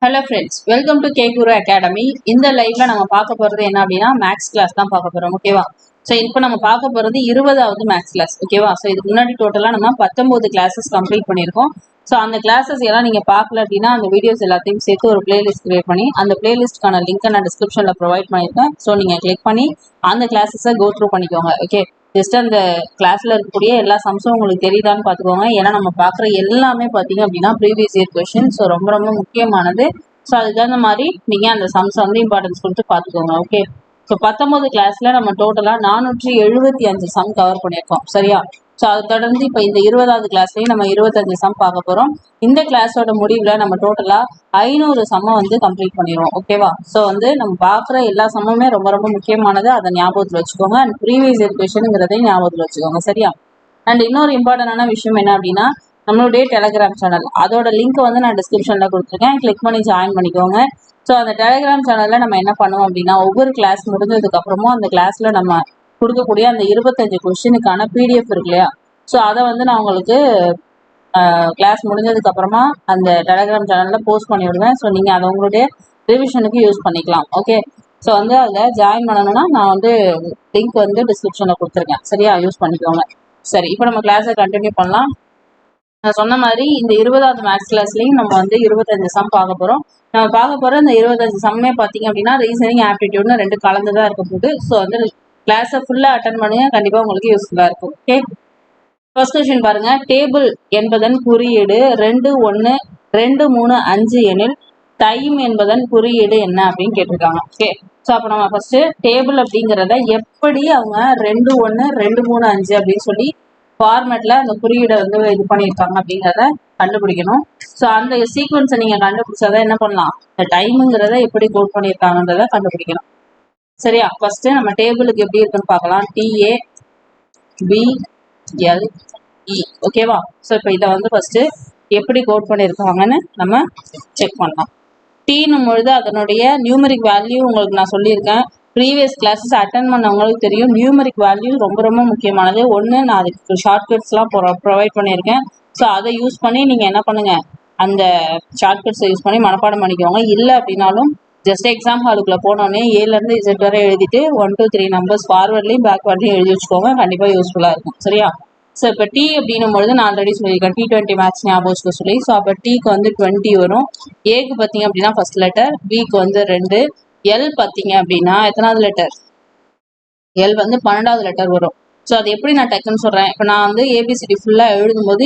Hello friends, welcome to கேகுரு academy. இந்த லைவ்ல நம்ம பார்க்க போறது என்ன அப்படின்னா மேக்ஸ் கிளாஸ் தான் பார்க்க போறோம். ஓகேவா? ஸோ இப்போ நம்ம பார்க்க போறது 20வது மேக்ஸ் கிளாஸ். ஓகேவா? ஸோ இதுக்கு முன்னாடி டோட்டலா நம்ம 19 கிளாஸஸ் கம்ப்ளீட் பண்ணியிருக்கோம். ஸோ அந்த கிளாஸஸ் எல்லாம் நீங்க பார்க்கல அப்படின்னா அந்த வீடியோஸ் எல்லாத்தையும் சேர்த்து ஒரு பிளேலிஸ்ட் கிரியேட் பண்ணி அந்த பிளேலிஸ்ட்கான லிங்க் நான் டிஸ்கிரிப்ஷன்ல ப்ரொவைட் பண்ணியிருக்கேன். ஸோ நீங்க கிளிக் பண்ணி அந்த கிளாஸஸை கோ த்ரூ பண்ணிக்கோங்க. ஓகே, ஜஸ்ட் அந்த கிளாஸ்ல இருக்கக்கூடிய எல்லா சம்ஸும் உங்களுக்கு தெரியுதான்னு பார்த்துக்கோங்க. ஏன்னா நம்ம பார்க்குற எல்லாமே பார்த்தீங்க அப்படின்னா ப்ரீவியஸ் இயர் கொஸ்டின். ஸோ ரொம்ப ரொம்ப முக்கியமானது. ஸோ அதுக்கு தகுந்த மாதிரி நீங்கள் அந்த சம்ஸ் வந்து இம்பார்ட்டன்ஸ் கொடுத்து பார்த்துக்கோங்க. ஓகே, ஸோ 19 கிளாஸ்ல நம்ம டோட்டலாக 475 சம் கவர் பண்ணியிருக்கோம். சரியா? ஸோ அதை தொடர்ந்து இப்போ இந்த 20வது கிளாஸ்லையும் நம்ம 25 சம் பார்க்க போகிறோம். இந்த கிளாஸோட முடிவில் நம்ம டோட்டலாக 500 சம்மை வந்து கம்ப்ளீட் பண்ணிடுவோம். ஓகேவா? ஸோ வந்து நம்ம பார்க்குற எல்லா சம்முமே ரொம்ப ரொம்ப முக்கியமானது. அதை ஞாபகத்தில் வச்சுக்கோங்க. அண்ட் ப்ரீவியஸ் இயர் கொஸ்டினுங்கிறதையும் ஞாபகத்தில் வச்சுக்கோங்க. சரியா? அண்ட் இன்னொரு இம்பார்ட்டன்டான விஷயம் என்ன அப்படின்னா நம்மளுடைய டெலிகிராம் சேனல், அதோட லிங்க் வந்து நான் டிஸ்கிரிப்ஷன்ல கொடுத்துருக்கேன். கிளிக் பண்ணி ஜாயின் பண்ணிக்கோங்க. ஸோ அந்த டெலிகிராம் சேனல்ல நம்ம என்ன பண்ணுவோம் அப்படின்னா ஒவ்வொரு கிளாஸ் முடிஞ்சதுக்கு அப்புறமும் அந்த கிளாஸ்ல நம்ம கொடுக்கக்கூடிய அந்த 25 கொஸ்டினுக்கான பிடிஎஃப் இருக்கு இல்லையா? ஸோ அதை வந்து நான் உங்களுக்கு கிளாஸ் முடிஞ்சதுக்கு அப்புறமா அந்த டெலிகிராம் சேனல்ல போஸ்ட் பண்ணி விடுவேன். ஸோ நீங்க அதை உங்களுடைய ரிவிஷனுக்கு யூஸ் பண்ணிக்கலாம். ஓகே, ஸோ வந்து அதில் ஜாயின் பண்ணணும்னா நான் வந்து லிங்க் வந்து டிஸ்கிரிப்ஷன்ல கொடுத்துருக்கேன். சரியா? யூஸ் பண்ணிக்கோங்க. சரி, இப்போ நம்ம கிளாஸை கண்டினியூ பண்ணலாம். நான் சொன்ன மாதிரி இந்த 20வது மேக்ஸ் கிளாஸ்லையும் நம்ம வந்து 25 சம் பார்க்க போகிறோம். நம்ம பார்க்க போகிற இந்த 25 சம்மே பார்த்தீங்க அப்படின்னா ரீசனிங் ஆப்டிடியூட்னு 2 கலந்து தான் இருக்க போகுது. ஸோ வந்து கிளாஸை ஃபுல்லாக அட்டன் பண்ணுங்க, கண்டிப்பாக உங்களுக்கு யூஸ்ஃபுல்லாக இருக்கும். ஓகே, ஃபர்ஸ்ட் கொஸ்டின் பாருங்க. டேபிள் என்பதன் குறியீடு 2 1 2 3 5 எனில் டைம் என்பதன் குறியீடு என்ன அப்படின்னு கேட்டிருக்காங்க. ஓகே, ஸோ அப்போ நம்ம ஃபர்ஸ்ட் டேபிள் அப்படிங்கிறத எப்படி அவங்க 2 1 2 3 5 அப்படின்னு சொல்லி ஃபார்மேட்ல அந்த குறியீடை வந்து இது பண்ணியிருக்காங்க அப்படிங்கிறத கண்டுபிடிக்கணும். ஸோ அந்த சீக்வன்ஸை நீங்க கண்டுபிடிச்சாதான் என்ன பண்ணலாம், இந்த டைமுங்கிறத எப்படி கோட் பண்ணியிருக்காங்கன்றத கண்டுபிடிக்கணும். சரியா? ஃபர்ஸ்ட் நம்ம டேபிளுக்கு எப்படி இருக்குன்னு பார்க்கலாம். DA BLE. ஓகேவா? ஸோ இப்போ இதை வந்து ஃபர்ஸ்ட் எப்படி கோட் பண்ணியிருக்காங்கன்னு நம்ம செக் பண்ணலாம். டீனும் பொழுது அதனுடைய நியூமரிக் வேல்யூ உங்களுக்கு நான் சொல்லியிருக்கேன். ப்ரீவியஸ் கிளாஸஸ் அட்டன் பண்ணவங்களுக்கு தெரியும். நியூமரிக் வேல்யூ ரொம்ப ரொம்ப முக்கியமானது. ஒன்று, நான் அதுக்கு ஷார்ட்கட்ஸ்லாம் ப்ரொவைட் பண்ணியிருக்கேன். ஸோ அதை யூஸ் பண்ணி நீங்கள் என்ன பண்ணுங்க, அந்த ஷார்ட்கட்ஸை யூஸ் பண்ணி மனப்பாடம் பண்ணிக்கோங்க. இல்லை அப்படின்னாலும் ஜஸ்ட் எக்ஸாம் ஹாலுக்குள்ள போனோடனே ஏலேருந்து இசட் வரை எழுதிட்டு 1 2 3 நம்பர்ஸ் ஃபார்வர்ட்லையும் பேக்வர்ட்லையும் எழுதி வச்சுக்கோங்க. கண்டிப்பாக யூஸ்ஃபுல்லாக இருக்கும். சரியா? ஸோ இப்போ டி அப்படின்னும் பொழுது நான் ஆல்ரெடி சொல்லியிருக்கேன், T20 மேக்ஸ் ஞாபகம் வச்சுக்க சொல்லி. ஸோ அப்போ டீக்கு வந்து 20 வரும். ஏக்கு பார்த்தீங்க அப்படின்னா ஃபர்ஸ்ட் லெட்டர், பிக்கு வந்து 2, எல் பார்த்தீங்க அப்படின்னா எத்தனாவது லெட்டர்? எல் வந்து 12வது லெட்டர் வரும். ஸோ அது எப்படி நான் டக்குன்னு சொல்கிறேன், இப்போ நான் வந்து ஏபிசிடி ஃபுல்லாக எழுதும்போது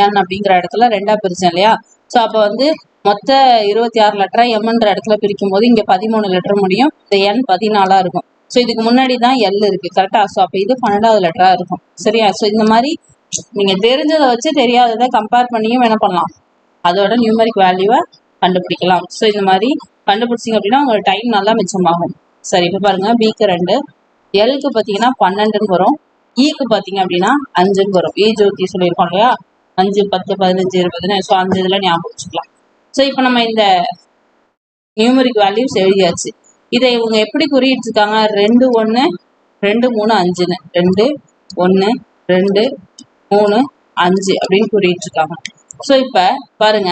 என் அப்படிங்கிற இடத்துல 2ஆக பிரிச்சேன் இல்லையா? ஸோ அப்போ வந்து மொத்த 26 லெட்டரை எம்ன்ற இடத்துல பிரிக்கும் போது இங்கே 13 லெட்டர் முடியும். இந்த என் 14ஆக இருக்கும். ஸோ இதுக்கு முன்னாடி தான் எல் இருக்கு. கரெக்டா? ஸோ அப்போ இது 12வது லெட்டரா இருக்கும். சரியா? ஸோ இந்த மாதிரி நீங்க தெரிஞ்சதை வச்சு தெரியாததை கம்பேர் பண்ணியும் என்ன பண்ணலாம், அதோட நியூமரிக் வேல்யூவை கண்டுபிடிக்கலாம். ஸோ இந்த மாதிரி கண்டுபிடிச்சிங்க அப்படின்னா உங்களுக்கு டைம் நல்லா மிச்சமாகும். சரி, இப்போ பாருங்க. பிக்கு 2, எல்க்கு பார்த்தீங்கன்னா 12ன்னு வரும். ஈக்கு பார்த்தீங்க அப்படின்னா 5ன்னு வரும். ஜோதி சொல்லியிருக்கோம் இல்லையா? 5 10 15 20. ஸோ அந்த இதில் ஞாபகம் வச்சுக்கலாம். ஸோ இப்போ நம்ம இந்த நியூமரிக் வேல்யூஸ் எழுதியாச்சு. இதை இவங்க எப்படி குறியிட்டு இருக்காங்க? 2 1 2 3 5ன்னு 2 1 2 3 5 அப்படின்னு குறியிட்டு இருக்காங்க. ஸோ இப்போ பாருங்க,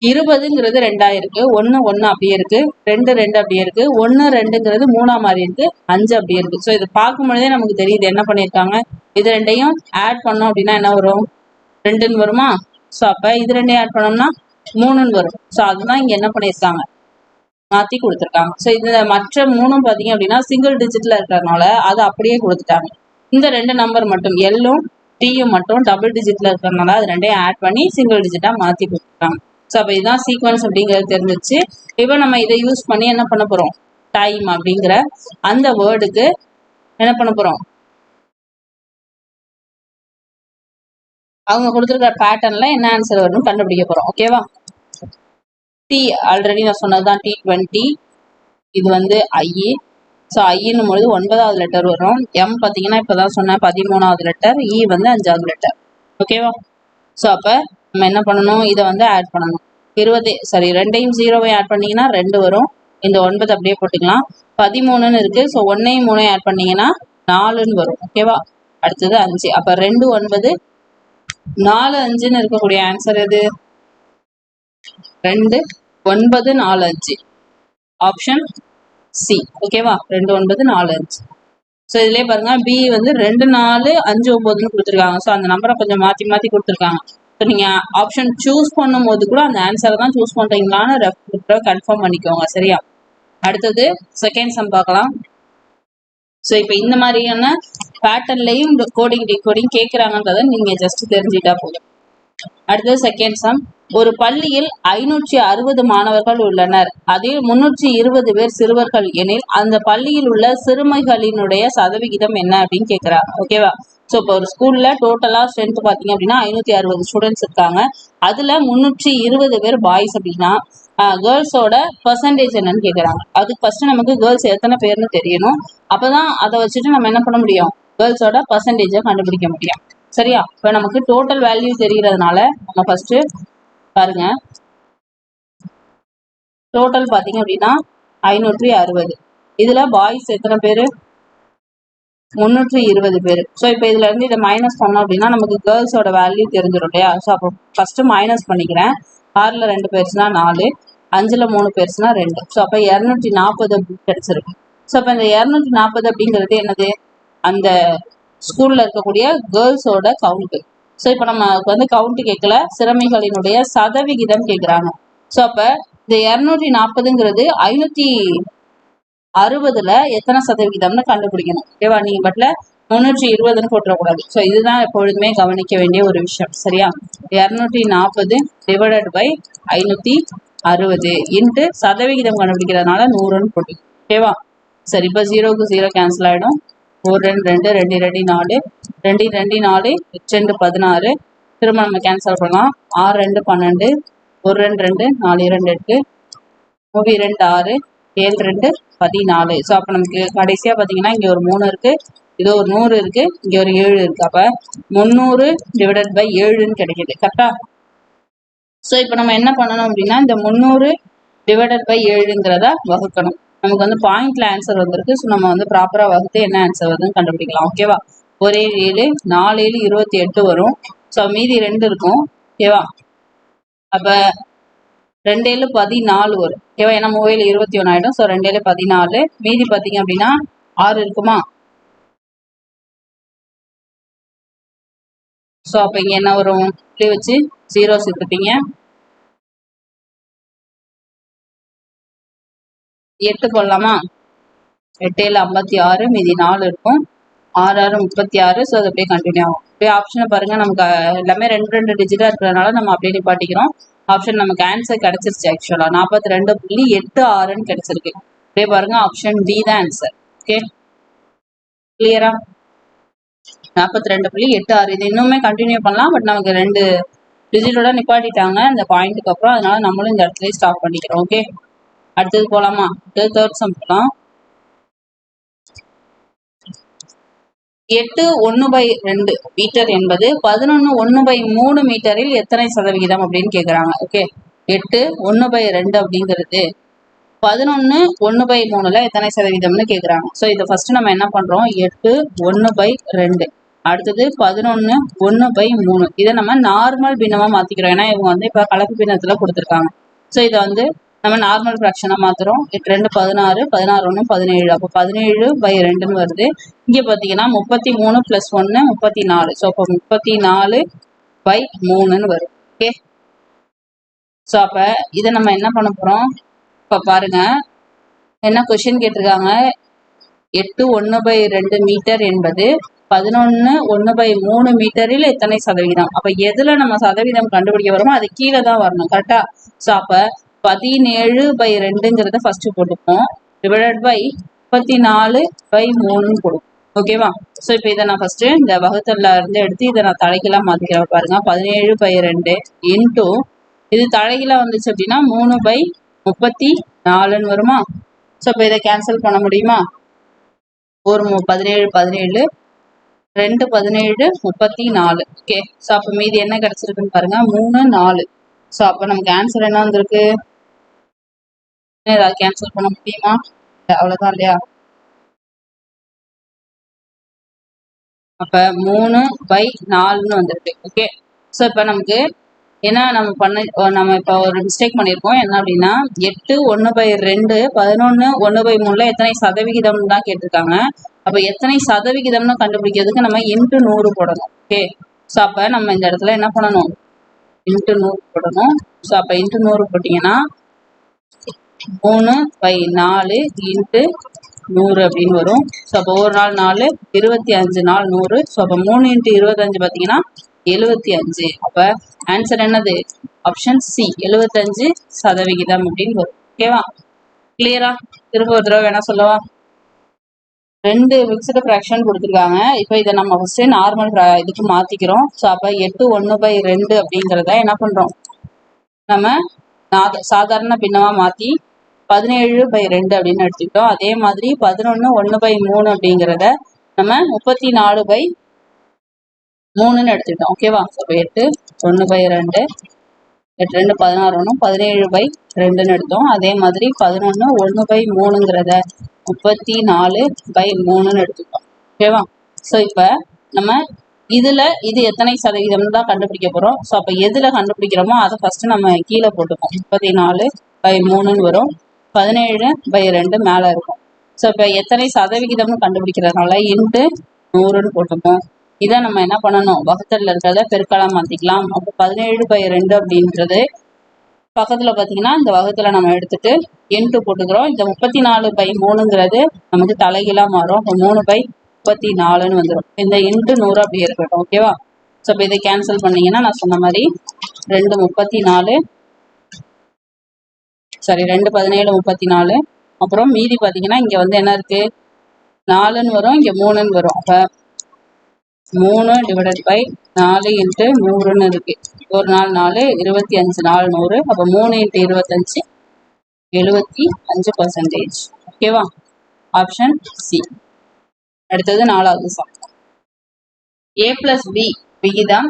20ங்கிறது 2ஆ இருக்கு, 1 1 அப்படியே இருக்கு, 2 2 அப்படியே இருக்கு, 1 2ங்கிறது 3ஆ மாறி இருக்கு, 5 அப்படியே இருக்கு. ஸோ இதை பார்க்கும் பொழுதே நமக்கு தெரியுது என்ன பண்ணியிருக்காங்க. இது ரெண்டையும் ஆட் பண்ணோம் அப்படின்னா என்ன வரும்? 2ன்னு வருமா? ஸோ அப்போ இது ரெண்டையும் ஆட் பண்ணோம்னா 3ன்னு வரும். ஸோ அதுதான் இங்கே என்ன பண்ணியிருக்காங்க, மாற்றி கொடுத்துருக்காங்க. ஸோ இது மற்ற 3ம் பார்த்தீங்க அப்படின்னா சிங்கிள் டிஜிட்ல இருக்கிறதுனால அதை அப்படியே கொடுத்துட்டாங்க. இந்த 2 நம்பர் மட்டும் எல்லும் டியும் மட்டும் டபுள் டிஜிட்ல இருக்கிறதுனால அது ரெண்டையும் ஆட் பண்ணி சிங்கிள் டிஜிட்டா மாற்றி கொடுத்துருக்காங்க. ஸோ அப்போ இதுதான் சீக்வன்ஸ் அப்படிங்கிறது தெரிஞ்சிச்சு. இப்போ நம்ம இதை யூஸ் பண்ணி என்ன பண்ண போறோம், டைம் அப்படிங்கிற அந்த வேர்டுக்கு என்ன பண்ண போறோம், அவங்க கொடுத்துருக்கிற பேட்டர்ன்ல என்ன ஆன்சர் வரும்னு கண்டுபிடிக்க போறோம். ஓகேவா? டி ஆல்ரெடி நான் சொன்னதுதான் T20. இது வந்து ஐ. ஸோ ஐன்னும் பொழுது 9வது லெட்டர் வரும். எம் பார்த்தீங்கன்னா இப்போதான் சொன்னேன் 13வது லெட்டர். இ வந்து 5வது லெட்டர். ஓகேவா? ஸோ அப்போ நம்ம என்ன பண்ணணும், இதை வந்து ஆட் பண்ணணும். 2யும் 0வையும் ஆட் பண்ணீங்கன்னா 2 வரும். இந்த 9 அப்படியே போட்டுக்கலாம். 13ன்னு இருக்கு. ஸோ 1யும் 3யும் ஆட் பண்ணீங்கன்னா 4ன்னு வரும். ஓகேவா? அடுத்தது 5. அப்போ 2 9 4 5ன்னு இருக்கக்கூடிய ஆன்சர் எது? 2 9 4 5 ஆப்ஷன் சி. ஓகேவா? 2 9 4 5. ஸோ இதுலேயே பாருங்க பி வந்து 2 4 5 9ன்னு கொடுத்துருக்காங்க. ஸோ அந்த நம்பரை கொஞ்சம் மாற்றி மாற்றி கொடுத்துருக்காங்க. ஸோ நீங்கள் ஆப்ஷன் சூஸ் பண்ணும் போது கூட அந்த ஆன்சரை தான் சூஸ் பண்ணுறீங்களான்னு கன்ஃபார்ம் பண்ணிக்கோங்க. சரியா? அடுத்தது செகண்ட் சம் பார்க்கலாம். ஸோ இப்போ இந்த மாதிரியான பேட்டர்ன்லையும் கோடிங் டிகோடிங் கேட்குறாங்கன்றதை நீங்கள் ஜஸ்ட் தெரிஞ்சுட்டா போதும். அடுத்தது செகண்ட் சம். ஒரு பள்ளியில் 560 மாணவர்கள் உள்ளனர். அதில் 320 பேர் சிறுவர்கள் எனில் அந்த பள்ளியில் உள்ள சிறுமிகளினுடைய சதவிகிதம் என்ன அப்படின்னு கேட்குறாங்க. ஓகேவா? ஸோ இப்போ ஒரு ஸ்கூல்ல டோட்டலா ஸ்ட்ரென்த் பார்த்தீங்க அப்படின்னா 560 ஸ்டூடெண்ட்ஸ் இருக்காங்க. அதுல 320 பேர் பாய்ஸ் அப்படின்னா கேர்ள்ஸோட பர்சன்டேஜ் என்னன்னு கேட்குறாங்க. அதுக்கு ஃபர்ஸ்ட் நமக்கு கேர்ள்ஸ் எத்தனை பேர்னு தெரியணும். அப்பதான் அதை வச்சுட்டு நம்ம என்ன பண்ண முடியும், கேர்ள்ஸோட பர்சன்டேஜை கண்டுபிடிக்க முடியும். சரியா? இப்போ நமக்கு டோட்டல் வேல்யூ தெரிகிறதுனால நம்ம ஃபர்ஸ்ட் பாருங்க. டோட்டல் பார்த்தீங்க அப்படின்னா 560. இதுல பாய்ஸ் எத்தனை பேர்? 320 பேர். ஸோ இப்போ இதுல இருந்து இதை மைனஸ் பண்ணோம் அப்படின்னா நமக்கு கேர்ள்ஸோட வேல்யூ தெரிஞ்சிடும் இல்லையா? ஸோ அப்போ ஃபர்ஸ்ட் மைனஸ் பண்ணிக்கிறேன். 6ல் 2 பேர்ஸ்னா 4, 5ல் 3 பேர்ஸ்னா 2. ஸோ அப்போ 240 அப்படின்னு கிடைச்சிருக்கு. ஸோ அப்போ இந்த 240 அப்படிங்கிறது என்னது? அந்த ஸ்கூல்ல இருக்கக்கூடிய கேர்ள்ஸோட கவுண்ட். ஸோ இப்போ நமக்கு வந்து கவுண்ட் கேட்கல, சிறுமிகளினுடைய சதவிகிதம் கேட்குறாங்க. ஸோ அப்போ இந்த 240ங்கிறது 560ல எத்தனை சதவிகிதம்னு கண்டுபிடிக்கணும். ஓகேவா? நீங்க பட்ல 320ன்னு போட்டுறக்கூடாது. ஸோ இதுதான் எப்பொழுதுமே கவனிக்க வேண்டிய ஒரு விஷயம். சரியா? 240 டிவைடட் பை 560 இன்ட்டு சதவிகிதம் கண்டுபிடிக்கிறதுனால 100ன்னு போட்டு. ஓகேவா? சரி, இப்போ 0க்கு 0 கேன்சல் ஆகிடும். 1 2 2 2 4 2 2 4 2 16. திரும்ப நம்ம கேன்சல் பண்ணலாம். 6 2 12 1 2 2 4 2 8 3 2 6 7 2 14. ஸோ அப்போ நமக்கு கடைசியாக பார்த்தீங்கன்னா இங்கே ஒரு 3 இருக்கு, இது ஒரு 100 இருக்கு, இங்கே ஒரு 7 இருக்கு. அப்போ 300 டிவைடட் பை 7ன்னு கிடைக்குது. கரெக்டா? ஸோ இப்போ நம்ம என்ன பண்ணணும் அப்படின்னா இந்த 300 டிவைடட் பை 7ங்கிறத வகுக்கணும். நமக்கு வந்து பாயிண்ட்ல ஆன்சர் வந்திருக்கு. ஸோ நம்ம வந்து ப்ராப்பரா வகுத்து என்ன ஆன்சர் வருதுன்னு கண்டுபிடிக்கலாம். ஓகேவா? ஒரே 7 4 7 28 வரும். ஸோ மீதி 2 இருக்கும். ஓகேவா? அப்ப 2 7 14 வரும். ஓகேவா? ஏன்னா 3 7 21 ஆயிடும். ஸோ 2 7 14. மீதி பார்த்தீங்க அப்படின்னா 6 இருக்குமா? ஸோ அப்ப இங்க என்ன வரும்? இப்படி வச்சு 0 சேர்த்துப்பீங்க. 8 போடலாமா? 8 7 56, மீதி 4 இருக்கும். 6 6 36. ஸோ அது அப்படியே கண்டினியூ ஆகும். அப்படியே ஆப்ஷனை பாருங்க. நமக்கு எல்லாமே 2 2 டிஜிட்டா இருக்கிறதுனால நம்ம அப்படியே நிப்பாட்டிக்கிறோம். ஆப்ஷன் நமக்கு ஆன்சர் கிடைச்சிருச்சு. ஆக்சுவலா 42.86ன்னு கிடைச்சிருக்கு. அப்படியே பாருங்க, ஆப்ஷன் டி தான் ஆன்சர். ஓகே, கிளியரா? 42.86. இது இன்னுமே கண்டினியூ பண்ணலாம். பட் நமக்கு 2 டிஜிட்டோட நிப்பாட்டிட்டாங்க இந்த பாயிண்ட்டுக்கு அப்புறம். அதனால நம்மளும் இந்த இடத்துல ஸ்டாப் பண்ணிக்கிறோம். ஓகே, அடுத்தது போலாமா? தேர்ட் சம் போலாம். 8 1/2 மீட்டர் என்பது 11 1/3 மீட்டரில் எத்தனை சதவிகிதம் அப்படின்னு கேக்குறாங்க. ஓகே, 8 1/2 அப்படிங்கிறது 11 1/3ல எத்தனை சதவீதம்னு கேக்குறாங்க. ஸோ இதை ஃபர்ஸ்ட் நம்ம என்ன பண்றோம்? 8 1/2, அடுத்தது 11 1/3. இதை நம்ம நார்மல் பின்னமா மாத்திக்கிறோம். ஏன்னா இவங்க வந்து இப்ப கலப்பு பின்னத்துல கொடுத்துருக்காங்க. ஸோ இதை வந்து நம்ம நார்மல் ஃப்ராக்ஷனா மாத்துறோம். 8 2 16, 16 1 17. அப்போ 17/2ன்னு வருது. இங்க பாத்தீங்கன்னா 33 + 1 34. ஸோ அப்போ 34/3ன்னு வரும். ஓகே, ஸோ அப்ப இதை நம்ம என்ன பண்ண போறோம்? இப்ப பாருங்க, என்ன கொஸ்டின் கேட்டிருக்காங்க. 8 1/2 மீட்டர் என்பது 11 1/3 மீட்டரில் எத்தனை சதவீதம்? அப்ப எதுல நம்ம சதவீதம் கண்டுபிடிக்க வரோமோ அது கீழே தான் வரணும். கரெக்டா? ஸோ அப்ப 17/2ங்கிறத ஃபர்ஸ்ட் போட்டுப்போம். டிவைடட் பை 34/3ன்னு கொடுக்கும். ஓகேவா? ஸோ இப்போ இதை நான் ஃபர்ஸ்ட் இந்த வகுத்தல்ல இருந்து எடுத்து இதை நான் தலைகீழா மாத்திக்கிறேன். பாருங்க, 17/2 இன்டூ இது தலைகீழா வந்துச்சு அப்படின்னா 3/34ன்னு வருமா? ஸோ இப்போ இதை கேன்சல் பண்ண முடியுமா? ஒரு 17 17, 2 17 34. ஓகே, ஸோ அப்போ மீதி என்ன கிடைச்சிருக்குன்னு பாருங்க, 3 4. ஸோ அப்போ நமக்கு ஆன்சர் என்ன வந்திருக்கு? ஏதாவது கேன்சல் பண்ண முடியுமா? அவ்வளோதான் இல்லையா? அப்போ 3/4ன்னு வந்திருக்கு. ஓகே, ஸோ இப்போ நமக்கு ஏன்னா நம்ம இப்போ ஒரு மிஸ்டேக் பண்ணியிருக்கோம். என்ன அப்படின்னா 8 1/2 11 1/3 எத்தனை சதவிகிதம் தான் கேட்டிருக்காங்க. அப்போ எத்தனை சதவிகிதம்னு கண்டுபிடிக்கிறதுக்கு நம்ம இன்ட்டு 100 போடணும். ஓகே, ஸோ அப்போ நம்ம இந்த இடத்துல என்ன பண்ணணும், இன்ட்டு 100 போடணும். ஸோ அப்போ இன்ட்டு 100 போட்டிங்கன்னா 3/4 இன்ட்டு 100 அப்படின்னு வரும். ஸோ அப்போ ஒரு நாள் 4 25 நாள் 100. ஸோ அப்போ 3 × 25 பார்த்தீங்கன்னா 75. அப்போ ஆன்சர் என்னது, ஆப்ஷன் சி 75% அப்படின்னு வரும். ஓகேவா, கிளியரா? திரும்ப ஒரு தடவை வேணா சொல்லவா? 2 மிக்சடு ஃப்ராக்ஷன் கொடுத்துருக்காங்க. இப்போ இதை நம்ம ஃபர்ஸ்ட் நார்மல் இதுக்கு மாற்றிக்கிறோம். ஸோ அப்போ 8 1/2 அப்படிங்கிறத என்ன பண்ணுறோம், நம்ம சாதாரண பின்னமாக மாற்றி 17/2 அப்படின்னு எடுத்துக்கிட்டோம். அதே மாதிரி 11 1/3 அப்படிங்கிறத நம்ம 34/3ன்னு எடுத்துக்கிட்டோம். ஓகேவா, அப்போ 8 1/2 8 2 16 17/2ன்னு எடுத்தோம். அதே மாதிரி 11 1/3ங்கிறத 34/3ன்னு எடுத்துக்கிட்டோம். ஓகேவா, ஸோ இப்போ நம்ம இது எத்தனை சதவீதம் தான் கண்டுபிடிக்க போகிறோம். ஸோ அப்போ எதில் கண்டுபிடிக்கிறோமோ அதை ஃபஸ்ட்டு நம்ம கீழே போட்டுப்போம். 34/3ன்னு வரும். 17/2 மேலே இருக்கும். ஸோ இப்போ எத்தனை சதவிகிதம்னு கண்டுபிடிக்கிறதுனால இன்ட்டு 100ன்னு போட்டுப்போம். இதை நம்ம என்ன பண்ணணும், வகுத்தலில் இருக்கிறத பெருக்கலாம் மாற்றிக்கலாம். அப்போ 17/2 அப்படின்றது பக்கத்தில் பார்த்தீங்கன்னா இந்த வகுத்தில் நம்ம எடுத்துட்டு இன்ட்டு போட்டுக்கிறோம். இந்த 34/3ங்கிறது நமக்கு தலைகீழாக மாறும். அப்போ 3/34ன்னு வந்துடும். இந்த இன்ட்டு 100 அப்படி இருக்கட்டும். ஓகேவா, ஸோ இப்போ இதை கேன்சல் பண்ணிங்கன்னா நான் சொன்ன மாதிரி 2 17 34. அப்புறம் மீதி பார்த்தீங்கன்னா இங்கே வந்து என்ன இருக்குது, 4ன்னு வரும், இங்கே 3ன்னு வரும். அப்போ 3/4 இன்ட்டு 100ன்னு இருக்கு. ஒரு நாள் 4 25 நாள் 100. அப்போ 3 × 25 75%. ஓகேவா, ஆப்ஷன் சி. அடுத்தது 4வது சம். A+B விகிதம்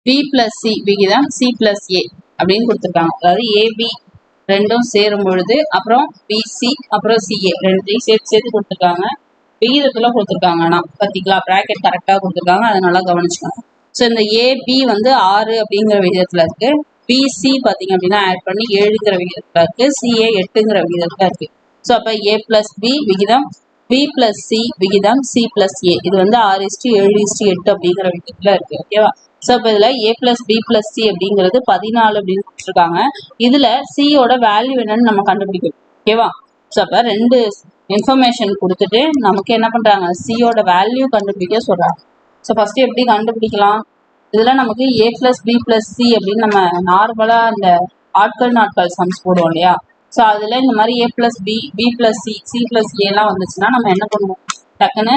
B+C விகிதம் C+A அப்படின்னு கொடுத்துருக்காங்க. அதாவது AB ரெண்டும் சேரும் பொழுது அப்புறம் BC அப்புறம் CA ரெண்டையும் சேர்த்து கொடுத்துருக்காங்க. விகிதத்தில் கொடுத்துருக்காங்க. ஆனால் பார்த்தீங்களா, ப்ராக்கெட் கரெக்டாக கொடுத்துருக்காங்க, அதை நல்லா கவனிச்சுக்கணும். ஸோ இந்த AB வந்து 6 அப்படிங்கிற விகிதத்தில் இருக்குது. BC பார்த்தீங்க அப்படின்னா ஆட் பண்ணி 7ங்கிற விகிதத்தில் இருக்குது. CA 8ங்கிற விகிதத்தில் இருக்குது. ஸோ அப்போ A+B விகிதம் B+C விகிதம் C+A இது வந்து 6:7:8 அப்படிங்கிற விகிதத்தில் இருக்குது. ஓகேவா, ஸோ இப்போ இதில் A+B+C அப்படிங்கிறது 14 அப்படின்னு கொடுத்துருக்காங்க. இதில் சியோட வேல்யூ என்னன்னு நம்ம கண்டுபிடிக்கணும். ஓகேவா, ஸோ அப்போ 2 இன்ஃபர்மேஷன் கொடுத்துட்டு நமக்கு என்ன பண்ணுறாங்க, சியோட வேல்யூ கண்டுபிடிக்க சொல்கிறாங்க. ஸோ ஃபஸ்ட்டு எப்படி கண்டுபிடிக்கலாம், இதில் நமக்கு A+B+C அப்படின்னு நம்ம நார்மலாக அந்த நாட்கள் சம்ஸ் போடுவோம் இல்லையா. ஸோ அதில் இந்த மாதிரி A+B B+C C+Aலாம் வந்துச்சுன்னா நம்ம என்ன பண்ணுவோம், டக்குன்னு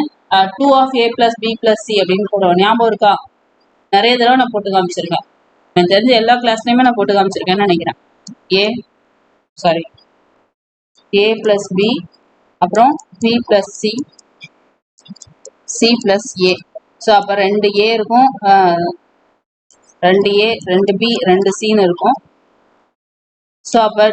2 of A+B+C அப்படின்னு போடுவோம். ஞாபகம் இருக்கா? நிறைய தடவை நான் போட்டு காமிச்சிருக்கேன். எனக்கு தெரிஞ்ச எல்லா கிளாஸ்லையுமே நான் போட்டு காமிச்சிருக்கேன்னு நினைக்கிறேன். A+B அப்புறம் B+C C+A. ஸோ அப்போ 2A இருக்கும், 2A 2B 2Cன்னு இருக்கும். ஸோ அப்போ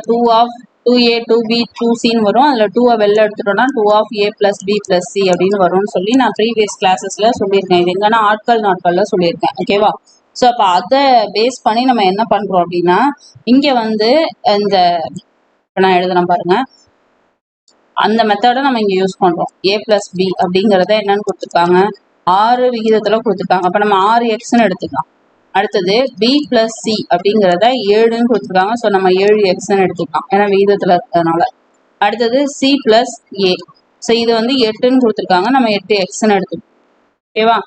2A 2B 2Cன்னு வரும். அதில் 2 வெளில எடுத்துட்டோம்னா 2 of A+B+C அப்படின்னு வரும்னு சொல்லி நான் ப்ரீவியஸ் கிளாஸஸில் சொல்லியிருக்கேன். இது எங்கன்னா நாட்களில் சொல்லியிருக்கேன். ஓகேவா, ஸோ அப்போ அதை பேஸ் பண்ணி நம்ம என்ன பண்ணுறோம் அப்படின்னா, இங்கே வந்து இந்த இப்போ நான் எழுதுறேன் பாருங்க, அந்த மெத்தடை நம்ம இங்கே யூஸ் பண்ணுறோம். A+B அப்படிங்கிறத என்னன்னு கொடுத்துருக்காங்க, 6 விகிதத்தில் கொடுத்துருக்காங்க. அப்போ நம்ம 6xன்னு எடுத்துக்கலாம். அடுத்தது B+C அப்படிங்கிறத 7ன்னு கொடுத்துருக்காங்க. ஸோ நம்ம 7xன்னு எடுத்துக்கலாம், ஏன்னா விகிதத்தில் இருக்கிறதுனால. அடுத்தது C+A. ஸோ இது வந்து 8ன்னு கொடுத்துருக்காங்க, நம்ம 8xன்னு எடுத்துக்கலாம். ஓகேவா,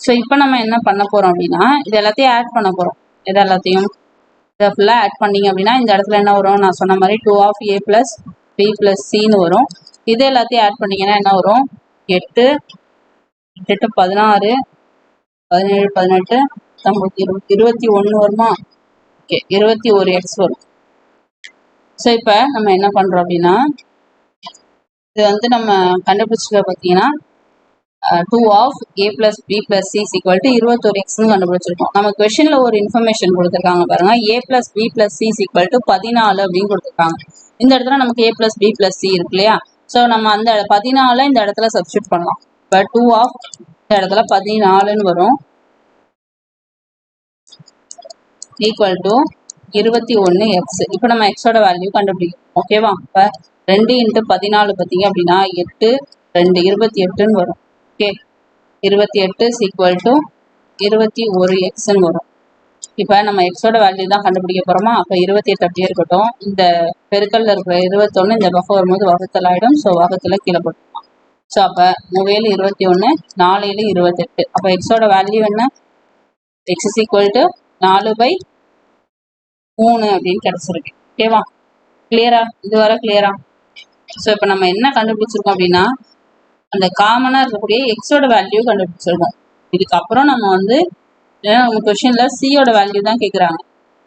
ஸோ இப்போ நம்ம என்ன பண்ண போகிறோம் அப்படின்னா, இது எல்லாத்தையும் ஆட் பண்ண போகிறோம். இதை எல்லாத்தையும் இதை ஃபுல்லாக ஆட் பண்ணிங்க அப்படின்னா இந்த இடத்துல என்ன வரும், நான் சொன்ன மாதிரி 2 of A+B+Cன்னு வரும். இது எல்லாத்தையும் ஆட் பண்ணிங்கன்னா என்ன வரும், 8 8 16 17 18 19 21 வருமா. ஓகே, 21x வரும். ஸோ இப்போ நம்ம என்ன பண்ணுறோம் அப்படின்னா, இது வந்து நம்ம கண்டுபிடிச்சிக்க பார்த்தீங்கன்னா 2 of A+B+C = 21xன்னு கண்டுபிடிச்சிருக்கோம். நம்ம கொஸ்டினில் ஒரு இன்ஃபர்மேஷன் கொடுத்துருக்காங்க பாருங்க, A+B+C = 14 அப்படின்னு கொடுத்துருக்காங்க. இந்த இடத்துல நமக்கு A+B+C இருக்கு இல்லையா. ஸோ நம்ம அந்த 14 இந்த இடத்துல சப்ஸ்டியூட் பண்ணலாம். இப்போ 2 of இந்த இடத்துல 14ன்னு வரும். Equal to 21x. இப்போ நம்ம எக்ஸோட வேல்யூ கண்டுபிடிக்கும். ஓகேவா? இப்போ 2 × 14 பார்த்தீங்க அப்படின்னா 8 2 28ன்னு வரும். ஓகே, 28 ஈக்குவல் டு 21xன்னு வரும். இப்போ நம்ம எக்ஸோட வேல்யூ தான் கண்டுபிடிக்க போகிறோமா? அப்போ 28 அப்படியே இருக்கட்டும். இந்த பெருக்கல்ல இருக்கிற 21 இந்த பக்கம் வரும்போது வகுத்தல் ஆகிடும். ஸோ வகுத்தில் கீழே போட்டுக்கலாம். ஸோ அப்போ 3 21 4 28. அப்போ எக்ஸோட வேல்யூ என்ன? எக்ஸ் இஸ் ஈக்குவல் டு 4/3 அப்படின்னு கிடச்சிருக்கு. ஓகேவா? கிளியரா? இது வர கிளியரா? ஸோ இப்போ நம்ம என்ன கண்டுபிடிச்சிருக்கோம் அப்படின்னா அந்த காமனாக இருக்கக்கூடிய எக்ஸோட வேல்யூ கண்டுபிடிச்சிருக்கோம். இதுக்கப்புறம் நம்ம வந்து நம்ம கொஷின்ல சியோட வேல்யூ தான் கேட்குறாங்க.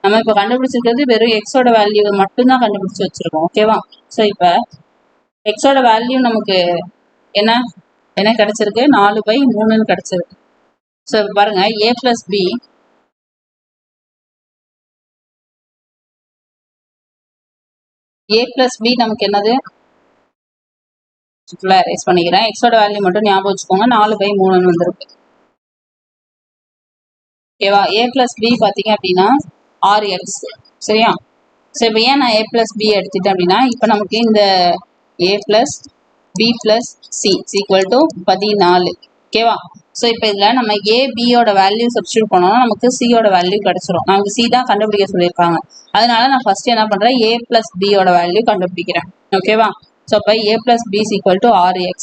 நம்ம இப்போ கண்டுபிடிச்சிருக்கிறது வெறும் எக்ஸோட வேல்யூ மட்டும்தான் கண்டுபிடிச்சி வச்சிருக்கோம். ஓகேவா? ஸோ இப்போ எக்ஸோட வேல்யூ நமக்கு என்ன என்ன கிடைச்சிருக்கு? 4/3ன்னு கிடைச்சிருக்கு. ஸோ பாருங்க, a + b நமக்கு என்னது? ரைஸ் பண்ணிக்கிறேன். எக்ஸோட வேல்யூ மட்டும் ஞாபகம் வச்சுக்கோங்க. 4/3ன்னு வந்திருக்கு. ஓகேவா? a + b பார்த்தீங்க அப்படின்னா 6x. சரியா? ஸோ இப்போ ஏன் நான் a + b எடுத்துட்டேன் அப்படின்னா இப்போ நமக்கு இந்த a + b + c equal to 14. ஓகேவா? ஸோ இப்போ இதில் நம்ம a b-யோட வேல்யூ சப்ஸ்டியூட் பண்ணோம்னா நமக்கு c-யோட வேல்யூ கிடைச்சிரும். நமக்கு c தான் கண்டுபிடிக்க சொல்லியிருக்காங்க. அதனால நான் ஃபர்ஸ்ட் என்ன பண்ணுறேன்? a + b-யோட வேல்யூ கண்டுபிடிக்கிறேன். ஓகேவா? ஸோ அப்போ a + b equal to 6x.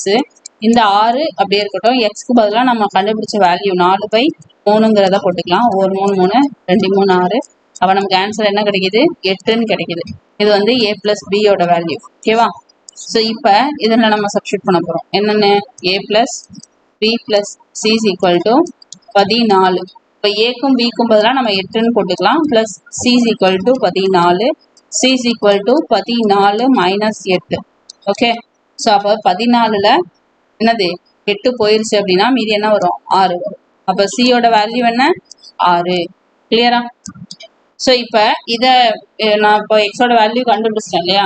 இந்த 6 அப்படியே இருக்கட்டும். எக்ஸ்க்கு பதிலாக நம்ம கண்டுபிடிச்ச வேல்யூ 4/3ங்கிறத போட்டுக்கலாம். 1 3 3 2 3 6. அப்போ நமக்கு ஆன்சர் என்ன கிடைக்குது? 8ன்னு கிடைக்குது. இது வந்து a + b-யோட வேல்யூ. ஓகேவா? ஸோ இப்போ இதில் நம்ம சப்ஸ்டியூட் பண்ண போகிறோம். என்னென்னு? a + b + c equal to 14. இப்போ ஏக்கும் பிக்கும் பதிலாக நம்ம 8ன்னு போட்டுக்கலாம். Plus c equal to 14. c equal to 14 - 8. Okay, so அப்போ 14ல் என்னது? 8 போயிருச்சு அப்படின்னா மீதி என்ன வரும்? 6 வரும். அப்போ சியோட வேல்யூ என்ன? 6. கிளியரா? ஸோ இப்போ இதை நான் இப்போ எக்ஸோட வேல்யூ கண்டுபிடிச்சிட்டேன் இல்லையா?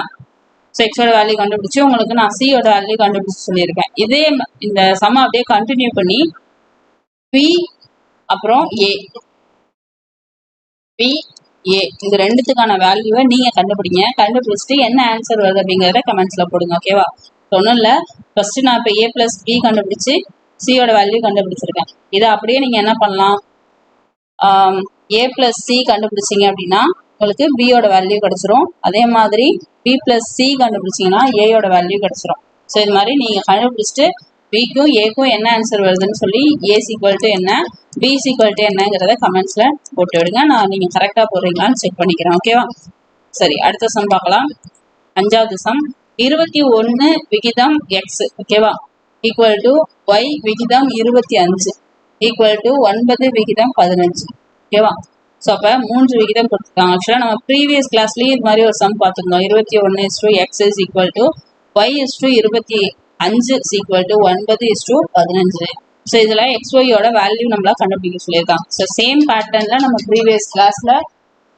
ஸோ எக்ஸோட வேல்யூ கண்டுபிடிச்சி உங்களுக்கு நான் சியோட வேல்யூ கண்டுபிடிச்சி சொல்லியிருக்கேன். இதே இந்த சம்ம அப்படியே கண்டினியூ பண்ணி பி அப்புறம் ஏ இது ரெண்டுத்துக்கான வேல்யூவை நீங்கள் கண்டுபிடிங்க. கண்டுபிடிச்சிட்டு என்ன ஆன்சர் வருது அப்படிங்கிறத கமெண்ட்ஸில் போடுங்க. ஓகேவா? ஒன்றும் இல்லை, ஃபஸ்ட்டு நான் இப்போ a + b கண்டுபிடிச்சி சியோட வேல்யூ கண்டுபிடிச்சிருக்கேன். இதை அப்படியே நீங்கள் என்ன பண்ணலாம்? a + c கண்டுபிடிச்சிங்க அப்படின்னா உங்களுக்கு b-யோட வேல்யூ கிடச்சிரும். அதே மாதிரி b + c கண்டுபிடிச்சிங்கன்னா a-யோட வேல்யூ கிடச்சிரும். ஸோ இது மாதிரி நீங்கள் கண்டுபிடிச்சிட்டு பிக்கும் ஏக்கும் என்ன ஆன்சர் வருதுன்னு சொல்லி a ஈக்குவல் டு என்ன, b ஈக்குவல் டு என்னங்கிறத கமெண்ட்ஸில் போட்டு விடுங்க. நான் நீங்கள் கரெக்டாக போடுறீங்களான்னு செக் பண்ணிக்கிறேன். ஓகேவா? சரி, அடுத்த சம் பார்க்கலாம். 5வது சம். 21 விகிதம் x. ஓகேவா? ஈக்குவல் டு y விகிதம் 25 ஈக்குவல் டு 9 விகிதம் 15. ஓகேவா? ஸோ அப்போ 3 விகிதம் கொடுத்துருக்காங்க. ஆக்சுவலாக நம்ம ப்ரீவியஸ் கிளாஸ்லேயும் இது மாதிரி ஒரு சம் பார்த்துருந்தோம். 21:x equal to y:25 equal to 9:15. So இதில் xy-யோட வேல்யூ நம்மளா கண்டுபிடிக்க சொல்லியிருக்காங்க. ஸோ சேம் பேட்டர்னில் நம்ம ப்ரீவியஸ் கிளாஸில்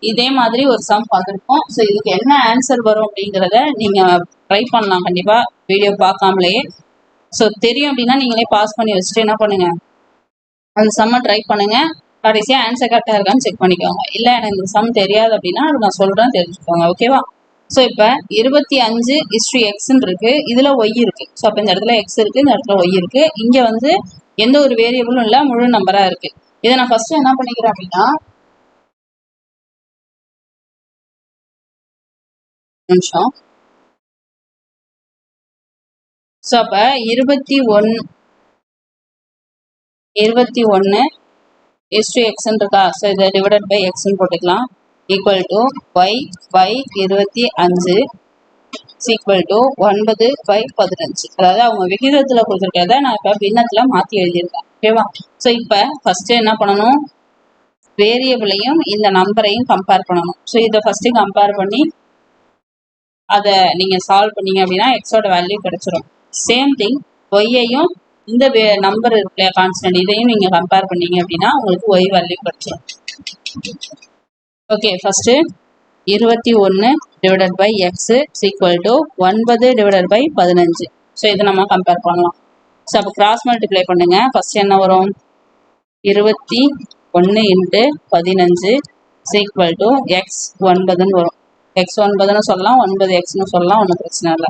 இதே மாதிரி ஒரு சம் பார்த்துருக்கோம். ஸோ இதுக்கு என்ன ஆன்சர் வரும் அப்படிங்கிறத நீங்கள் ட்ரை பண்ணலாம் கண்டிப்பாக வீடியோ பார்க்காமலே. ஸோ தெரியும் அப்படின்னா நீங்களே பாஸ் பண்ணி வச்சுட்டு என்ன பண்ணுங்கள், அந்த சம்மை ட்ரை பண்ணுங்கள். கடைசியாக ஆன்சர் கரெக்டாக இருக்கான்னு செக் பண்ணிக்கோங்க. இல்லை எனக்கு இந்த சம் தெரியாது அப்படின்னா அது நான் சொல்கிறேன், தெரிஞ்சுக்கோங்க. ஓகேவா? ஸோ இப்போ 25:x இருக்கு, இதில் ஒய் இருக்குது. ஸோ அப்போ இந்த இடத்துல எக்ஸ் இருக்குது, இந்த இடத்துல ஒய் இருக்குது. இங்கே வந்து எந்த ஒரு வேரியபிளும் இல்லை, முழு நம்பராக இருக்குது. இதை நான் ஃபஸ்ட்டு என்ன பண்ணிக்கிறேன் அப்படின்னா நிமிஷம். ஸோ அப்போ 21:x இருக்கா? ஸோ இதை டிவைடட் பை எக்ஸ்ன்னு போட்டுக்கலாம். Equal to y/25 equal to 9/15. அதாவது அவங்க விகிதத்தில் கொடுத்துருக்கிறத நான் இப்போ பின்னத்தில் மாற்றி எழுதியிருக்கேன். ஓகேவா? ஸோ இப்போ ஃபஸ்ட்டு என்ன பண்ணணும்? வேரியபிளையும் இந்த நம்பரையும் கம்பேர் பண்ணணும். ஸோ இதை ஃபஸ்ட்டு கம்பேர் பண்ணி அதை நீங்கள் சால்வ் பண்ணீங்க அப்படின்னா எக்ஸோட வேல்யூ கிடைச்சிரும். சேம் திங் ஒய்யையும் இந்த நம்பர் இருக்குல்லையா கான்ஸ்டன்ட், இதையும் நீங்கள் கம்பேர் பண்ணீங்க அப்படின்னா உங்களுக்கு ஒய் வேல்யூ கிடைச்சிரும். Okay, first 21/x equal to 9/15. So இதை நம்ம கம்பேர் பண்ணலாம். ஸோ அப்போ கிராஸ் மல்டிப்ளை பண்ணுங்க. ஃபஸ்ட் என்ன வரும்? 21 × 15 ஈக்குவல் டு எக்ஸ் 9 வரும். எக்ஸ் 9 சொல்லலாம், 9x சொல்லலாம், ஒன்றும் பிரச்சனை இல்லை.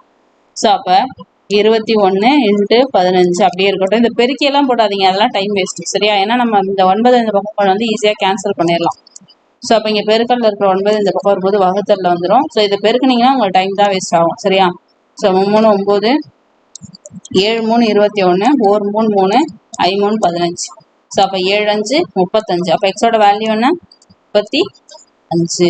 ஸோ அப்போ 21 × 15 அப்படியே இருக்கட்டும். இந்த பெருக்கியெல்லாம் போடாதீங்க, அதெல்லாம் டைம் வேஸ்ட்டு சரியா. ஏன்னா நம்ம இந்த 9 இந்த பக்கம் வந்து ஈஸியாக கேன்சல் பண்ணிடலாம். ஸோ அப்போ இங்கே பெருக்கல்ல இருக்கிற 9 இந்த பக்கம் வரும்போது வகுத்தல்ல வந்துடும். ஸோ இதை பெருக்குனீங்கன்னா உங்களுக்கு டைம் தான் வேஸ்ட் ஆகும் சரியா. ஸோ 3 9 7 3 21 4 3 3 5 3 15. ஸோ அப்போ 7 5 35. அப்போ எக்ஸோட வேல்யூ என்ன 35.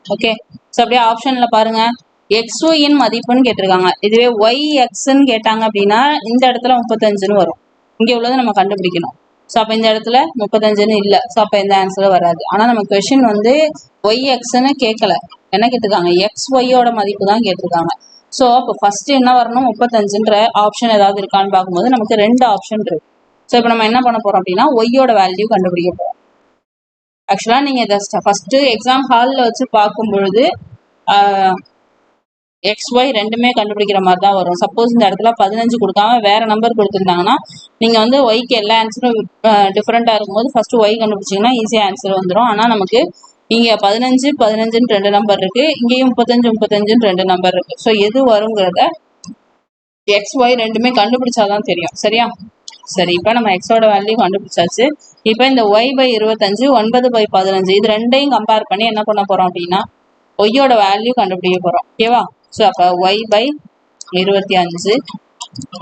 ஓகே. ஸோ அப்படியே ஆப்ஷனில் பாருங்க XYயின் மதிப்புன்னு கேட்டிருக்காங்க. இதுவே YXன்னு கேட்டாங்க அப்படின்னா இந்த இடத்துல 35ன்னு வரும். இங்கே உள்ளதை நம்ம கண்டுபிடிக்கணும். ஸோ அப்போ இந்த இடத்துல 35ன்னு இல்லை. ஸோ அப்போ எந்த ஆன்சரும் வராது. ஆனால் நம்ம கொஷின் வந்து YXன்னு கேட்கல, என்ன கேட்டிருக்காங்க XYயோட மதிப்பு தான் கேட்டிருக்காங்க. ஸோ அப்போ ஃபர்ஸ்ட் என்ன வரணும் 35ன்ற ஆப்ஷன் ஏதாவது இருக்கான்னு பார்க்கும்போது நமக்கு 2 ஆப்ஷன் இருக்கு. ஸோ இப்போ நம்ம என்ன பண்ண போறோம் அப்படின்னா ஒய்யோட வேல்யூ கண்டுபிடிக்க போறோம். ஆக்சுவலாக நீங்கள் இதை ஃபர்ஸ்ட் எக்ஸாம் ஹாலில் வச்சு பார்க்கும் பொழுது XY ரெண்டுமே கண்டுபிடிக்கிற மாதிரி தான் வரும். சப்போஸ் இந்த இடத்துல 15 கொடுக்காம வேற நம்பர் கொடுத்துருந்தாங்கன்னா நீங்க வந்து ஒய்க்கு எல்லா ஆன்சரும் டிஃப்ரெண்டா இருக்கும்போது ஃபர்ஸ்ட் ஒய் கண்டுபிடிச்சிங்கன்னா ஈஸியாக ஆன்சர் வந்துடும். ஆனால் நமக்கு இங்க 15 15ன்னு 2 நம்பர் இருக்கு, இங்கேயும் 35 35ன்னு 2 நம்பர் இருக்கு. ஸோ எது வருங்கிறத XY ரெண்டுமே கண்டுபிடிச்சாதான் தெரியும் சரியா. சரி, இப்போ நம்ம எக்ஸோட வேல்யூ கண்டுபிடிச்சாச்சு. இப்போ இந்த y/25 9/15 இது ரெண்டையும் கம்பேர் பண்ணி என்ன பண்ண போறோம் அப்படின்னா ஒய்யோட வேல்யூ கண்டுபிடிக்க போறோம். ஓகேவா. ஸோ அப்போ y/25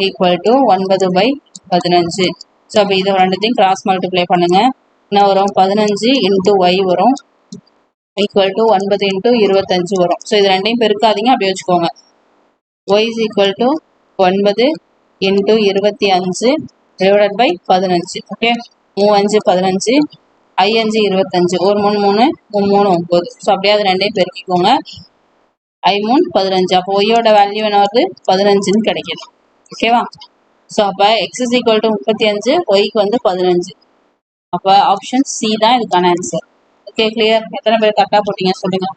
ஈக்குவல் டு 9/15. ஸோ அப்போ இது ரெண்டுத்தையும் கிராஸ் மல்டிப்ளை பண்ணுங்க. என்ன வரும் 15 × y வரும் ஈக்குவல் டு 9 × 25 வரும். ஸோ இது ரெண்டையும் பெருக்காதீங்க, அப்படியே வச்சுக்கோங்க. y is equal to 9 × 25 divided by 15. Okay, 3 5 15 I 5 25 ஒரு 3 3 3 9. ஸோ அப்படியே அது ரெண்டையும் பெருக்கிக்கோங்க. I 3 15. அப்போ ஒய்யோட வேல்யூ என்ன வருது 15ன்னு கிடைக்குது. ஓகேவா. ஸோ அப்போ x is equal to 35, ஒய்க்கு வந்து 15. அப்போ ஆப்ஷன் சி தான் இதுக்கான ஆன்சர். Okay, clear. எத்தனை பேர் கரெக்டாக போட்டீங்க சொல்லுங்க.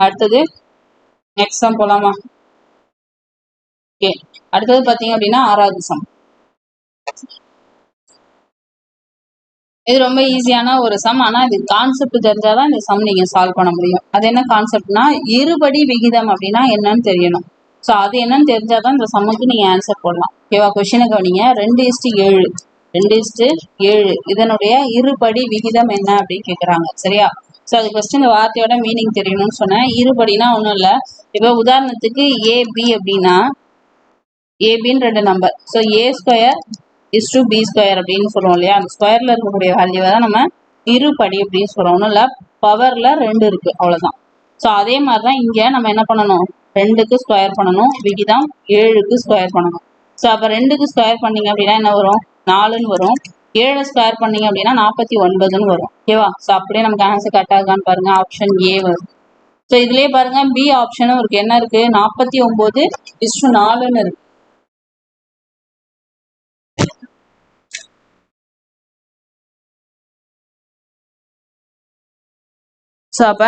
அடுத்தது நெக்ஸ்ட் சம் போலாமா. ஓகே, அடுத்தது பார்த்தீங்க அப்படின்னா 6வது சம். இது ரொம்ப ஈஸியான ஒரு சம். ஆனால் இது கான்செப்ட் தெரிஞ்சாதான் இந்த சம் நீங்கள் சால்வ் பண்ண முடியும். அது என்ன கான்செப்ட்னா இருபடி விகிதம் அப்படின்னா என்னன்னு தெரியணும். ஸோ அது என்னன்னு தெரிஞ்சாதான் இந்த சம்முக்கு நீங்கள் ஆன்சர் போடலாம். ஓகேவா. கொஸ்டினை கவனிங்க. 2:7 2:7 இதனுடைய இருபடி விகிதம் என்ன அப்படின்னு கேட்குறாங்க சரியா. ஸோ அது ஃபர்ஸ்ட் இந்த வார்த்தையோட மீனிங் தெரியணும்னு சொன்னேன். இருபடினா ஒன்றும் இல்லை. இப்போ உதாரணத்துக்கு AB அப்படின்னா ஏபின்னு 2 number. So A² is to B² அப்படின்னு சொல்லுவோம் இல்லையா. அந்த ஸ்கொயர்ல இருக்கக்கூடிய வேல்யூவை தான் நம்ம இருபடி அப்படின்னு சொல்றோம். ஒன்றும் இல்லை, பவர்ல 2 இருக்கு, அவ்வளோதான். ஸோ அதே மாதிரி தான் இங்கே நம்ம என்ன பண்ணணும் 2க்கு ஸ்கொயர் பண்ணணும், விகிதம் 7க்கு ஸ்கொயர் பண்ணணும். ஸோ அப்போ 2க்கு ஸ்கொயர் பண்ணீங்க அப்படின்னா என்ன வரும் 4ன்னு வரும். 7 ஸ்கொயர் பண்ணீங்க அப்படின்னா 49ன்னு வரும். ஓகேவா. ஸோ அப்படியே நமக்கு ஆன்சர் கரெக்டாக இருக்கான்னு பாருங்க. ஆப்ஷன் ஏ வரும். ஸோ இதுலேயே பாருங்க பி ஆப்ஷனும் இருக்கு. என்ன இருக்கு 49:4ன்னு இருக்கு. ஸோ அப்போ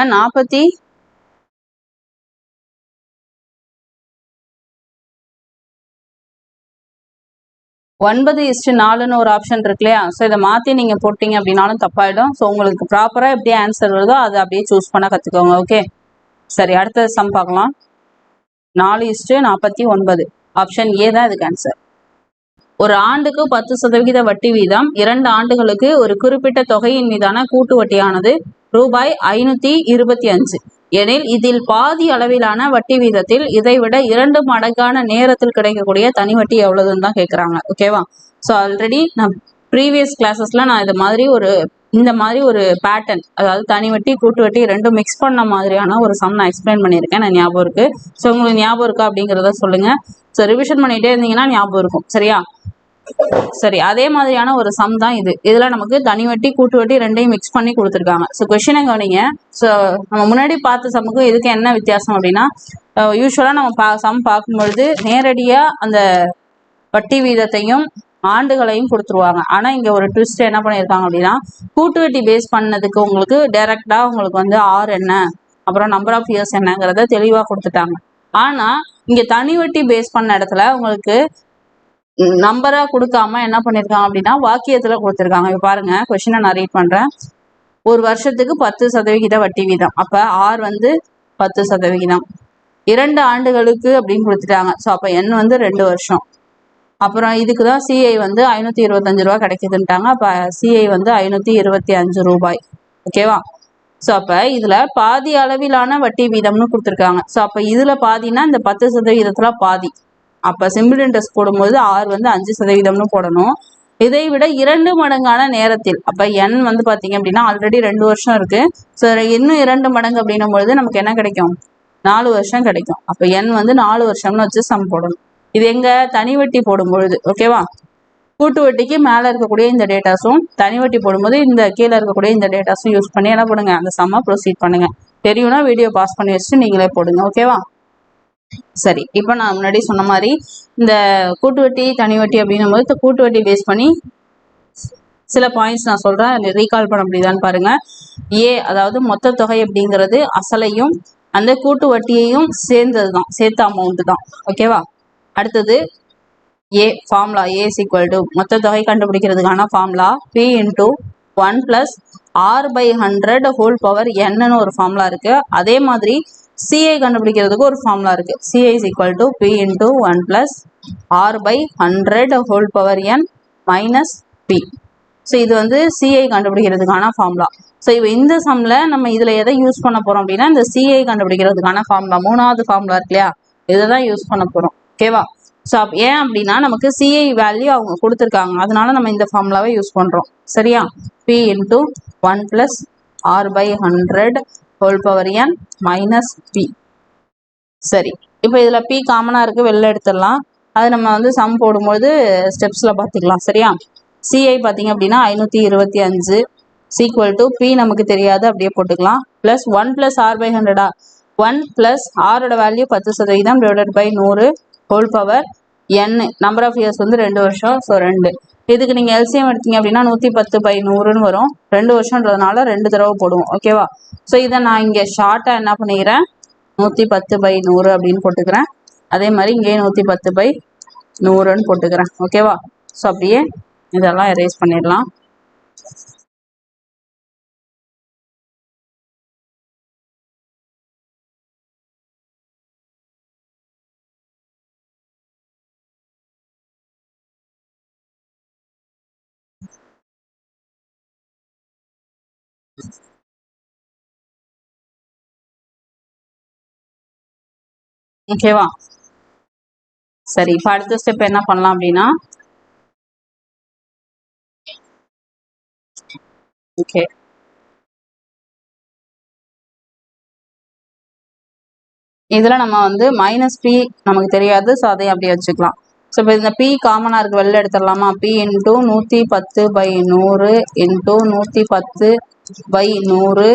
49:4ன்னு ஒரு ஆப்ஷன் இருக்கு இல்லையா. ஸோ இதை மாற்றி நீங்கள் போட்டிங்க அப்படின்னாலும் தப்பாயிடும். ஸோ உங்களுக்கு ப்ராப்பராக எப்படி ஆன்சர் வருதோ அதை அப்படியே சூஸ் பண்ண கற்றுக்கோங்க. ஓகே, சரி. அடுத்த சம் பார்க்கலாம். 4:49 ஆப்ஷன் ஏ தான் இதுக்கு ஆன்சர். ஒரு ஆண்டுக்கு 10% வட்டி வீதம் 2 ஆண்டுகளுக்கு ஒரு குறிப்பிட்ட தொகையின் மீதான கூட்டு வட்டியானது ரூபாய் 525 எனில் இதில் பாதி அளவிலான வட்டி வீதத்தில் இதைவிட 2 மடங்கான நேரத்தில் கிடைக்கக்கூடிய தனி வட்டி எவ்வளவுன்னு தான் கேட்குறாங்க. ஓகேவா. ஸோ ஆல்ரெடி நான் ப்ரீவியஸ் கிளாஸஸ்ல நான் இந்த மாதிரி ஒரு பேட்டர்ன், அதாவது தனி வட்டி கூட்டு வட்டி ரெண்டும் மிக்ஸ் பண்ண மாதிரியான ஒரு சம் நான் எக்ஸ்பிளைன் பண்ணியிருக்கேன். நான் ஞாபகம் இருக்கு. ஸோ உங்களுக்கு ஞாபகம் இருக்கா அப்படிங்கிறத சொல்லுங்க. ஸோ ரிவிஷன் பண்ணிட்டே இருந்தீங்கன்னா ஞாபகம் இருக்கும் சரியா. சரி, அதே மாதிரியான ஒரு சம் தான் இது. இதுல நமக்கு தனி வட்டி கூட்டு வட்டி ரெண்டையும் மிக்ஸ் பண்ணி கொடுத்துருக்காங்க. ஸோ கொஸ்டினை கவனிங்க. ஸோ நம்ம முன்னாடி பார்த்த சம்முக்கும் இதுக்கு என்ன வித்தியாசம் அப்படின்னா யூஸ்வலா நம்ம சம் பார்க்கும்பொழுது நேரடியா அந்த வட்டி வீதத்தையும் ஆண்டுகளையும் கொடுத்துருவாங்க. ஆனா இங்க ஒரு ட்விஸ்ட் என்ன பண்ணியிருக்காங்க அப்படின்னா கூட்டு வட்டி பேஸ் பண்ணதுக்கு உங்களுக்கு டைரக்டா உங்களுக்கு வந்து ஆர் என்ன அப்புறம் நம்பர் ஆஃப் இயர்ஸ் என்னங்கிறத தெளிவா கொடுத்துட்டாங்க. ஆனா இங்க தனி வட்டி பேஸ் பண்ண இடத்துல உங்களுக்கு நம்பரா கொடுக்காம என்ன பண்ணிருக்காங்க அப்படின்னா வாக்கியத்துல கொடுத்துருக்காங்க. இப்ப பாருங்க கொஸ்டினை நான் ரீட் பண்றேன். ஒரு வருஷத்துக்கு 10% வட்டி வீதம். அப்ப ஆர் வந்து 10%. 2 ஆண்டுகளுக்கு அப்படின்னு கொடுத்துட்டாங்க. ஸோ அப்போ என் வந்து 2 வருஷம். அப்புறம் இதுக்கு தான் சிஐ வந்து 525 ரூபா கிடைக்குதுன்ட்டாங்க. அப்போ சிஐ வந்து 525 ரூபாய். ஓகேவா? ஸோ அப்போ இதில் பாதி அளவிலான வட்டி வீதம்னு கொடுத்துருக்காங்க. ஸோ அப்போ இதில் பாதினா இந்த 10% பாதி. அப்போ சிம்பிள் இன்ட்ரெஸ்ட் போடும்போது ஆர் வந்து 5% போடணும். இதை விட 2 மடங்கான நேரத்தில். அப்போ என் வந்து பார்த்தீங்க அப்படின்னா ஆல்ரெடி 2 வருஷம் இருக்கு. ஸோ இன்னும் 2 மடங்கு அப்படின்னும் பொழுது நமக்கு என்ன கிடைக்கும்? 4 வருஷம் கிடைக்கும். அப்போ என் வந்து 4 வருஷம்னு வச்சு சம் போடணும். இது எங்க தனி வட்டி போடும் பொழுது. ஓகேவா? கூட்டு வட்டிக்கு மேலே இருக்கக்கூடிய இந்த டேட்டாஸும் தனி வட்டி போடும்போது இந்த கீழே இருக்கக்கூடிய இந்த டேட்டாஸும் யூஸ் பண்ணி என்ன பண்ணுங்க, அந்த சம்மை ப்ரொசீட் பண்ணுங்க. தெரியும்னா வீடியோ பாஸ் பண்ணி வச்சுட்டு நீங்களே போடுங்க. ஓகேவா? சரி, இப்போ நான் முன்னாடி சொன்ன மாதிரி இந்த கூட்டு வட்டி தனி வட்டி அப்படின்னும் போது கூட்டு வட்டி பேஸ் பண்ணி சில பாயிண்ட்ஸ் நான் சொல்றேன், ரீகால் பண்ண முடியுதான்னு பாருங்க. ஏ அதாவது மொத்த தொகை அப்படிங்கிறது அசலையும் அந்த கூட்டு வட்டியையும் சேர்ந்தது தான், சேர்த்த அமௌண்ட் தான். ஓகேவா? அடுத்தது A formula A is equal to மொத்த தொகை கண்டுபிடிக்கிறதுக்கான formula P into 1 + r/100 whole power என்னன்னு ஒரு ஃபார்முலா இருக்கு. அதே மாதிரி சிஐ கண்டுபிடிக்கிறதுக்கு ஒரு ஃபார்முலா இருக்கு. CI is equal to P into 1 + r/100 whole power n minus P. So இது வந்து சிஐ கண்டுபிடிக்கிறதுக்கான ஃபார்முலா. ஸோ இப்போ இந்த சம்மில் நம்ம இதில் எதை யூஸ் பண்ண போகிறோம் அப்படின்னா இந்த சிஐ கண்டுபிடிக்கிறதுக்கான ஃபார்முலா, 3வது ஃபார்முலா இருக்கு இல்லையா, இதை தான் யூஸ் பண்ண போகிறோம். ஓகேவா? ஸோ ஏன் அப்படின்னா நமக்கு சிஐ வேல்யூ அவங்க கொடுத்துருக்காங்க, அதனால நம்ம இந்த ஃபார்முலாவை யூஸ் பண்ணுறோம். சரியா? P into 1 + r/100 whole power n minus P. சரி, இப்போ இதில் பி காமனாக இருக்குது, வெளில எடுத்துடலாம். அது நம்ம வந்து சம் போடும்போது ஸ்டெப்ஸில் பார்த்துக்கலாம். சரியா? சிஐ பார்த்தீங்க அப்படின்னா 525 சீக்வல் டு பி நமக்கு தெரியாது, அப்படியே போட்டுக்கலாம். ப்ளஸ் 1 + r/100 1 + ஆரோட value 10% divided by 100 whole power n. Number of years வந்து 2 வருஷம். ஸோ 2. இதுக்கு நீங்கள் எல்சிஎம் எடுத்தீங்க அப்படின்னா 110/100ன்னு வரும். 2 வருஷன்றதுனால 2 தடவை போடுவோம். ஓகேவா? ஸோ இதை நான் இங்கே ஷார்ட்டாக என்ன பண்ணிக்கிறேன், 110/100 அப்படின்னு போட்டுக்கிறேன். அதே மாதிரி இங்கே 110/100ன்னு போட்டுக்கிறேன். ஓகேவா? ஸோ அப்படியே இதெல்லாம் எரேஸ் பண்ணிடலாம். ஓகேவா? சரி, இப்போ அடுத்த ஸ்டெப் என்ன பண்ணலாம் அப்படின்னா, ஓகே இதில் நம்ம வந்து மைனஸ் பி நமக்கு தெரியாது. ஸோ அதையும் அப்படியே வச்சுக்கலாம். ஸோ இப்போ இந்த பி காமனாக இருக்குது, வெளில எடுத்துடலாமா? B into 110/100 into 110/100.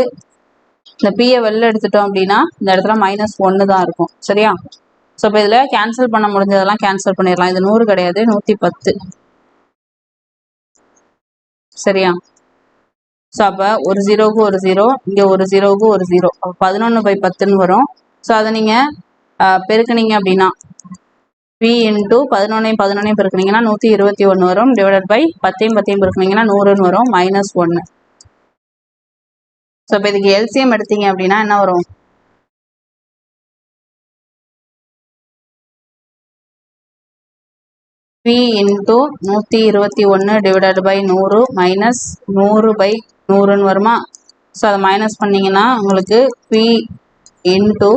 இந்த பியை வெளில எடுத்துட்டோம் அப்படின்னா இந்த இடத்துல -1 தான் இருக்கும். சரியா? ஸோ இப்போ இதில் கேன்சல் பண்ண முடிஞ்சதெல்லாம் கேன்சல் பண்ணிடலாம். இது 100 கிடையாது, 110. சரியா? ஸோ அப்போ ஒரு 0க்கு ஒரு 0, இங்கே ஒரு 0க்கு ஒரு 0, அப்போ 11/10ன்னு வரும். ஸோ அதை நீங்கள் பெருக்குனீங்க அப்படின்னா பி இன்டூ 11 பெருக்குனீங்கன்னா 121 வரும். டிவைடட் பை 10 பெருக்குனீங்கன்னா 100ன்னு வரும். -1. ஸோ இப்போ இதுக்கு எல்சிஎம் எடுத்தீங்க அப்படின்னா என்ன வரும்? P into 121 divided by 100 minus 100/100ன்னு வருமா? ஸோ அதை மைனஸ் பண்ணிங்கன்னா உங்களுக்கு பி இன்டூ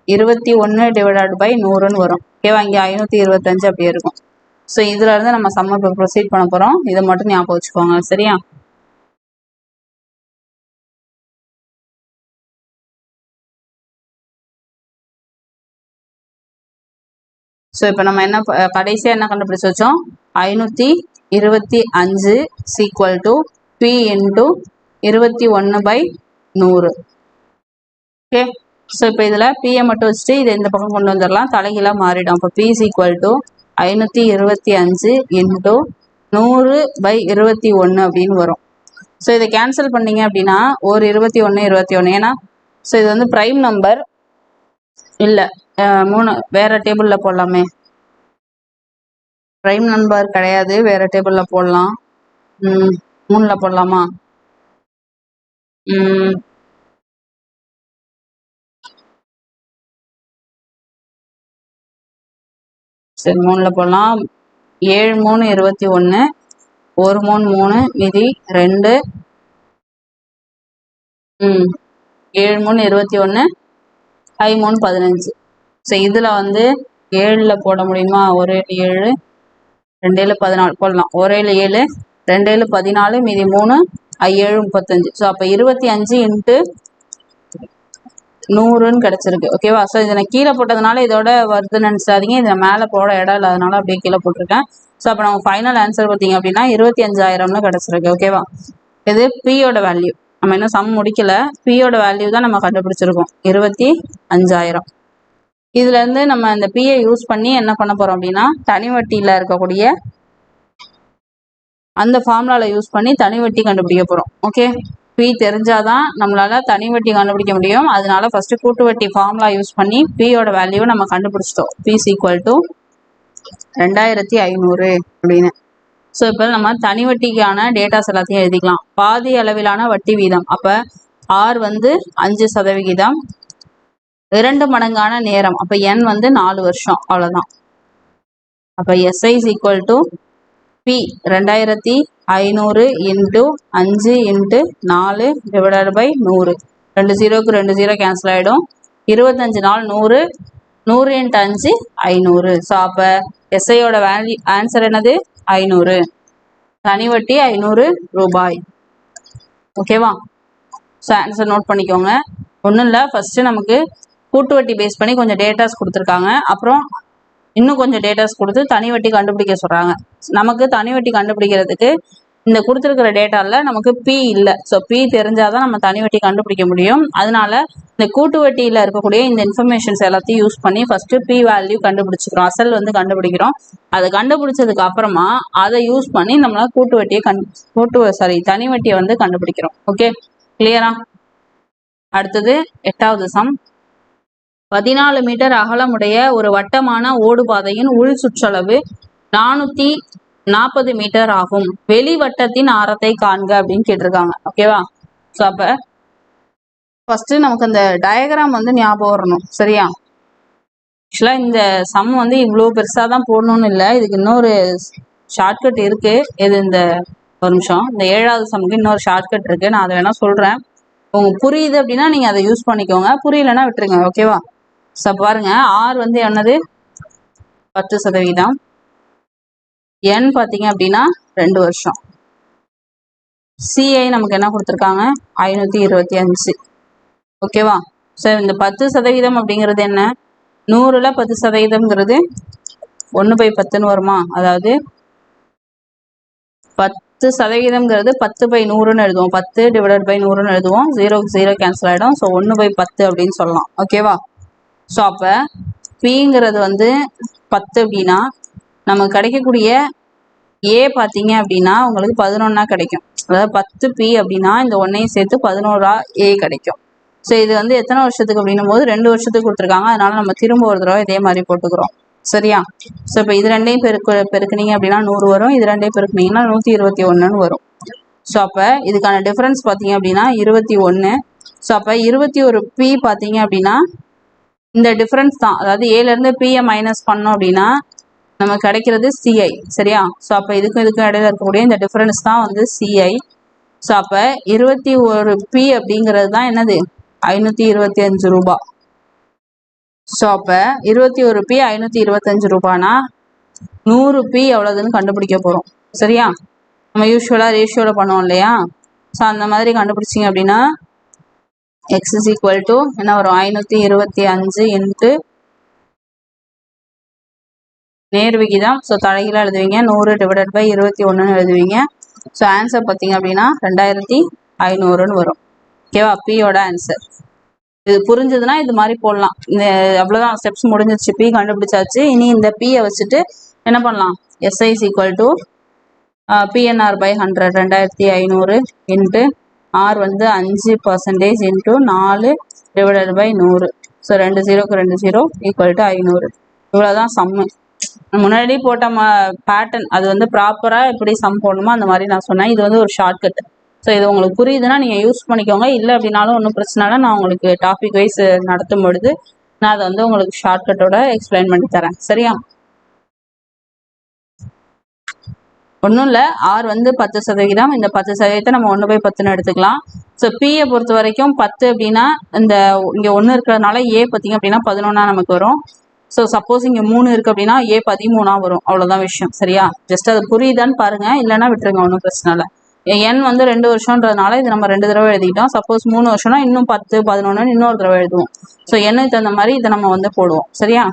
21 டிவைடட் பை 100ன்னு வரும். ஓகேவா? இங்கே 525 அப்படியே இருக்கும். ஸோ இதில் இருந்து நம்ம சம்ம இப்போ ப்ரொசீட் பண்ண போகிறோம். இதை மட்டும் ஞாபகம் வச்சுக்கோங்க. சரியா? ஸோ இப்போ நம்ம என்ன கடைசியாக என்ன கண்டுபிடிச்சி வச்சோம்? 525 equal to P into 21/100. Okay. So இப்போ இதில் பியை மட்டும் வச்சுட்டு இதை இந்த பக்கம் கொண்டு வந்துடலாம், தலைகீழாக மாறிடும். இப்போ பி சீக்வல் டு 525 இன்டூ 100/21 அப்படின்னு வரும். ஸோ இதை கேன்சல் பண்ணீங்க அப்படின்னா ஒரு 21 ஏன்னா ஸோ இது வந்து ப்ரைம் நம்பர் இல்லை, 3 வேற டேபிளில் போடலாமே. ப்ரைம் நம்பர் கிடையாது, வேற டேபிளில் போடலாம். 3ல் போடலாமா? சரி 3ல போடலாம். 7 3 21, 1 3 3, மீதி 2, 7 3 21, 5 3 15. ஸோ இதில் வந்து 7ல் போட முடியுமா? 1 7, 2 7 14 போடலாம். 1 7 7, 2 7 14, மீதி 3, 7 35. ஸோ அப்போ 25 இன்ட்டு 100ன்னு கிடச்சிருக்கு. ஓகேவா? ஸோ இதை நான் கீழே போட்டதுனால இதோட வருதுன்னு நினச்சாதீங்க. இதை மேலே போட இடம் இல்லாதனால அப்படியே கீழே போட்டிருக்கேன். ஸோ அப்போ நம்ம ஃபைனல் ஆன்சர் பார்த்தீங்க அப்படின்னா 25,000ன்னு கிடச்சிருக்கு. ஓகேவா? இது பியோட வேல்யூ. நம்ம இன்னும் சம் முடிக்கல. பியோட வேல்யூ தான் நம்ம கண்டுபிடிச்சிருக்கோம், 25,000. இதுலேருந்து நம்ம இந்த பியை யூஸ் பண்ணி என்ன பண்ண போகிறோம் அப்படின்னா தனி வட்டியில் இருக்கக்கூடிய அந்த ஃபார்முலாவில் யூஸ் பண்ணி தனி வட்டி கண்டுபிடிக்க போகிறோம். ஓகே, பி தெரிஞ்சாதான் நம்மளால தனி வட்டி கண்டுபிடிக்க முடியும். அதனால ஃபர்ஸ்ட் கூட்டு வட்டி ஃபார்முலா யூஸ் பண்ணி பியோட வேல்யூ நம்ம கண்டுபிடிச்சிட்டோம். பி ஈக்குவல் டு 2500 அப்படின்னு. ஸோ இப்போ நம்ம தனி வட்டிக்கான டேட்டாஸ் எல்லாத்தையும் எழுதிக்கலாம். பாதி அளவிலான வட்டி வீதம், அப்போ ஆர் வந்து 5%, 2 மடங்கான நேரம், அப்போ n வந்து 4 வருஷம், அவ்வளோதான். அப்போ SI equal to P 2500 into 5 into 4 divided by 100. 2 0க்கு 2 0 கேன்சல் ஆகிடும். 25 நாள் 100, 100 இன்ட்டு 5 500. ஸோ அப்போ எஸ்ஐயோட வேல்யூ ஆன்சர் என்னது? 500. தனி வட்டி 500 ரூபாய். ஓகேவா? ஸோ ஆன்சர் நோட் பண்ணிக்கோங்க. ஒன்றும் இல்லை, ஃபஸ்ட்டு நமக்கு கூட்டு வட்டி பேஸ் பண்ணி கொஞ்சம் டேட்டாஸ் கொடுத்துருக்காங்க. அப்புறம் இன்னும் கொஞ்சம் டேட்டாஸ் கொடுத்து தனி வட்டி கண்டுபிடிக்க சொல்கிறாங்க. நமக்கு தனி வட்டி கண்டுபிடிக்கிறதுக்கு இந்த கொடுத்துருக்கிற டேட்டாவில் நமக்கு பி இல்லை. ஸோ பி தெரிஞ்சாதான் நம்ம தனி வட்டி கண்டுபிடிக்க முடியும். அதனால இந்த கூட்டு வட்டியில் இருக்கக்கூடிய இந்த இன்ஃபர்மேஷன்ஸ் எல்லாத்தையும் யூஸ் பண்ணி ஃபஸ்ட்டு பி வேல்யூ கண்டுபிடிச்சிக்கிறோம், அசல் வந்து கண்டுபிடிக்கிறோம். அதை கண்டுபிடிச்சதுக்கு அப்புறமா அதை யூஸ் பண்ணி நம்மளால தனி வட்டியை வந்து கண்டுபிடிக்கிறோம். ஓகே, கிளியரா? அடுத்தது 8வது சம். 14 மீட்டர் அகலமுடைய ஒரு வட்டமான ஓடுபாதையின் உள் சுற்றளவு 440 மீட்டர் ஆகும். வெளி வட்டத்தின் ஆரத்தை காண்க அப்படின்னு கேட்டிருக்காங்க. ஓகேவா? ஸோ அப்போ ஃபர்ஸ்ட் நமக்கு அந்த டயக்ராம் வந்து ஞாபகம் வரணும். சரியா? ஆக்சுவலாக இந்த சம் வந்து இவ்வளோ பெருசாக தான் போடணும்னு இல்லை, இதுக்கு இன்னொரு ஷார்ட்கட் இருக்கு. இது இந்த ஒரு நிமிஷம், இந்த 7வது சம்முக்கு இன்னொரு ஷார்ட்கட் இருக்கு, நான் அதை வேணா சொல்றேன். உங்களுக்கு புரியுது அப்படின்னா நீங்க அதை யூஸ் பண்ணிக்கோங்க, புரியலன்னா விட்டுருங்க. ஓகேவா? ஸோ பாருங்க, ஆர் வந்து என்னது? 10%. n பார்த்தீங்க அப்படின்னா 2 வருஷம். சிஐ நமக்கு என்ன கொடுத்துருக்காங்க? 525. ஓகேவா? ஸோ இந்த 10% அப்படிங்கிறது என்ன? 100ல் 10%ங்கிறது 1/10ன்னு வருமா? அதாவது 10%ங்கிறது 10/100ன்னு எழுதுவோம். 10 டிவைடட் பை 100ன்னு எழுதுவோம். 0க்கு 0 கேன்சல் ஆகிடும். ஸோ 1/10 அப்படின்னு சொல்லலாம். ஓகேவா? ஸோ அப்போ பிங்கிறது வந்து 10 அப்படின்னா நமக்கு கிடைக்கக்கூடிய ஏ பார்த்தீங்க அப்படின்னா உங்களுக்கு 11 கிடைக்கும். அதாவது 10 பி அப்படின்னா இந்த ஒன்னையும் சேர்த்து 11 ஏ கிடைக்கும். ஸோ இது வந்து எத்தனை வருஷத்துக்கு அப்படின்னும் போது 2 வருஷத்துக்கு கொடுத்துருக்காங்க. அதனால நம்ம திரும்ப ஒரு தடவை இதே மாதிரி போட்டுக்கிறோம். சரியா? ஸோ இப்போ இது ரெண்டையும் பெருக்குனீங்க அப்படின்னா 100 வரும். இது ரெண்டையும் பெருக்குனீங்கன்னா 121ன்னு வரும். ஸோ அப்போ இதுக்கான டிஃபரன்ஸ் பார்த்தீங்க அப்படின்னா 21. ஸோ அப்போ 21 பி பார்த்தீங்க அப்படின்னா இந்த டிஃபரன்ஸ் தான். அதாவது ஏலேருந்து பியை மைனஸ் பண்ணோம் அப்படின்னா நமக்கு கிடைக்கிறது சிஐ. சரியா? ஸோ அப்போ இதுக்கும் இடையில இருக்கக்கூடிய இந்த டிஃபரன்ஸ் தான் வந்து சிஐ. ஸோ அப்போ 21 பி அப்படிங்கிறது தான் என்னது? 525 ரூபாய். ஸோ அப்போ 21 பி 525 ரூபாய்னா 100 பி எவ்வளோதுன்னு கண்டுபிடிக்க போகிறோம். சரியா? நம்ம யூஸ்வலாக ரேஷியோவில் பண்ணுவோம் இல்லையா? ஸோ அந்த மாதிரி கண்டுபிடிச்சிங்க அப்படின்னா x is equal to என்ன வரும்? 525 இன்ட்டு நேர் விகிதம். ஸோ தலைகீழாக எழுதுவீங்க. 100 டிவைடட் பை 21ன்னு எழுதுவீங்க. ஸோ ஆன்சர் பார்த்தீங்க அப்படின்னா 2500ன்னு வரும். ஓகேவா? பியோட ஆன்சர். இது புரிஞ்சதுன்னா இது மாதிரி போடலாம். இந்த அவ்வளோதான், ஸ்டெப்ஸ் முடிஞ்சிச்சு. பி கண்டுபிடிச்சாச்சு. இனி இந்த பியை வச்சுட்டு என்ன பண்ணலாம்? SI is equal to PNR by 100, 2500 into R வந்து 5% இன்ட்டு 4 டிவைடட் பை 100. ஸோ 2 0க்கு 2 0 ஈக்குவல் டு 500. இவ்வளோதான் சம்மு. முன்னாடி போட்ட பேட்டர்ன் அது வந்து ப்ராப்பராக எப்படி சம் போடணுமோ அந்த மாதிரி நான் சொன்னேன். இது வந்து ஒரு ஷார்ட்கட். ஸோ இது உங்களுக்கு புரியுதுன்னா நீங்கள் யூஸ் பண்ணிக்கோங்க. இல்லை அப்படின்னாலும் ஒன்றும் பிரச்சனை இல்லை. நான் உங்களுக்கு டாபிக் வைஸ் நடத்தும் பொழுது நான் அதை வந்து உங்களுக்கு ஷார்ட்கட்டோட எக்ஸ்பிளைன் பண்ணி தரேன். சரியா? ஒன்றும் இல்லை, ஆர் வந்து 10%. இந்த 10% நம்ம 1/10 எடுத்துக்கலாம். ஸோ பியை பொறுத்த வரைக்கும் 10 அப்படின்னா இந்த இங்கே 1 இருக்கிறதுனால ஏ பார்த்தீங்க அப்படின்னா 11 நமக்கு வரும். ஸோ சப்போஸ் இங்கே 3 இருக்குது அப்படின்னா ஏ 13 வரும். அவ்வளோதான் விஷயம். சரியா? ஜஸ்ட் அது புரியுதான்னு பாருங்க, இல்லைன்னா விட்டுருங்க, ஒன்றும் பிரச்சனை இல்லை. என் வந்து 2 வருஷம்ன்றதுனால இது நம்ம 2 தடவை எழுதிக்கிட்டோம். சப்போஸ் 3 வருஷம்னா இன்னும் 10 11 இன்னொரு தடவை எழுதுவோம். ஸோ எண்ணுக்கு தகுந்த மாதிரி இதை நம்ம வந்து போடுவோம். சரியா?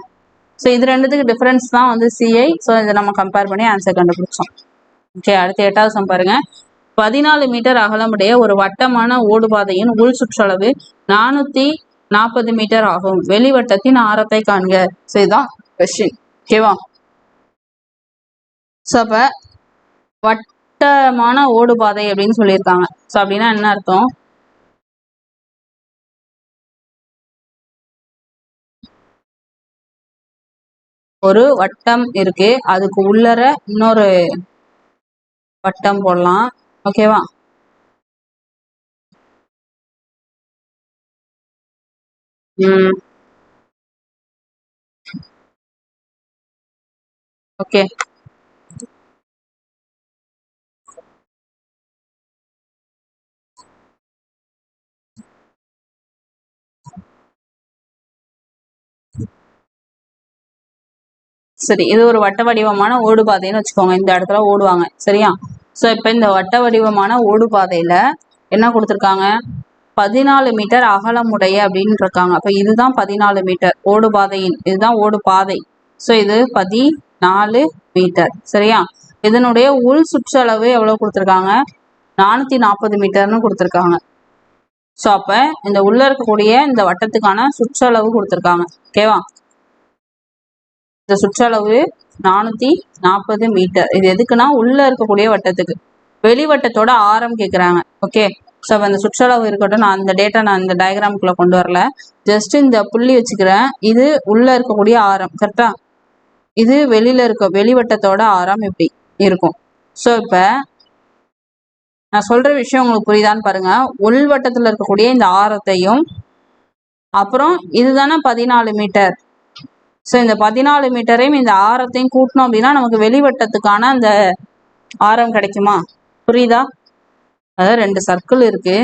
ஸோ இது ரெண்டுத்துக்கு டிஃபரன்ஸ் தான் வந்து சிஐ. ஸோ இதை நம்ம கம்பேர் பண்ணி ஆன்சர் கண்டுபிடிச்சோம். ஓகே, அடுத்து 8வது சம் பாருங்க. 14 மீட்டர் அகலமுடைய ஒரு வட்டமான ஓடுபாதையின் உள் சுற்றளவு 440 மீட்டர் ஆகும். வெளிவட்டத்தின் ஆரத்தை காண்க. ஸோ இதுதான் கொஸ்டின். ஓகேவா? ஸோ அப்ப வட்டமான ஓடுபாதை அப்படின்னு சொல்லியிருக்காங்க. ஸோ அப்படின்னா என்ன அர்த்தம்? ஒரு வட்டம் இருக்கு, அதுக்கு உள்ளர இன்னொரு வட்டம் போடலாம். ஓகேவா? ஓகே, சரி. இது ஒரு வட்ட வடிவமான ஓடுபாதைன்னு வச்சுக்கோங்க. இந்த இடத்துல ஓடுவாங்க. சரியா? ஸோ இப்போ இந்த வட்ட வடிவமான ஓடுபாதையில என்ன கொடுத்துருக்காங்க? 14 மீட்டர் அகலமுடைய அப்படின்னு இருக்காங்க. அப்போ இதுதான் 14 மீட்டர் ஓடுபாதையின், இதுதான் ஓடுபாதை. ஸோ இது 14 மீட்டர். சரியா? இதனுடைய உள் சுற்றளவு எவ்வளவு கொடுத்துருக்காங்க? 440 மீட்டர்னு கொடுத்துருக்காங்க. ஸோ அப்போ இந்த உள்ள இருக்கக்கூடிய இந்த வட்டத்துக்கான சுற்றளவு கொடுத்துருக்காங்க. ஓகேவா? இந்த சுற்றளவு 440 மீட்டர். இது எதுக்குன்னா உள்ள இருக்கக்கூடிய வட்டத்துக்கு. வெளிவட்டத்தோட ஆரம் கேட்குறாங்க. ஓகே, ஸோ அந்த சுற்றளவு இருக்கட்டும். நான் அந்த டேட்டா நான் இந்த டயக்ராமுக்குள்ள கொண்டு வரல, ஜஸ்ட் இந்த புள்ளி வச்சுக்கிறேன். இது உள்ள இருக்கக்கூடிய ஆரம். கரெக்டா? இது வெளியில இருக்க வெளிவட்டத்தோட ஆரம் இப்படி இருக்கும். ஸோ இப்போ நான் சொல்ற விஷயம் உங்களுக்கு புரியுதான்னு பாருங்க. உள்வட்டத்தில் இருக்கக்கூடிய இந்த ஆரத்தையும் அப்புறம் இதுதானே 14 மீட்டர். ஸோ இந்த 14 மீட்டரையும் இந்த ஆரத்தையும் கூட்டணும் அப்படின்னா நமக்கு வெளிவட்டத்துக்கான அந்த ஆரம் கிடைக்குமா? புரியுதா? அதாவது 2 சர்க்கிள் இருக்கு.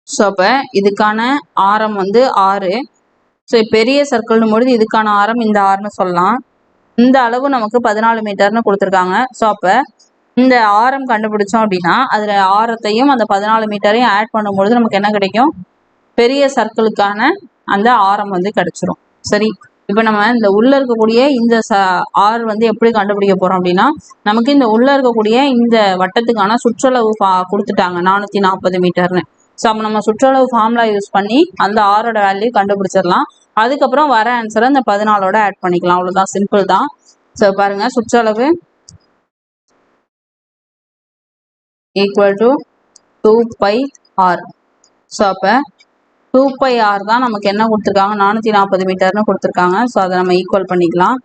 ஸோ அப்போ இதுக்கான ஆரம் வந்து 6. ஸோ பெரிய சர்க்கிள்னு பொழுது இதுக்கான ஆரம் இந்த 6ன்னு சொல்லலாம். இந்த அளவு நமக்கு 14 மீட்டர்னு கொடுத்துருக்காங்க. ஸோ அப்போ இந்த ஆரம் கண்டுபிடிச்சோம் அப்படின்னா அதில் ஆரத்தையும் அந்த 14 மீட்டரையும் ஆட் பண்ணும்பொழுது நமக்கு என்ன கிடைக்கும்? பெரிய சர்க்கிளுக்கான அந்த ஆரம் வந்து கிடைச்சிரும். சரி, இப்போ நம்ம இந்த உள்ள இருக்கக்கூடிய இந்த ஆர் வந்து எப்படி கண்டுபிடிக்க போறோம் அப்படின்னா, நமக்கு இந்த உள்ள இருக்கக்கூடிய இந்த வட்டத்துக்கான சுற்றளவு கொடுத்துட்டாங்க 440 மீட்டர்னு. ஸோ அப்போ நம்ம சுற்றளவு ஃபார்முலா யூஸ் பண்ணி அந்த ஆரோட வேல்யூ கண்டுபிடிச்சிடலாம். அதுக்கப்புறம் வர ஆன்சரை இந்த 14ஓட ஆட் பண்ணிக்கலாம். அவ்வளோதான், சிம்பிள் தான். ஸோ பாருங்க, சுற்றளவு ஈக்குவல் டு 2πr. ஸோ அப்போ 2πr தான் நமக்கு என்ன கொடுத்துருக்காங்க? 440 மீட்டர்னு கொடுத்துருக்காங்க. ஸோ அதை நம்ம ஈக்குவல் பண்ணிக்கலாம்.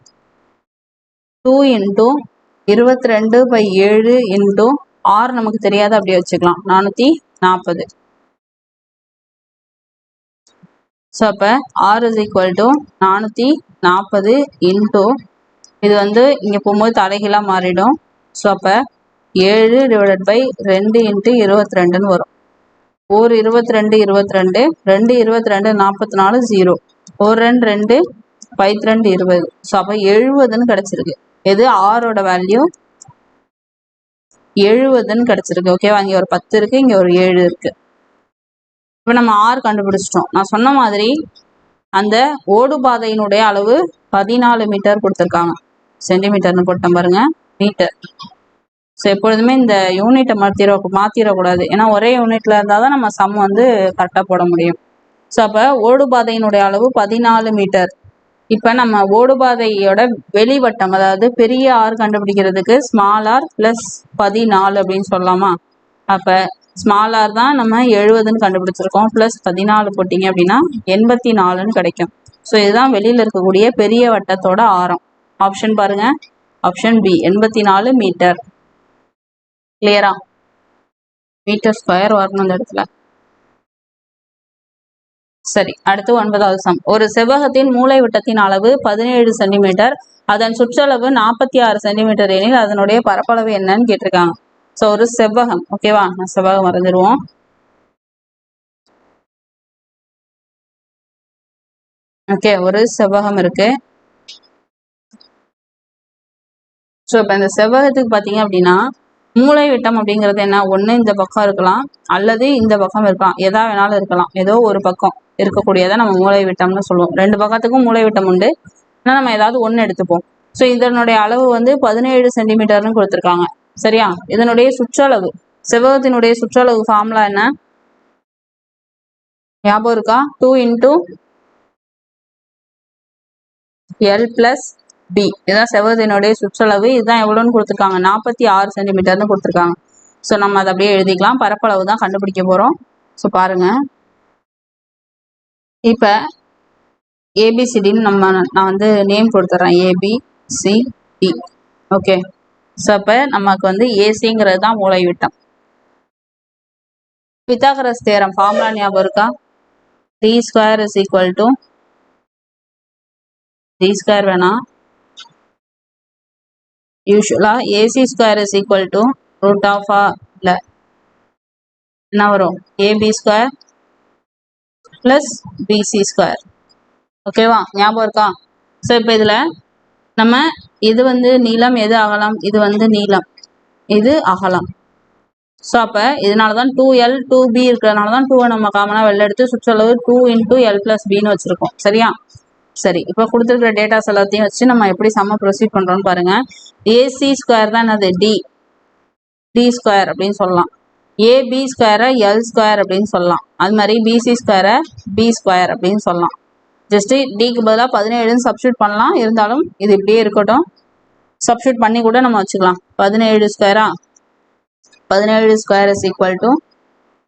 2 × 22/7 × r நமக்கு தெரியாது, அப்படியே வச்சுக்கலாம் 440. ஸோ அப்போ r is equal to 440 × இது வந்து இங்கே போகும்போது தலைகீழாக மாறிடும். ஸோ அப்போ 7/2 × 22ன்னு வரும். ஒரு 22 22 2 22 44 0 ஒரு 2 2 52 20. ஸோ அப்போ 70ன்னு கிடைச்சிருக்கு. எது? ஆரோட வேல்யூ 70ன்னு கிடைச்சிருக்கு. ஓகேவா? இங்கே ஒரு 10 இருக்கு, இங்கே ஒரு 7 இருக்கு. இப்போ நம்ம ஆர் கண்டுபிடிச்சிட்டோம். நான் சொன்ன மாதிரி அந்த ஓடுபாதையினுடைய அளவு 14 மீட்டர் கொடுத்துருக்காங்க. சென்டிமீட்டர்னு போட்டோம் பாருங்க, மீட்டர். ஸோ எப்பொழுதுமே இந்த யூனிட்டை மாற்றிடக்கூடாது. ஏன்னா ஒரே யூனிட்ல இருந்தால் தான் நம்ம சம் வந்து கரெக்டாக போட முடியும். ஸோ அப்போ ஓடுபாதையினுடைய அளவு 14 மீட்டர். இப்போ நம்ம ஓடுபாதையோட வெளிவட்டம், அதாவது பெரிய ஆர் கண்டுபிடிக்கிறதுக்கு ஸ்மால் ஆர் ப்ளஸ் 14 அப்படின்னு சொல்லலாமா? அப்போ ஸ்மால் ஆர் தான் நம்ம 70ன்னு கண்டுபிடிச்சிருக்கோம். ப்ளஸ் 14 போட்டிங்க அப்படின்னா 84ன்னு கிடைக்கும். ஸோ இதுதான் வெளியில் இருக்கக்கூடிய பெரிய வட்டத்தோட ஆரம். ஆப்ஷன் பாருங்க, ஆப்ஷன் பி 84 மீட்டர். கிளியரா? மீட்டர் ஸ்கொயர் வரணும் அந்த இடத்துல. சரி, அடுத்து 9வது சம். ஒரு செவ்வகத்தின் மூலை விட்டத்தின் அளவு 17 சென்டிமீட்டர், அதன் சுற்றளவு 46 சென்டிமீட்டர் எனில் அதனுடைய பரப்பளவு என்னன்னு கேட்டிருக்காங்க. ஸோ ஒரு செவ்வகம், ஓகேவா, நான் செவ்வகம் வரைஞ்சிருவோம். ஓகே, ஒரு செவ்வகம் இருக்கு. ஸோ இப்போ இந்த செவ்வகத்துக்கு பார்த்தீங்க அப்படின்னா மூலை விட்டம் அப்படிங்கிறது என்ன, ஒன்று இந்த பக்கம் இருக்கலாம் அல்லது இந்த பக்கம் இருக்கலாம், எதா வேணாலும் இருக்கலாம். ஏதோ ஒரு பக்கம் இருக்கக்கூடியதை நம்ம மூலை விட்டம்னு சொல்லுவோம். ரெண்டு பக்கத்துக்கும் மூலை விட்டம் உண்டு, ஆனால் நம்ம ஏதாவது ஒன்று எடுத்துப்போம். ஸோ இதனுடைய அளவு வந்து 17 சென்டிமீட்டர்னு கொடுத்துருக்காங்க. சரியா, இதனுடைய சுற்றளவு, செவ்வகத்தினுடைய சுற்றளவு ஃபார்முலா என்ன ஞாபகம் இருக்கா? 2 × L + B. இதுதான் செவ்வகத்தினுடைய சுற்றளவு. இதுதான் எவ்வளோன்னு கொடுத்துருக்காங்க, 46 சென்டிமீட்டர்னு கொடுத்துருக்காங்க. ஸோ நம்ம அதை அப்படியே எழுதிக்கலாம். பரப்பளவு தான் கண்டுபிடிக்க போகிறோம். ஸோ பாருங்க, இப்போ ஏபிசிடின்னு நான் வந்து நேம் கொடுத்துட்றேன், ABCD. ஓகே, ஸோ இப்போ நமக்கு வந்து ஏசிங்கிறது தான் மூலை விட்டம். பித்தாகரஸ் தேரம் ஃபார்முலா ஞாபகம் இருக்கா? d² = d² வேணாம், யூஸ்வலா AC² √(r) இல்லை என்ன வரும், AB² + BC². ஓகேவா, ஞாபகம் இருக்கா? ஸோ இப்போ இதில் நம்ம இது வந்து நீளம், எது அகலம், இது வந்து நீளம், இது அகலம். ஸோ அப்போ இதனால தான் 2L 2B இருக்கிறதுனால தான் 2 நம்ம காமனாக வெளில எடுத்து சுற்றளவு 2 × L + Bன்னு வச்சுருக்கோம். சரியா, சரி, இப்போ கொடுத்துருக்குற டேட்டாஸ் எல்லாத்தையும் வச்சு நம்ம எப்படி சம்ம ப்ரொசீட் பண்ணுறோன்னு பாருங்கள். AC² தான் என்னது, D² அப்படின்னு சொல்லலாம். AB² L² அப்படின்னு சொல்லலாம். அது மாதிரி BC² B² அப்படின்னு சொல்லலாம். ஜஸ்ட்டு டிக்கு பதிலாக 17ன்னு சப்ஸ்டியூட் பண்ணலாம், இருந்தாலும் இது இப்படியே இருக்கட்டும். சப்ஸ்டியூட் பண்ணி கூட நம்ம வச்சுக்கலாம். 17² =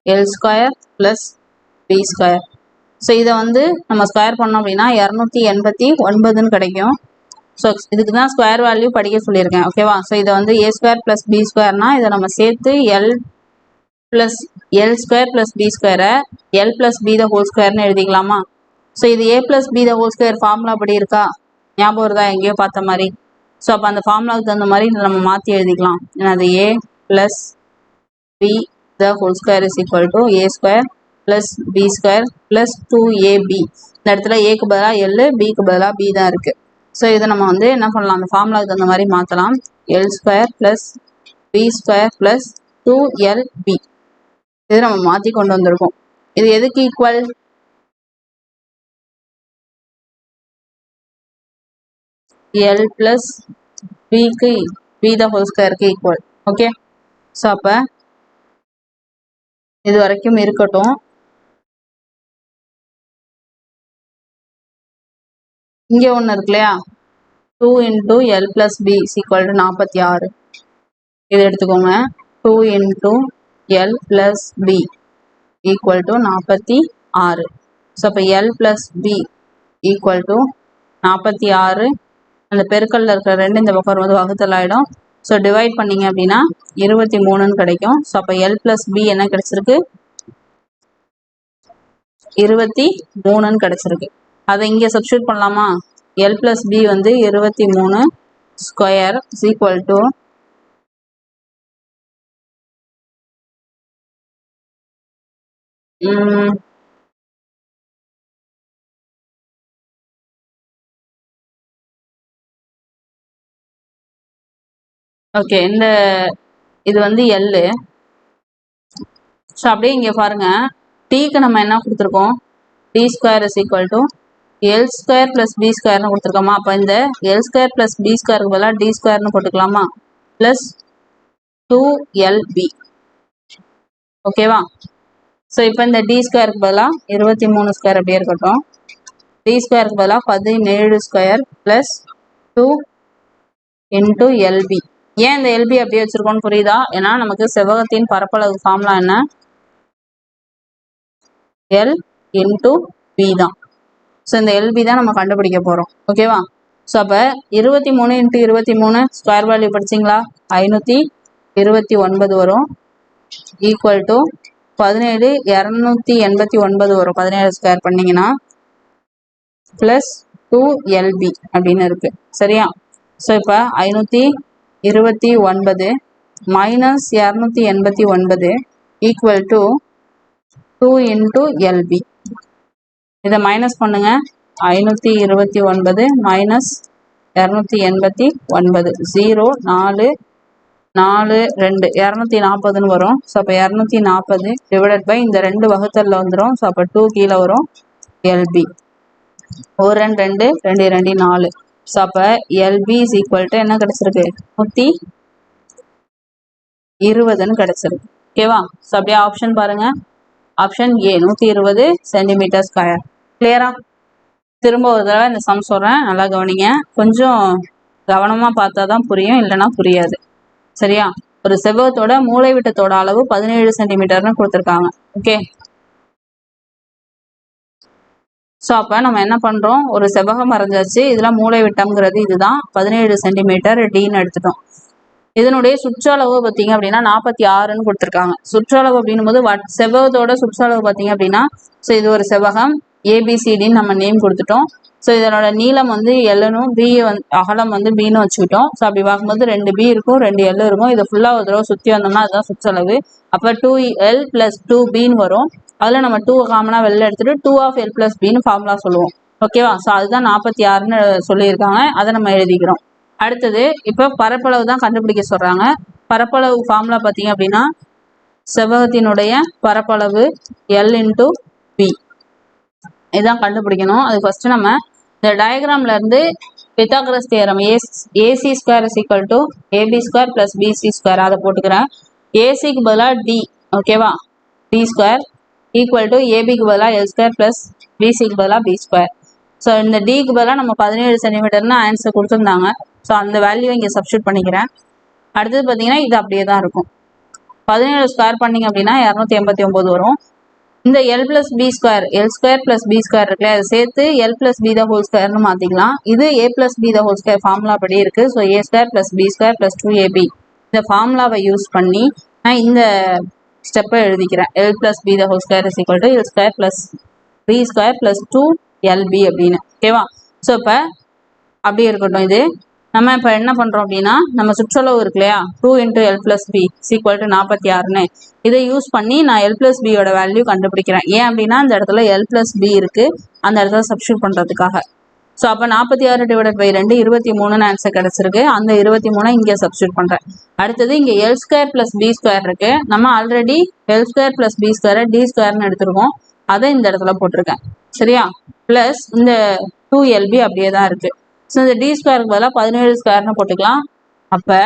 L² + B². ஸோ இதை வந்து நம்ம ஸ்கொயர் பண்ணோம் அப்படின்னா 289ன்னு கிடைக்கும். ஸோ இதுக்கு தான் ஸ்கொயர் வேல்யூ படிக்க சொல்லியிருக்கேன். ஓகேவா, ஸோ இதை வந்து A² + B²னா இதை நம்ம சேர்த்து L² + B² L + B² எழுதிக்கலாமா? So இது A + B² ஃபார்முலா படி இருக்கா, ஞாபகம் இருந்தா எங்கேயோ பார்த்த மாதிரி. ஸோ அப்போ அந்த ஃபார்முலாவுக்கு தகுந்த மாதிரி நம்ம மாற்றி எழுதிக்கலாம். அது A + B² = A² + B² + 2AB. இந்த இடத்துல ஏக்கு பதிலாக L, பிக்கு பதிலாக B தான் இருக்குது. ஸோ இதை நம்ம வந்து என்ன பண்ணலாம், அந்த ஃபார்முலாவுக்கு தகுந்த மாதிரி மாற்றலாம். L² + B² + 2LB. இது நம்ம மாற்றி கொண்டு வந்திருக்கோம். இது எதுக்கு equal, L + B² equal. Okay, so அப்போ இது வரைக்கும் இருக்கட்டும். இங்கே ஒன்று இருக்கு இல்லையா, 2 × L + B = 46. இது எடுத்துக்கோங்க, 2 × L + B = 46. ஸோ அப்போ L + B = 46. அந்த பெருக்கல்ல இருக்கிற 2 இந்த பக்கம் வரும்போது வகுத்தல் ஆகிடும். ஸோ டிவைட் பண்ணிங்க அப்படின்னா 23ன்னு கிடைக்கும். ஸோ அப்போ L + B என்ன கிடைச்சிருக்கு, 23ன்னு கிடைச்சிருக்கு. அதை இங்கே சப்ஸ்டியூட் பண்ணலாமா? L + B வந்து 23² = ஓகே, இது வந்து L. ஸோ அப்படியே இங்கே பாருங்க, டீக்கு நம்ம என்ன கொடுத்துருக்கோம், D² = L² + B² கொடுத்துருக்கோமா? அப்போ இந்த L² + B² பதிலாக D² போட்டுக்கலாமா? + 2LB. ஓகேவா, ஸோ இப்போ இந்த D² பதிலாக 23² அப்படியே இருக்கட்டும். D² பதிலாக 17² + 2 × LB. ஏன் இந்த LB அப்படியே வச்சிருக்கோன்னு புரியுதா? ஏன்னா நமக்கு செவ்வகத்தின் பரப்பளவு ஃபார்முலா என்ன, L × B தான். ஸோ இந்த LB தான் நம்ம கண்டுபிடிக்க போகிறோம். ஓகேவா, ஸோ அப்போ 23 × 23 ஸ்கொயர் வேல்யூ படிச்சிங்களா, 529 வரும். ஈக்குவல் டு 17 289 வரும். 17 ஸ்கொயர் பண்ணிங்கன்னா ப்ளஸ் 2LB அப்படின்னு இருக்கு. சரியா? ஸோ இப்போ 529 minus 289 equal to 2 into LB. இதை மைனஸ் பண்ணுங்க. 529 மைனஸ் 289 0 4 4 2 240 வரும். ஸோ அப்போ 240 டிவைடட் பை இந்த 2 வகுத்தலில் வந்துடும். ஸோ அப்போ 2 கீழே வரும். LB 1 2 2 2 2 4. ஸோ அப்போ LB இஸ் ஈக்குவல் டு என்ன கிடச்சிருக்கு? 120ன்னு கிடச்சிருக்கு. ஓகேவா? ஸோ அப்படியே ஆப்ஷன் பாருங்க. Option A 120 centimetre square. கிளியரா? திரும்ப ஒரு தடவை இந்த சம் சொல்கிறேன், நல்லா கவனிங்க. கொஞ்சம் கவனமாக பார்த்தா தான் புரியும், இல்லைன்னா புரியாது. சரியா? ஒரு செவ்வகத்தோட மூலைவிட்டத்தோட அளவு 17 சென்டிமீட்டர்னு கொடுத்துருக்காங்க. ஓகே. ஸோ அப்போ நம்ம என்ன பண்ணுறோம், ஒரு செவ்வகம் வரைஞ்சாச்சு. இதில் மூலைவிட்டம்ங்கிறது இதுதான், 17 சென்டிமீட்டர் டின்னு எடுத்துட்டோம். இதனுடைய சுற்றளவு பார்த்தீங்க அப்படின்னா 46ன்னு கொடுத்துருக்காங்க. சுற்றளவு அப்படின்னும் போது செவ்வகத்தோட சுற்றளவு பார்த்தீங்க அப்படின்னா, ஸோ இது ஒரு செவ்வகம் ஏபிசிடின்னு நம்ம நேம் கொடுத்துட்டோம். ஸோ இதனோட நீளம் வந்து எல்னும் பி அகலம் வந்து பின்னு வச்சுக்கிட்டோம். ஸோ அப்படி பார்க்கும்போது 2 பி இருக்கும், 2 எல் இருக்கும். இதை ஃபுல்லாக ஒரு தடவை சுற்றி வந்தோம்னா அதுதான் சுற்றளவு. அப்போ 2L + 2Bன்னு வரும். அதில் நம்ம 2 காமனாக வெளில எடுத்துட்டு 2 L + Bன்னு ஃபார்முலா சொல்லுவோம். ஓகேவா? ஸோ அதுதான் 46ன்னு சொல்லியிருக்காங்க. அதை நம்ம எழுதிக்கிறோம். அடுத்தது இப்போ பரப்பளவு தான் கண்டுபிடிக்க சொல்றாங்க. பரப்பளவு ஃபார்முலா பார்த்தீங்க அப்படின்னா செவ்வகத்தினுடைய பரப்பளவு L × B இதான் கண்டுபிடிக்கணும். அது ஃபர்ஸ்ட் நம்ம இந்த டயக்ராம்ல இருந்து Pythagoras theorem AC² = AB² + BC² அதை போட்டுக்கிறேன். ஏசிக்கு பதிலாக D, ஓகேவா? D² ஈக்குவல் டு ஏபிக்கு பதிலாக L² + BCக்கு பதிலாக B². ஸோ இந்த டிக்கு பதிலாக நம்ம 17 சென்டிமீட்டர்னு ஆன்சர் கொடுத்துருந்தாங்க. ஸோ அந்த வேல்யூ இங்கே சப்ஸ்டியூட் பண்ணிக்கிறேன். அடுத்தது பார்த்தீங்கன்னா இது அப்படியே தான் இருக்கும். 17 ஸ்கொயர் பண்ணிங்க அப்படின்னா 289 வரும். இந்த L + B², L² + B² இருக்குல்ல, அதை சேர்த்து L + B² மாற்றிக்கலாம். இது A + B² ஃபார்முலா படி இருக்குது. ஸோ A² + B² + 2AB இந்த ஃபார்முலாவை யூஸ் பண்ணி நான் இந்த ஸ்டெப்பை எழுதிக்கிறேன். L + B² = L² + B² + 2LB அப்படின்னு. ஓகேவா? ஸோ இப்போ அப்படியே இருக்கட்டும். இது நம்ம இப்போ என்ன பண்ணுறோம் அப்படின்னா, நம்ம சுற்றளவு இருக்கு இல்லையா, 2 × L + B = 46ன்னு இதை யூஸ் பண்ணி நான் L + B யோட வேல்யூ கண்டுபிடிக்கிறேன். ஏன் அப்படின்னா அந்த இடத்துல L + B இருக்குது, அந்த இடத்துல சப்ஸ்டியூட் பண்ணுறதுக்காக. ஸோ அப்போ 46 ÷ 2 23ன்னு ஆன்சர் கிடச்சிருக்கு. அந்த 23 இங்கே சப்ஸ்டியூட் பண்ணுறேன். அடுத்தது இங்கே L² + B² இருக்கு. நம்ம ஆல்ரெடி L² + B² D²ன்னு எடுத்துருக்கோம். அதை இந்த இடத்துல போட்டிருக்கேன். சரியா? ப்ளஸ் இந்த 2LB அப்படியே தான் இருக்குது. ஸோ இந்த D²க்கு பதிலாக 17 ஸ்கொயர்னு போட்டுக்கலாம். அப்போ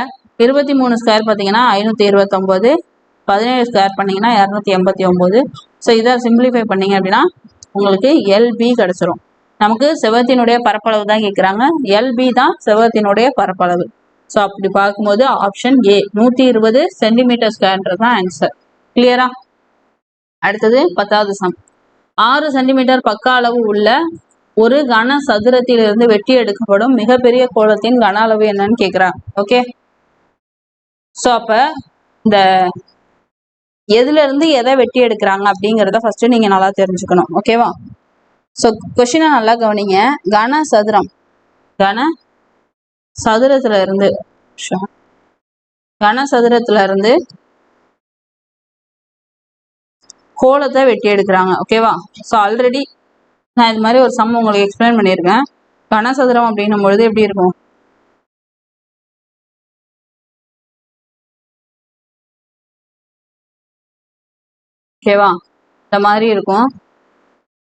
23 ஸ்கொயர் பார்த்தீங்கன்னா 529, 17 ஸ்கொயர் பண்ணிங்கன்னா 289. ஸோ இதை சிம்பிளிஃபை பண்ணிங்க அப்படின்னா உங்களுக்கு LB கிடச்சிரும். நமக்கு செவ்வகத்தினுடைய பரப்பளவு தான் கேட்குறாங்க. LB தான் செவ்வகத்தினுடைய பரப்பளவு. ஸோ அப்படி பார்க்கும்போது ஆப்ஷன் ஏ 120 சென்டிமீட்டர் ஸ்கொயர்ன்றது தான் ஆன்சர். கிளியரா? அடுத்தது 10வது சம். 6 சென்டிமீட்டர் பக்க அளவு உள்ள ஒரு கன சதுரத்திலிருந்து வெட்டி எடுக்கப்படும் மிகப்பெரிய கோளத்தின் கன அளவு என்னன்னு கேட்குறாங்க. ஓகே. ஸோ அப்போ இந்த எதுல இருந்து எதை வெட்டி எடுக்கிறாங்க அப்படிங்கிறத ஃபர்ஸ்ட் நீங்க நல்லா தெரிஞ்சுக்கணும். ஓகேவா? ஸோ கொஸ்டினை நல்லா கவனிங்க. கன சதுரத்துல இருந்து கோலத்தை வெட்டி எடுக்கிறாங்க. ஓகேவா? ஸோ ஆல்ரெடி நான் இது மாதிரி ஒரு சம் உங்களுக்கு எக்ஸ்பிளைன் பண்ணியிருக்கேன். கனசதுரம் அப்படின்னும் பொழுது எப்படி இருக்கும்? ஓகேவா? இந்த மாதிரி இருக்கும்.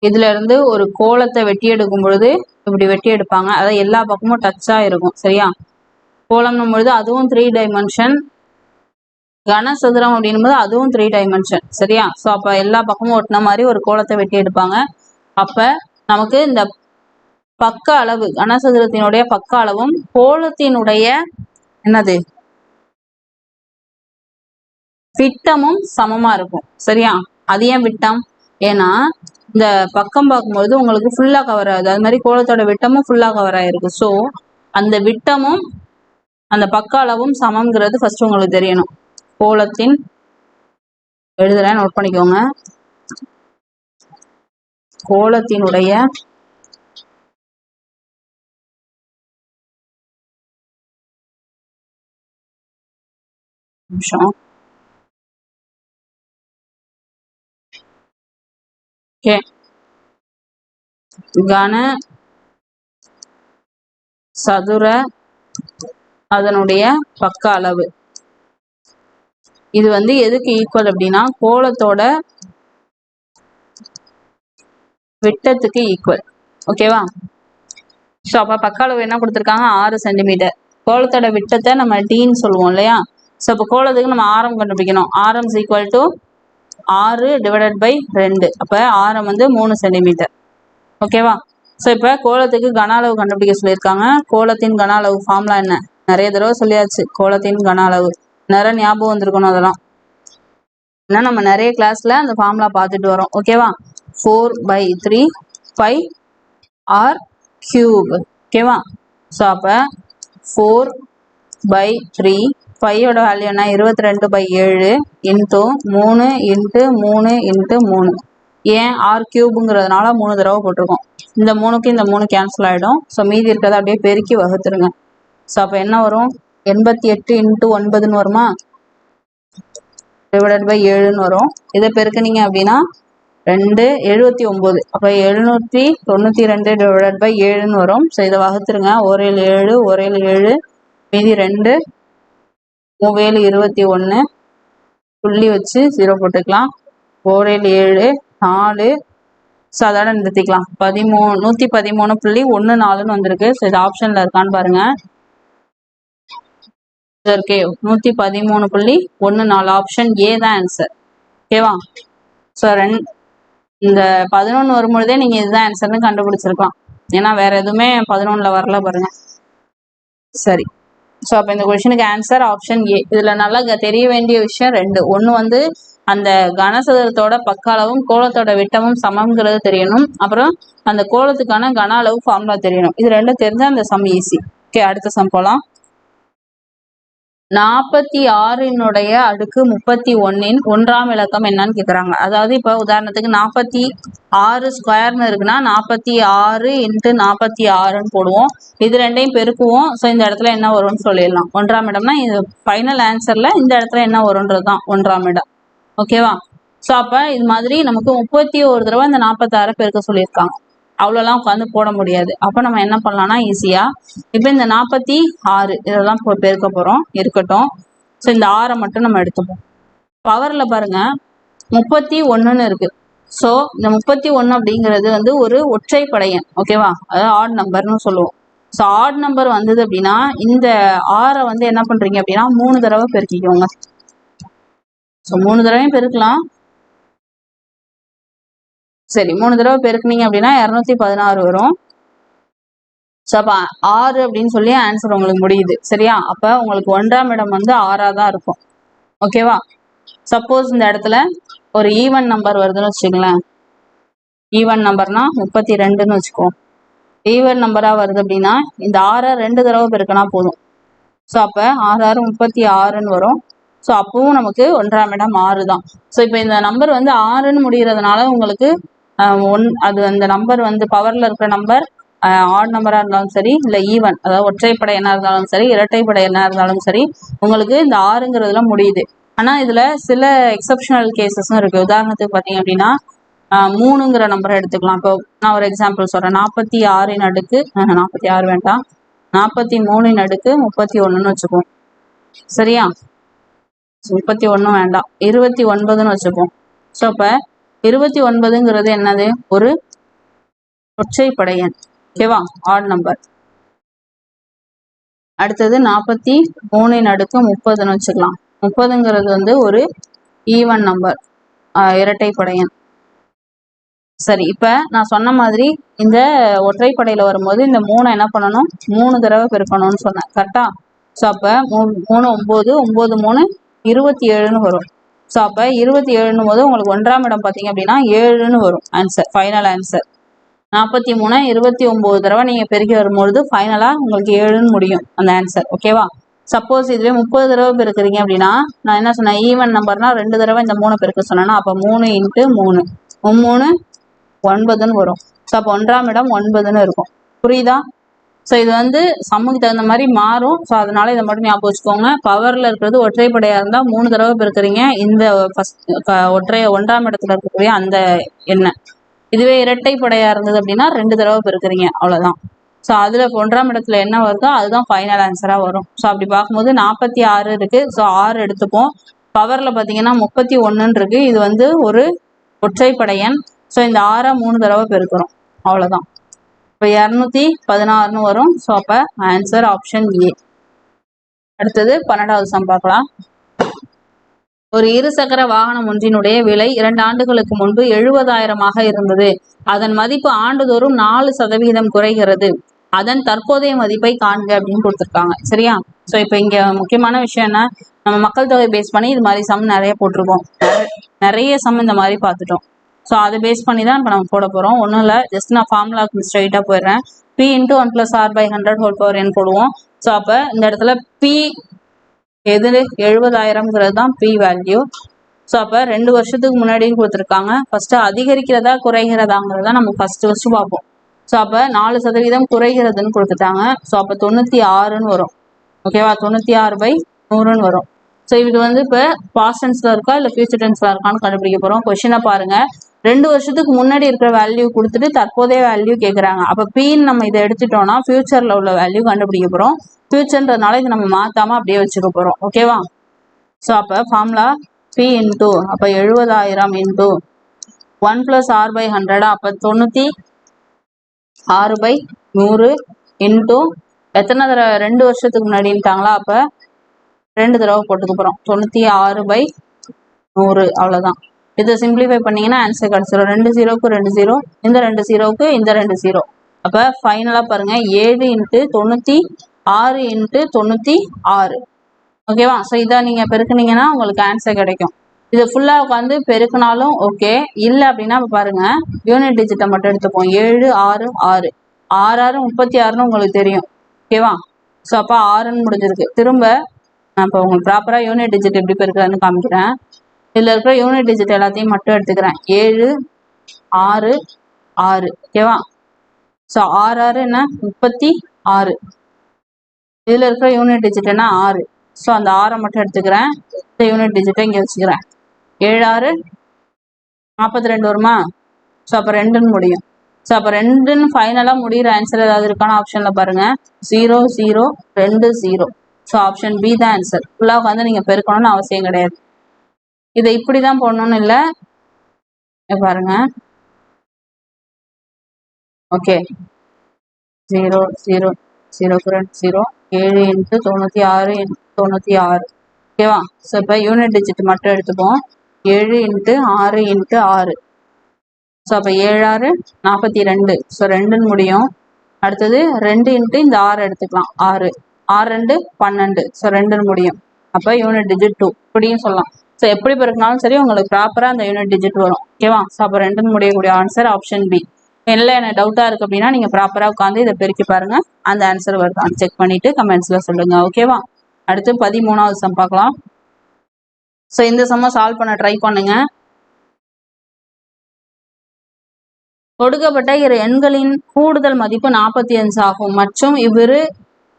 இதுல இருந்து ஒரு கோலத்தை வெட்டி எடுக்கும் பொழுது இப்படி வெட்டி எடுப்பாங்க. அதாவது எல்லா பக்கமும் டச்சா இருக்கும். சரியா? கோலம்னும் பொழுது அதுவும் 3 டைமென்ஷன். கனசதுரம் அப்படின்னும் போது அதுவும் 3 டைமென்ஷன். சரியா? ஸோ அப்போ எல்லா பக்கமும் ஒட்டின மாதிரி ஒரு கோலத்தை வெட்டி எடுப்பாங்க. அப்ப நமக்கு இந்த பக்க அளவு, கனசதுரத்தினுடைய பக்க அளவும் கோலத்தினுடைய என்னது விட்டமும் சமமா இருக்கும். சரியா? அது ஏன் விட்டம்? ஏன்னா இந்த பக்கம் பார்க்கும்போது உங்களுக்கு ஃபுல்லா கவர் ஆகுது. அது மாதிரி கோலத்தோட விட்டமும் ஃபுல்லா கவர் ஆயிருக்கு. ஸோ அந்த விட்டமும் அந்த பக்க அளவும் சமம்ங்கிறது ஃபர்ஸ்ட் உங்களுக்கு தெரியணும். கோலத்தின் எழுதுறேன், நோட் பண்ணிக்கோங்க. கோலத்தினுடைய நிமிஷம். ஓகே, கன சதுர அதனுடைய பக்க அளவு. இது வந்து எதுக்கு ஈக்குவல் அப்படின்னா கோலத்தோட விட்டத்துக்கு ஈக்குவல். ஓகேவா? ஸோ அப்போ பக்க அளவு என்ன கொடுத்துருக்காங்க? 6 சென்டிமீட்டர். கோலத்தோட விட்டத்தை நம்ம டீன்னு சொல்லுவோம் இல்லையா? ஸோ அப்போ கோலத்துக்கு நம்ம ஆரம் கண்டுபிடிக்கணும். ஆரம் is equal to 6 divided by 2. அப்போ ஆரம் வந்து 3 சென்டிமீட்டர். ஓகேவா? ஸோ இப்போ கோலத்துக்கு கன அளவு கண்டுபிடிக்க சொல்லியிருக்காங்க. கோலத்தின் கன அளவு ஃபார்முலா என்ன? நிறைய தடவை சொல்லியாச்சு. கோலத்தின் கன அளவு நிறைய ஞாபகம் வந்திருக்கணும். அதெல்லாம் ஏன்னா நம்ம நிறைய கிளாஸ்ல அந்த ஃபார்முலா பார்த்துட்டு வரோம். ஓகேவா? 4/3 5 r cube. ஓகேவா? ஸோ அப்போ 4/3 5ஓட வேல்யூ என்ன? 22/7 இன்ட்டு 3 இன்ட்டு 3 இன்ட்டு 3. ஏன் ஆர் கியூபுங்கிறதுனால 3 தடவை போட்டிருக்கோம். இந்த 3க்கு இந்த 3 கேன்சல் ஆகிடும். ஸோ மீதி இருக்கிறத அப்படியே பெருக்கி வகுத்துருங்க. ஸோ அப்போ என்ன வரும்? 88 இன்ட்டு 9ன்னு வருமா? டிவைடட் பை 7ன்னு வரும். இதை பெருக்குனீங்க அப்படின்னா 279. அப்போ 792 டிவைடட் பை 7ன்னு வரும். ஸோ இதை வகுத்துருங்க. 1 7 1 7 மீதி 2 3 21 புள்ளி வச்சு 0 போட்டுக்கலாம். 1 7 4. ஸோ அதோட நிறுத்திக்கலாம். 113.14ன்னு வந்திருக்கு. ஸோ இது ஆப்ஷன்ல இருக்கான்னு பாருங்க. ஓகே, 113.14 ஆப்ஷன் ஏ தான் ஆன்சர். ஓகேவா? ஸோ இந்த 11 வரும்பொழுதே நீங்க இதுதான் ஆன்சர்னு கண்டுபிடிச்சிருக்கலாம். ஏன்னா வேற எதுவுமே 11ல வரல பாருங்க. சரி, ஸோ அப்போ இந்த கொஸ்டினுக்கு ஆன்சர் ஆப்ஷன் ஏ. இதுல நல்லா தெரிய வேண்டிய விஷயம் 2. ஒன்று வந்து அந்த கனசதுரத்தோட பக்க அளவும் கோலத்தோட விட்டமும் சமம்ங்கிறது தெரியணும். அப்புறம் அந்த கோலத்துக்கான கன அளவு ஃபார்முலா தெரியணும். இது ரெண்டும் தெரிஞ்சா அந்த சம் ஈஸி. ஓகே, அடுத்த சம் போலாம். 46 அடுக்கு 31 1ஆம் இலக்கம் என்னன்னு கேட்குறாங்க. அதாவது இப்போ உதாரணத்துக்கு 46 ஸ்கொயர்னு இருக்குன்னா 46 இன்ட்டு 46ன்னு போடுவோம். இது ரெண்டையும் பெருக்குவோம். ஸோ இந்த இடத்துல என்ன வரும்னு சொல்லிடலாம். 1ஆம் இடம்னா இது ஃபைனல் ஆன்சர்ல இந்த இடத்துல என்ன வரும்ன்றது தான் 1ஆம் இடம். ஓகேவா? ஸோ அப்போ இது மாதிரி நமக்கு 31 தடவை இந்த 46 பெருக்க சொல்லியிருக்காங்க. அவ்வளோலாம் உட்காந்து போட முடியாது. அப்போ நம்ம என்ன பண்ணலாம்னா ஈஸியாக இப்போ இந்த 46 இதெல்லாம் பெருக்க போகிறோம். இருக்கட்டும். ஸோ இந்த 6 மட்டும் நம்ம எடுத்துப்போம். பவரில் பாருங்க 31ன்னு இருக்கு. ஸோ இந்த 31 அப்படிங்கிறது வந்து ஒரு ஒற்றைப்படை எண். ஓகேவா? அதாவது ஆட் நம்பர்னு சொல்லுவோம். ஸோ ஆட் நம்பர் வந்தது அப்படின்னா இந்த 6 வந்து என்ன பண்ணுறீங்க அப்படின்னா 3 தடவை பெருக்கிக்கோங்க. ஸோ 3 தடவையும் பெருக்கலாம். சரி, 3 தடவை பெருக்குனீங்க அப்படின்னா 216 வரும். ஸோ அப்போ 6 அப்படின்னு சொல்லி ஆன்சர் உங்களுக்கு முடியுது. சரியா? அப்போ உங்களுக்கு 1ஆம் இடம் வந்து 6ஆ தான் இருக்கும். ஓகேவா? சப்போஸ் இந்த இடத்துல ஒரு ஈவன் நம்பர் வருதுன்னு வச்சுக்கோங்களேன். ஈவன் நம்பர்னா 32ன்னு வச்சுக்கோ. ஈவன் நம்பராக வருது அப்படின்னா இந்த 6 2 தடவை பெருக்கினா போதும். ஸோ அப்போ 6 6 36ன்னு வரும். ஸோ அப்பவும் நமக்கு 1ஆம் இடம் 6 தான். ஸோ இப்போ இந்த நம்பர் வந்து 6ன்னு முடிகிறதுனால உங்களுக்கு அது அந்த நம்பர் வந்து பவர்ல இருக்கிற நம்பர் ஆட் நம்பரா இருந்தாலும் சரி, இல்லை ஈவன் அதாவது ஒற்றைப்படை என்ன இருந்தாலும் சரி, இரட்டைப்படை என்ன இருந்தாலும் சரி, உங்களுக்கு இந்த 6ங்கிறதுல முடியுது. ஆனா இதுல சில எக்ஸப்ஷனல் கேசஸும் இருக்கு. உதாரணத்துக்கு பார்த்தீங்க அப்படின்னா 3ங்கிற நம்பரை எடுத்துக்கலாம். இப்போ நான் ஒரு எக்ஸாம்பிள் சொல்றேன். 46 அடுக்கு 46 வேண்டாம், 43 அடுக்கு 31ன்னு வச்சுப்போம். சரியா? 31 வேண்டாம், 29ன்னு வச்சுப்போம். ஸோ அப்போ 29ங்கிறது என்னது? ஒரு ஒற்றைப்படை எண். ஓகேவா? Add number. அடுத்தது 43 அடுக்கு 30ன்னு வச்சுக்கலாம். 30ங்கிறது வந்து ஒரு ஈவன் நம்பர், இரட்டைப்படை எண். சரி, இப்போ நான் சொன்ன மாதிரி இந்த ஒற்றைப்படையில் வரும்போது இந்த 3 என்ன பண்ணணும்? 3 தடவை பெருக்கணும்னு சொன்னேன். கரெக்டா? ஸோ அப்போ 3 9 9 3 27ன்னு வரும். ஸோ அப்போ 27ன்னும் போது உங்களுக்கு 1ஆம் இடம் பார்த்தீங்க அப்படின்னா 7ன்னு வரும் ஆன்சர், ஃபைனல் ஆன்சர். 43 29 தடவை நீங்கள் பெருக்கி வரும்பொழுது ஃபைனலாக உங்களுக்கு 7ன்னு முடியும் அந்த ஆன்சர். ஓகேவா? சப்போஸ் இதுவே 30 தடவை பெருக்குறீங்க அப்படின்னா நான் என்ன சொன்னேன், ஈவன் நம்பர்னா 2 தடவை இந்த 3 பெருக்க சொன்னேன்னா அப்போ 3 × 3 3 9ன்னு வரும். ஸோ அப்போ 1ஆம் இடம் 9ன்னு இருக்கும். புரியுதா? ஸோ இது வந்து சம்முக்கு தகுந்த மாதிரி மாறும். ஸோ அதனால இதை மட்டும் ஞாபகம் வச்சுக்கோங்க. பவரில் இருக்கிறது ஒற்றைப்படையாக இருந்தால் 3 தடவை பெருக்குறீங்க இந்த ஃபர்ஸ்ட் 1ஆம் இடத்துல இருக்கக்கூடிய அந்த எண்ணெய். இதுவே இரட்டைப்படையாக இருந்தது அப்படின்னா 2 தடவை பெருக்குறீங்க, அவ்வளோதான். ஸோ அதில் 1ஆம் இடத்துல என்ன வருதோ அதுதான் ஃபைனல் ஆன்சராக வரும். ஸோ அப்படி பார்க்கும்போது 46 இருக்குது. ஸோ 6 எடுத்துப்போம். பவரில் பார்த்தீங்கன்னா 31 இருக்கு. இது வந்து ஒரு ஒற்றைப்படை எண். ஸோ இந்த 6 3 தடவை பெருக்கிறோம், அவ்வளோதான். இப்போ 216ன்னு வரும். ஸோ அப்போ ஆன்சர் ஆப்ஷன் ஏ. அடுத்தது 12வது சம் பார்க்கலாம். ஒரு இருசக்கர வாகனம் ஒன்றினுடைய விலை 2 ஆண்டுகளுக்கு முன்பு 70,000 இருந்தது. அதன் மதிப்பு ஆண்டுதோறும் 4% குறைகிறது. அதன் தற்போதைய மதிப்பை காண்க அப்படின்னு கொடுத்துருக்காங்க. சரியா? ஸோ இப்போ இங்கே முக்கியமான விஷயம் என்ன, நம்ம மக்கள் தொகை பேஸ் பண்ணி இது மாதிரி சம் நிறைய போட்டிருக்கோம். நிறைய சம் இந்த மாதிரி பார்த்துட்டோம். ஸோ அதை பேஸ் பண்ணி தான் இப்போ நம்ம போட போகிறோம். ஒன்றும் இல்லை, ஜஸ்ட் நான் ஃபார்முலாவுக்கு ஸ்ட்ரைட்டாக போயிடுறேன். P × 1 + R/100 whole power n போடுவோம். ஸோ அப்போ இந்த இடத்துல P எது 70,000ங்கிறது தான் P வேல்யூ. ஸோ அப்போ 2 வருஷத்துக்கு முன்னாடியும் கொடுத்துருக்காங்க. ஃபர்ஸ்ட் அதிகரிக்கிறதா குறைகிறதாங்கிறத நம்ம ஃபர்ஸ்ட் பார்ப்போம். ஸோ அப்போ 4% குறைகிறதுன்னு கொடுத்துட்டாங்க. ஸோ அப்போ 96ன்னு வரும். ஓகேவா? 96/100ன்னு வரும். ஸோ இது வந்து இப்போ பாஸ்ட் டென்ஸில் இருக்கா இல்லை ஃபியூச்சர் டென்ஸில் இருக்கான்னு கண்டுபிடிக்க போகிறோம். கொஸ்டினை பாருங்க. 2 வருஷத்துக்கு முன்னாடி இருக்கிற வேல்யூ கொடுத்துட்டு தற்போதைய வேல்யூ கேட்குறாங்க. அப்போ Pன்னு நம்ம இதை எடுத்துட்டோம்னா ஃபியூச்சரில் உள்ள வேல்யூ கண்டுபிடிக்க போகிறோம். ஃபியூச்சர்ன்றதுனால இதை நம்ம மாற்றாமல் அப்படியே வச்சுக்க போகிறோம். ஓகேவா? ஸோ அப்போ ஃபார்முலா P × அப்போ 70,000 × 1 + R/100 அப்போ 96/100 × எத்தனை தடவை 2 வருஷத்துக்கு முன்னாடின்ட்டாங்களா, அப்போ 2 தடவை போட்டுக்க போகிறோம். 96/100 அவ்வளோதான். இதை சிம்பிளிஃபை பண்ணிங்கன்னா ஆன்சர் கிடச்சிடும். 2 0க்கு 2 0, இந்த 2 0க்கு இந்த 2 0. அப்போ ஃபைனலாக பாருங்கள் 7 × 96 × 96. ஓகேவா? ஸோ இதை நீங்கள் பெருக்குனீங்கன்னா உங்களுக்கு ஆன்சர் கிடைக்கும். இது ஃபுல்லாக உட்காந்து பெருக்கினாலும் ஓகே, இல்லை அப்படின்னா பாருங்கள் யூனிட் டிஜிட்டை மட்டும் எடுத்துப்போம். 7 6 6 6 36ன்னு உங்களுக்கு தெரியும். ஓகேவா? ஸோ அப்போ 6ன்னு முடிஞ்சிருக்கு. திரும்ப நான் இப்போ உங்களுக்கு ப்ராப்பராக யூனிட் டிஜிட் எப்படி பெருக்கிறதுன்னு காமிக்கிறேன். இதில் இருக்கிற யூனிட் டிஜிட் எல்லாத்தையும் மட்டும் எடுத்துக்கிறேன். 7 6 6. ஓகேவா? ஸோ 6 6 என்ன 36. இதில் இருக்கிற யூனிட் டிஜிட் என்ன 6. ஸோ அந்த 6 மட்டும் எடுத்துக்கிறேன். இந்த யூனிட் டிஜிட்டை இங்கே வச்சுக்கிறேன். 7 6 42 வருமா? ஸோ அப்போ 2ன்னு முடியும். ஸோ அப்போ 2ன்னு ஃபைனலாக முடிகிற ஆன்சர் ஏதாவது இருக்கான ஆப்ஷனில் பாருங்கள். 0 0 2 0. ஸோ ஆப்ஷன் பி தான் ஆன்சர். ஃபுல்லாக வந்து நீங்கள் பெருக்கணும்னு அவசியம் கிடையாது. இதை இப்படி தான் போடணும்னு இல்லை, பாருங்க. ஓகே 0 0 0 0 7 × 96 × 96. ஓகேவா? ஸோ இப்போ யூனிட் டிஜிட் மட்டும் எடுத்துப்போம். 7 × 6 × 6. ஸோ அப்போ 7 6 42. ஸோ 2ன்னு முடியும். அடுத்தது 2 × இந்த 6 எடுத்துக்கலாம். 6 6 2 12. ஸோ 2ன்னு முடியும். அப்போ யூனிட் டிஜிட் 2 இப்படியும் சொல்லலாம். ஸோ எப்படி பெருக்கினாலும் சரி உங்களுக்கு ப்ராப்பராக அந்த யூனிட் டிஜிட் வரும். ஓகேவா? ஸோ அப்போ 2ன்னு முடியக்கூடிய ஆன்சர் ஆப்ஷன் பி. இல்லை எனக்கு டவுட்டாக இருக்குது அப்படின்னா நீங்கள் ப்ராப்பராக உட்காந்து இதை பெருக்கி பாருங்கள். அந்த ஆன்சர் வருதான் செக் பண்ணிவிட்டு கமெண்ட்ஸில் சொல்லுங்கள். ஓகேவா? அடுத்து 13வது சம் பார்க்கலாம். ஸோ இந்த சம்மை சால்வ் பண்ண ட்ரை பண்ணுங்க. கொடுக்கப்பட்ட இரு எண்களின் கூடுதல் மதிப்பு 45 ஆகும் மற்றும் இவ்விரு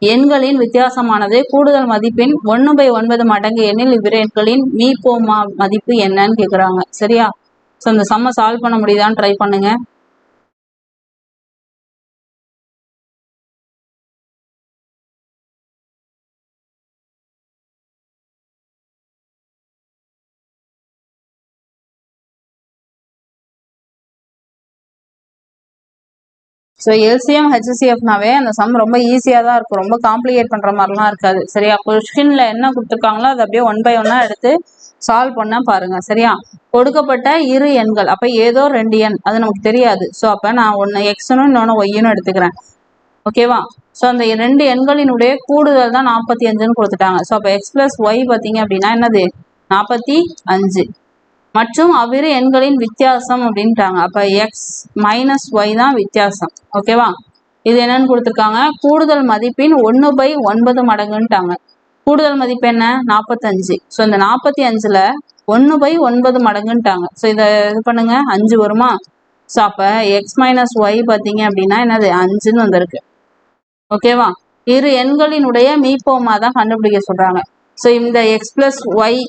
எண்களின் வித்தியாசமானது கூடுதல் மதிப்பின் 1/9 மடங்கு எண்ணில் இவ்விரு எண்களின் மீப்போமா மதிப்பு என்னன்னு கேட்குறாங்க. சரியா? ஸோ இந்த சம்மை சால்வ் பண்ண முடியுதான்னு ட்ரை பண்ணுங்க. ஸோ எல்சிஎம் ஹெச்சிஎஃப்னாவே அந்த சம் ரொம்ப ஈஸியாக தான் இருக்கும். ரொம்ப காம்ப்ளிகேட் பண்ணுற மாதிரிலாம் இருக்காது. சரியா? கொஸ்டினில் என்ன கொடுத்துருக்காங்களோ அதை அப்படியே 1 by 1 எடுத்து சால்வ் பண்ண பாருங்க. சரியா? கொடுக்கப்பட்ட இரு எண்கள், அப்போ ஏதோ 2 எண் அது நமக்கு தெரியாது. ஸோ அப்போ நான் ஒன்று எக்ஸ்னும் இன்னொன்று ஒய்ன்னு எடுத்துக்கிறேன். ஓகேவா? ஸோ அந்த 2 எண்களினுடைய கூடுதல் தான் 45ன்னு கொடுத்துட்டாங்க. ஸோ அப்போ எக்ஸ் + ஒய் பார்த்தீங்க அப்படின்னா என்னது 45 மற்றும் அவ்விரு எண்களின் வித்தியாசம் அப்படின்ட்டாங்க. அப்போ எக்ஸ் - ஒய் தான் வித்தியாசம். ஓகேவா? இது என்னன்னு கொடுத்துருக்காங்க, கூடுதல் மதிப்பின் 1/9 மடங்குன்ட்டாங்க. கூடுதல் மதிப்பு என்ன 45. ஸோ இந்த 45ல் 1/9 மடங்குன்ட்டாங்க. ஸோ இதை இது பண்ணுங்க, 5 வருமா? ஸோ அப்போ எக்ஸ் மைனஸ் ஒய் பார்த்தீங்க அப்படின்னா என்னது 5ன்னு வந்திருக்கு. ஓகேவா? இரு எண்களினுடைய மீப்போமா தான் கண்டுபிடிக்க சொல்றாங்க. ஸோ இந்த x plus y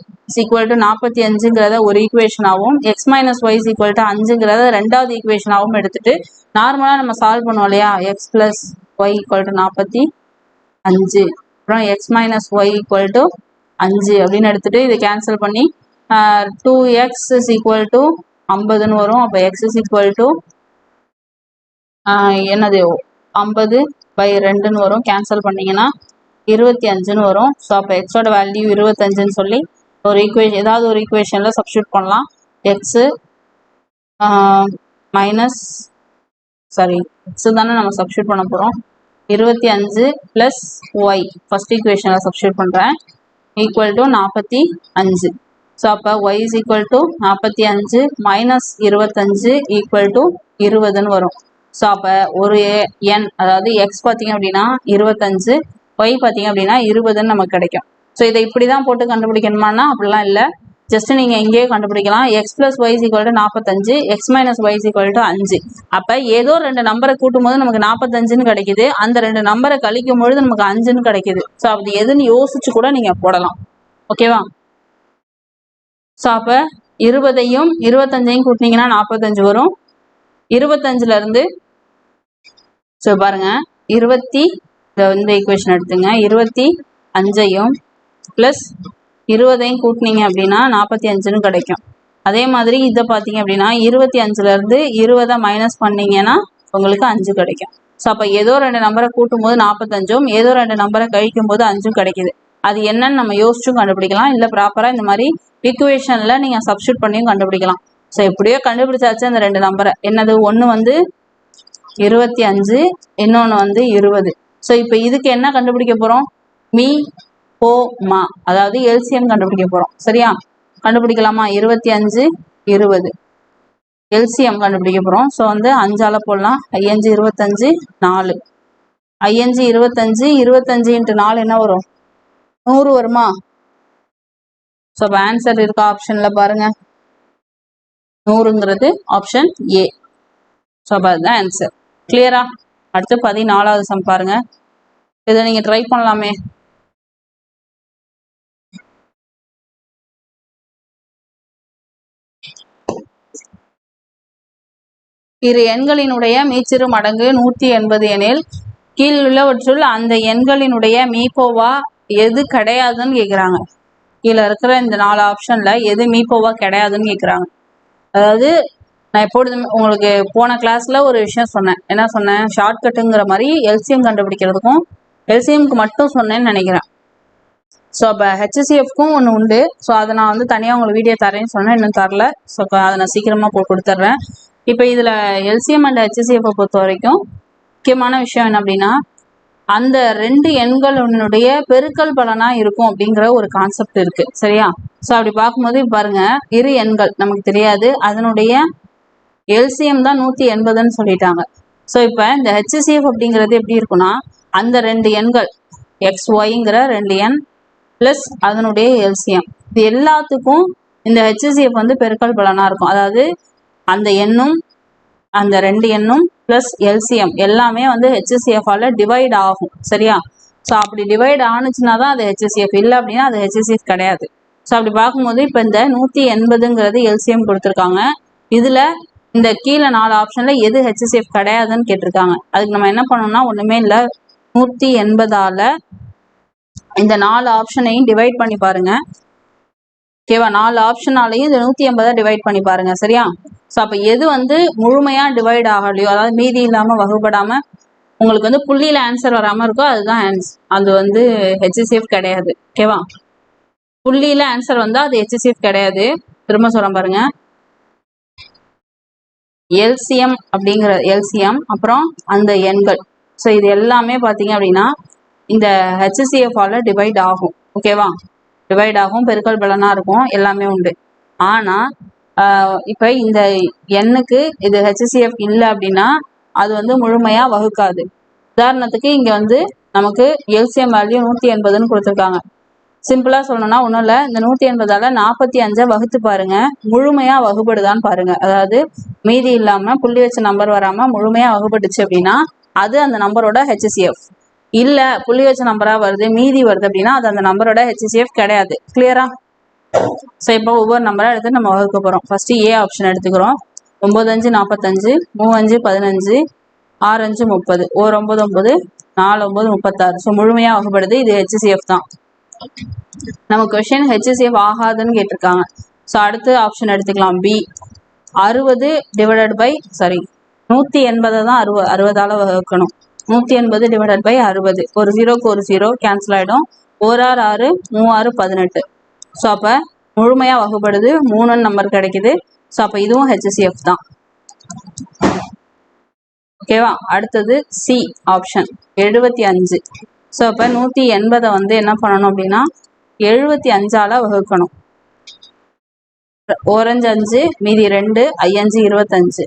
equal to 45ங்கிறத ஒரு ஈக்குவேஷனாகவும் x minus Y equal to 5ங்கிறத ரெண்டாவது ஈக்குவேஷனாகவும் எடுத்துட்டு நார்மலாக நம்ம சால்வ் பண்ணுவோம் இல்லையா? X plus y equal to 45, அப்புறம் x minus Y equal to 5 அப்படின்னு எடுத்துட்டு இதை கேன்சல் பண்ணி 2x இஸ் ஈக்குவல் டு 50ன்னு வரும். அப்போ எக்ஸ் இஸ் ஈக்குவல் டு என்னது 50/2ன்னு வரும். கேன்சல் பண்ணிங்கன்னா 25ன்னு வரும். ஸோ அப்போ எக்ஸோட வேல்யூ 25ன்னு சொல்லி ஒரு ஏதாவது ஒரு ஈக்குவேஷனில் சப்ஸ்டியூட் பண்ணலாம். எக்ஸு எக்ஸு தானே நம்ம சப்ஸ்டியூட் பண்ண போகிறோம். 25 + ஒய் ஃபர்ஸ்ட் ஈக்குவேஷனில் சப்ஸ்டியூட் பண்ணுறேன், ஈக்குவல் டு 45. ஸோ அப்போ y is equal to 45 - 25 equal to 20ன்னு வரும். ஸோ அப்போ ஒரு எண், அதாவது எக்ஸ் பார்த்தீங்க அப்படின்னா 25, ஒய் பார்த்தீங்க அப்படின்னா 20ன்னு நமக்கு கிடைக்கும். ஸோ இதை இப்படி தான் போட்டு கண்டுபிடிக்கணுமானா அப்படிலாம் இல்லை. ஜஸ்ட் நீங்கள் எங்கேயே கண்டுபிடிக்கலாம். X plus Y equal to 45, X minus Y equal to 5. அப்போ ஏதோ 2 நம்பரை கூட்டும் போது நமக்கு 45ன்னு கிடைக்குது, அந்த 2 நம்பரை கழிக்கும் பொழுது நமக்கு 5ன்னு கிடைக்குது. ஸோ அப்படி எதுன்னு யோசிச்சு கூட நீங்கள் போடலாம். ஓகேவா? ஸோ அப்போ 20ஐயும் 25ஐயும் கூட்டினீங்கன்னா 45 வரும். 25லேருந்து ஸோ பாருங்க, இந்த ஈக்குவேஷன் எடுத்துங்க. 25ஐயும் ப்ளஸ் 20ஐயும் கூட்டினீங்க அப்படின்னா 45ன்னு கிடைக்கும். அதே மாதிரி இதை பார்த்தீங்க அப்படின்னா 25லேருந்து 20 மைனஸ் பண்ணிங்கன்னா உங்களுக்கு 5 கிடைக்கும். ஸோ அப்போ ஏதோ 2 நம்பரை கூட்டும் போது 45ம் ஏதோ 2 நம்பரை கழிக்கும் போது 5ம் கிடைக்குது. அது என்னன்னு நம்ம யோசிச்சும் கண்டுபிடிக்கலாம், இல்லை ப்ராப்பராக இந்த மாதிரி ஈக்குவேஷனில் நீங்கள் சப்ஸ்டியூட் பண்ணியும் கண்டுபிடிக்கலாம். ஸோ எப்படியோ கண்டுபிடிச்சாச்சு அந்த 2 நம்பரை. என்னது, ஒன்று வந்து 25, இன்னொன்று வந்து 20. ஸோ இப்போ இதுக்கு என்ன கண்டுபிடிக்க போகிறோம்? மீ-போ-மா, அதாவது எல்சிஎம் கண்டுபிடிக்க போகிறோம். சரியா? கண்டுபிடிக்கலாமா? 25, 20 எல்சிஎம் கண்டுபிடிக்க போகிறோம். ஸோ வந்து 5ஆல் போடலாம். 5 25 4, 5 25, 25 × 4 என்ன வரும்? 100 வருமா? ஸோ அப்போ ஆன்சர் இருக்க ஆப்ஷனில் பாருங்க, 100ங்கிறது ஆப்ஷன் ஏ. ஸோ அப்போ அதுதான் ஆன்சர். கிளியரா? அடுத்து 14வது சம் பாருங்க. இதை நீங்கள் ட்ரை பண்ணலாமே. இரு எண்களினுடைய மீச்சிறு மடங்கு 180 எனில் கீழுள்ளவற்றுள் அந்த எண்களினுடைய மீப்போவா எது கிடையாதுன்னு கேட்குறாங்க. கீழே இருக்கிற இந்த 4 ஆப்ஷனில் எது மீப்போவா கிடையாதுன்னு கேட்குறாங்க. அதாவது நான் எப்பொழுதுமே உங்களுக்கு போன கிளாஸில் ஒரு விஷயம் சொன்னேன். என்ன சொன்னேன்? ஷார்ட்கட்டுங்கிற மாதிரி எல்சிஎம் கண்டுபிடிக்கிறதுக்கும் எல்சிஎம்க்கு மட்டும் சொன்னேன்னு நினைக்கிறேன். ஸோ அப்போ ஹெச்சிஎஃப்க்கும் ஒன்று உண்டு. ஸோ அதை நான் வந்து தனியாக உங்களுக்கு வீடியோ தரேன்னு சொன்னேன், இன்னும் தரல. ஸோ அதை நான் சீக்கிரமாக கொடுத்துட்றேன். இப்போ இதில் எல்சிஎம் அண்ட் ஹெச்சிஎஃப்பை பொறுத்த வரைக்கும் முக்கியமான விஷயம் என்ன அப்படின்னா, அந்த 2 எண்களுடைய பெருக்கல் பலனாக இருக்கும் அப்படிங்கிற ஒரு கான்செப்ட் இருக்குது. சரியா? ஸோ அப்படி பார்க்கும்போது பாருங்க, இரு எண்கள் நமக்கு தெரியாது, அதனுடைய எல்சிஎம் தான் 180ன்னு சொல்லிட்டாங்க. ஸோ இப்போ இந்த ஹெச்சிஎஃப் அப்படிங்கிறது எப்படி இருக்குன்னா, அந்த 2 எண்கள் எக்ஸ் ஒய்ங்கிற 2 எண் ப்ளஸ் அதனுடைய எல்சிஎம், இது எல்லாத்துக்கும் இந்த ஹெச்சிஎஃப் வந்து பெருக்கல் பலனாக இருக்கும். அதாவது அந்த எண்ணும் அந்த 2 எண்ணும் ப்ளஸ் எல்சிஎம் எல்லாமே வந்து ஹெச்சிஎஃபால் டிவைட் ஆகும். சரியா? ஸோ அப்படி டிவைட் ஆனிச்சுன்னா தான் அது ஹெச்சிஎஃப், இல்லை அப்படின்னா அது ஹெச்சிஎஃப் கிடையாது. ஸோ அப்படி பார்க்கும்போது இப்போ இந்த 180ங்கிறது எல்சிஎம் கொடுத்துருக்காங்க. இதில் இந்த கீழே 4 ஆப்ஷனில் எது ஹெச்சிஎஃப் கிடையாதுன்னு கேட்டிருக்காங்க. அதுக்கு நம்ம என்ன பண்ணணும்னா, ஒன்றுமே இல்லை, 180ஆல் இந்த 4 ஆப்ஷனையும் டிவைட் பண்ணி பாருங்க. ஓகேவா? 4 ஆப்ஷனாலையும் இந்த 180 டிவைட் பண்ணி பாருங்க. சரியா? ஸோ அப்போ எது வந்து முழுமையாக டிவைட் ஆகலையோ, அதாவது மீதி இல்லாமல் வகுப்படாமல் உங்களுக்கு வந்து புள்ளியில் ஆன்சர் வராமல் இருக்கோ, அதுதான் ஆன்சர். அது வந்து ஹெச்சிஎஃப் கிடையாது. ஓகேவா? புள்ளியில் ஆன்சர் வந்தால் அது ஹெச்சிஎஃப் கிடையாது. திரும்ப சொல்கிறேன் பாருங்க, எல்சிஎம் அப்படிங்கிற எல்சிஎம் அப்புறம் அந்த எண்கள், ஸோ இது எல்லாமே பார்த்தீங்க அப்படின்னா இந்த ஹெச்சிஎஃபால் டிவைட் ஆகும். ஓகேவா? டிவைட் ஆகும், பெருக்கல் பலனாக இருக்கும், எல்லாமே உண்டு. ஆனால் இப்போ இந்த எண்ணுக்கு இது ஹெச்சிஎஃப் இல்லை அப்படின்னா அது வந்து முழுமையாக வகுக்காது. உதாரணத்துக்கு இங்கே வந்து நமக்கு எல்சிஎம் வேல்யூ 180ன்னு கொடுத்துருக்காங்க. சிம்பிளா சொல்லணும்னா ஒன்றும் இல்லை, இந்த 180ஆல 45 வகுத்து பாருங்க, முழுமையா வகுப்படுதான்னு பாருங்க. அதாவது மீதி இல்லாம புள்ளி வச்ச நம்பர் வராம முழுமையா வகுப்பட்டுச்சு அப்படின்னா அது அந்த நம்பரோட HCF. இல்ல புள்ளி வச்ச நம்பரா வருது மீதி வருது அப்படின்னா அது அந்த நம்பரோட HCF கிடையாது. கிளியரா? ஸோ இப்போ ஒவ்வொரு நம்பரா எடுத்து நம்ம வகுக்க போறோம். ஃபர்ஸ்ட் ஏ ஆப்ஷன் எடுத்துக்கிறோம். 9 5 45, 3 5 15, 6 5 30, 1 9 9, 4 9 36. ஸோ முழுமையா வகுப்படுது, இது HCF தான். நம்ம கொஸ்டின் HCF ஆகாதுன்னு கேட்டிருக்காங்க. ஸோ அடுத்த ஆப்ஷன் எடுத்துக்கலாம், பி. 60 டிவைடட் பை 180 தான் 60ஆல வகுக்கணும். 180 டிவைடட் பை 60, ஒரு 0க்கு ஒரு 0 கேன்சல் ஆகிடும். 1 6 6, 3 6 18. ஸோ அப்போ முழுமையாக வகுப்படுது, 3 நம்பர் கிடைக்குது. ஸோ அப்போ இதுவும் HCF தான். ஓகேவா? அடுத்தது சி ஆப்ஷன் 75. ஸோ அப்போ 180 வந்து என்ன பண்ணணும் அப்படின்னா 75ஆல வகுக்கணும். ஓரஞ்சு 5 மீதி 2, 5 25,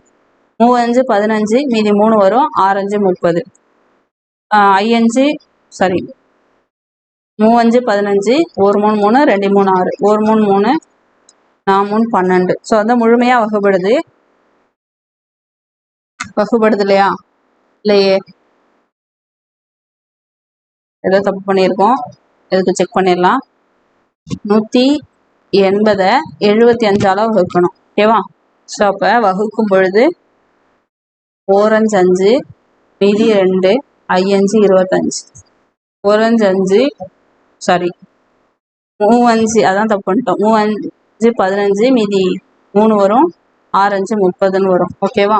3 5 15 மீதி 3 வரும், 6 5 30, 5 3 5 15, 1 3 3, 2 3 6, 1 3 3, 4 3 12. ஸோ வந்து முழுமையாக வகுப்படுது இல்லையா? இல்லையே, ஏதோ தப்பு பண்ணியிருக்கோம். எதுக்கு செக் பண்ணிடலாம். 180 75ஆல வகுக்கணும். ஓகேவா? ஸோ அப்போ வகுக்கும் பொழுது ஓரஞ்சு 5 மீதி 2, 5 25, ஓரஞ்சு 5 3 5, அதான் தப்பு பண்ணிட்டோம். 3 5 15 மீதி 3 வரும், 6 5 30ன்னு வரும். ஓகேவா?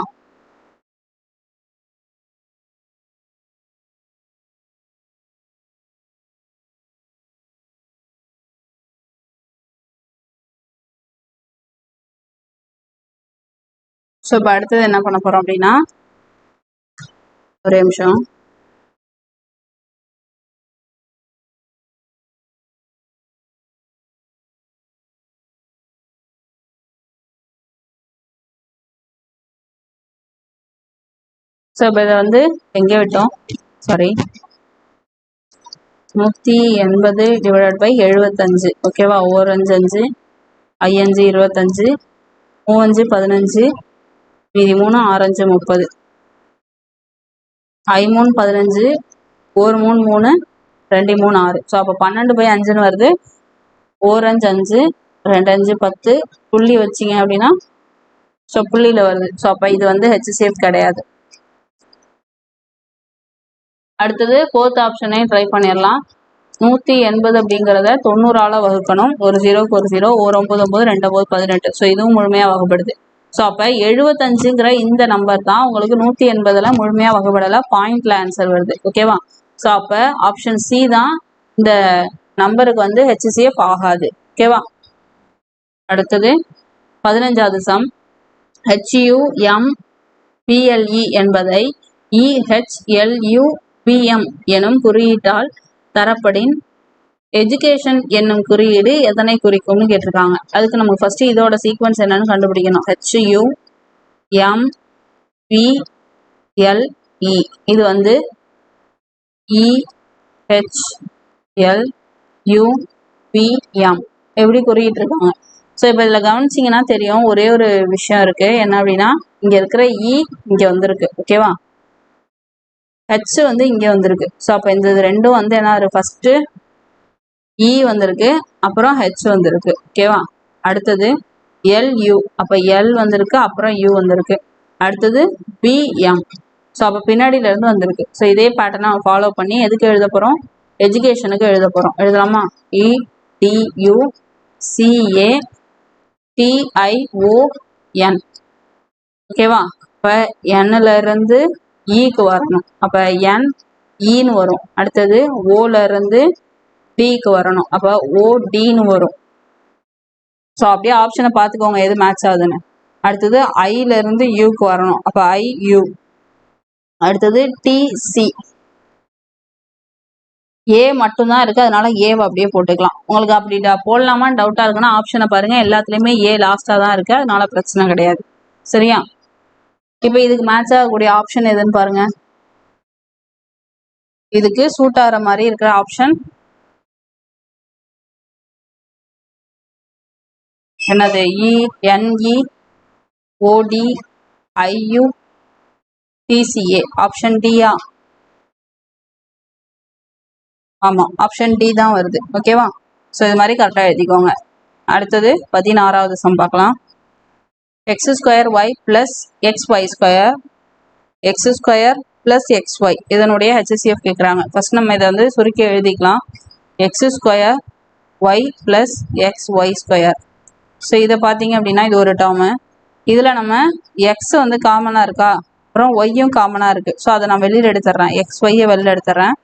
ஸோ இப்போ அடுத்தது என்ன பண்ண போறோம் அப்படின்னா, ஒரே நிமிஷம். ஸோ இப்போ இதை வந்து எங்கே விட்டோம்? 180 டிவைடட் பை 75. ஓகேவா? ஓரஞ்சு 5, 5 25, 3 5 15 மீதி 3, 6 5 30, 5 3 15, 1 3 3, 2 3 6. ஸோ அப்போ 12 பை 5ன்னு வருது. ஓரஞ்சு 5, 2 5 10, புள்ளி வச்சிங்க அப்படின்னா ஸோ புள்ளியில் வருது. ஸோ அப்போ இது வந்து HCF கிடையாது. அடுத்தது 4th ஆப்ஷனையும் ட்ரை பண்ணிடலாம். 180 அப்படிங்கிறத 90ஆல வகுக்கணும். ஒரு 0க்கு ஒரு 0, ஒரு 9 9, 2 9 18. ஸோ இதுவும் முழுமையாக வகுப்படுது. ஸோ அப்போ 75ங்கிற இந்த நம்பர் தான் உங்களுக்கு 180ல் முழுமையாக வகுப்படலை, பாயிண்ட்ல ஆன்சர் வருது. ஓகேவா? ஸோ அப்போ ஆப்ஷன் சி தான் இந்த நம்பருக்கு வந்து HCF ஆகாது. ஓகேவா? அடுத்தது 15வது சம். HUMPLE என்பதை EHLUPM எனும் குறியீட்டால் தரப்படின் எஜுகேஷன் என்னும் குறியீடு எதனை குறிக்கும்னு கேட்டிருக்காங்க. அதுக்கு நமக்கு ஃபர்ஸ்ட் இதோட சீக்வன்ஸ் என்னன்னு கண்டுபிடிக்கணும். HUMPLE இது வந்து EHLUPM எப்படி குறியிட்டு இருக்காங்க. ஸோ இப்போ இதில் கவனிச்சிங்கன்னா தெரியும், ஒரே ஒரு விஷயம் இருக்கு. என்ன அப்படின்னா இங்கே இருக்கிற இ இங்கே வந்திருக்கு. ஓகேவா? ஹெச் வந்து இங்கே வந்திருக்கு. ஸோ அப்போ இந்த ரெண்டும் வந்து என்ன, ஃபர்ஸ்ட் இ வந்திருக்கு, அப்புறம் ஹெச் வந்திருக்கு. ஓகேவா? அடுத்தது LU, அப்போ எல் வந்திருக்கு, அப்புறம் யூ வந்திருக்கு. அடுத்தது BM, ஸோ அப்போ பின்னாடியில இருந்து வந்திருக்கு. ஸோ இதே பேட்டர்னை நம்ம ஃபாலோ பண்ணி எதுக்கு எழுத போகிறோம்? எஜுகேஷனுக்கு எழுத போகிறோம். எழுதலாமா? EDUCATION. ஓகேவா? இப்போ Nல இருந்து ஈக்கு வரணும். அப்போ N ஈன்னு வரும். அடுத்தது ஓல இருந்து டிக்கு வரணும். அப்போ ODன்னு வரும். ஸோ அப்படியே ஆப்ஷனை பார்த்துக்கோங்க எது மேட்ச் ஆகுதுன்னு. அடுத்தது ஐல இருந்து யூக்கு வரணும். அப்போ IU. அடுத்தது TC. ஏ மட்டும்தான் இருக்கு, அதனால ஏவை அப்படியே போட்டுக்கலாம். உங்களுக்கு அப்படி போடலாமான்னு டவுட்டா இருக்குன்னா ஆப்ஷனை பாருங்க, எல்லாத்துலயுமே ஏ லாஸ்டா தான் இருக்கு, அதனால பிரச்சனை கிடையாது. சரியா? இப்போ இதுக்கு மேட்ச் ஆகக்கூடிய ஆப்ஷன் எதுன்னு பாருங்க. இதுக்கு சூட் ஆகிற மாதிரி இருக்கிற ஆப்ஷன் என்னது ENEODIUTCA ஆப்ஷன் டியா? ஆமாம், ஆப்ஷன் டி தான் வருது. ஓகேவா? ஸோ இது மாதிரி கரெக்டாக எழுதிக்கோங்க. அடுத்தது 16வது சம் பார்க்கலாம். x² y + xy² x² + xy இதனுடைய HCF கேட்குறாங்க. ஃபர்ஸ்ட் நம்ம இதை வந்து சுருக்கி எழுதிக்கலாம். x² y + xy². ஸோ இதை பார்த்தீங்க அப்படின்னா இது ஒரு டேர்மு. இதில் நம்ம எக்ஸ் வந்து காமனாக இருக்கா, அப்புறம் ஒய்யும் காமனாக இருக்குது. ஸோ அதை நான் வெளியில் எடுத்துட்றேன், xyயை வெளியில் எடுத்துட்றேன்.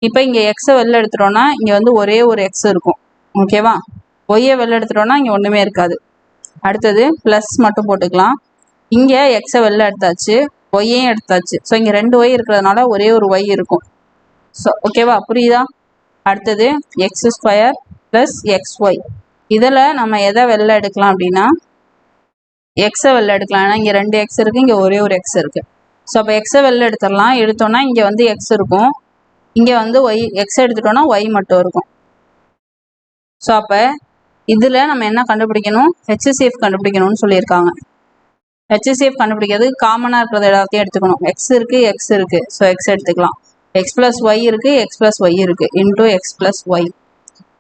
இப்போ இங்கே எக்ஸை வெளில எடுத்துட்டோன்னா இங்கே வந்து ஒரே ஒரு எக்ஸ் இருக்கும். ஓகேவா? ஒய்யை வெளில எடுத்துட்டோன்னா இங்கே ஒன்றுமே இருக்காது. அடுத்தது ப்ளஸ் மட்டும் போட்டுக்கலாம். இங்கே எக்ஸை வெளில எடுத்தாச்சு, ஒய்யையும் எடுத்தாச்சு. ஸோ இங்கே 2 ஒய் இருக்கிறதுனால ஒரே ஒரு ஒய் இருக்கும். ஸோ ஓகேவா? புரியுதா? அடுத்தது x² + xy. இதில் நம்ம எதை வெளில எடுக்கலாம் அப்படின்னா எக்ஸை வெளில எடுக்கலாம். ஏன்னா இங்கே 2 எக்ஸ் இருக்குது, இங்கே ஒரே ஒரு எக்ஸ் இருக்குது. ஸோ அப்போ எக்ஸை வெளில எடுத்துடலாம். எடுத்தோன்னா இங்கே வந்து எக்ஸ் இருக்கும், இங்கே வந்து ஒய் எக்ஸ் எடுத்துட்டோன்னா ஒய் மட்டும் இருக்கும். ஸோ அப்போ இதில் நம்ம என்ன கண்டுபிடிக்கணும்? HCF கண்டுபிடிக்கணும்னு சொல்லியிருக்காங்க. HCF கண்டுபிடிக்கிறது காமனாக இருக்கிறது எல்லாத்தையும் எடுத்துக்கணும். எக்ஸ் இருக்குது, எக்ஸ் இருக்குது, ஸோ எக்ஸ் எடுத்துக்கலாம். எக்ஸ் ப்ளஸ் ஒய் இருக்குது, எக்ஸ் ப்ளஸ் ஒய் இருக்குது, into x plus y.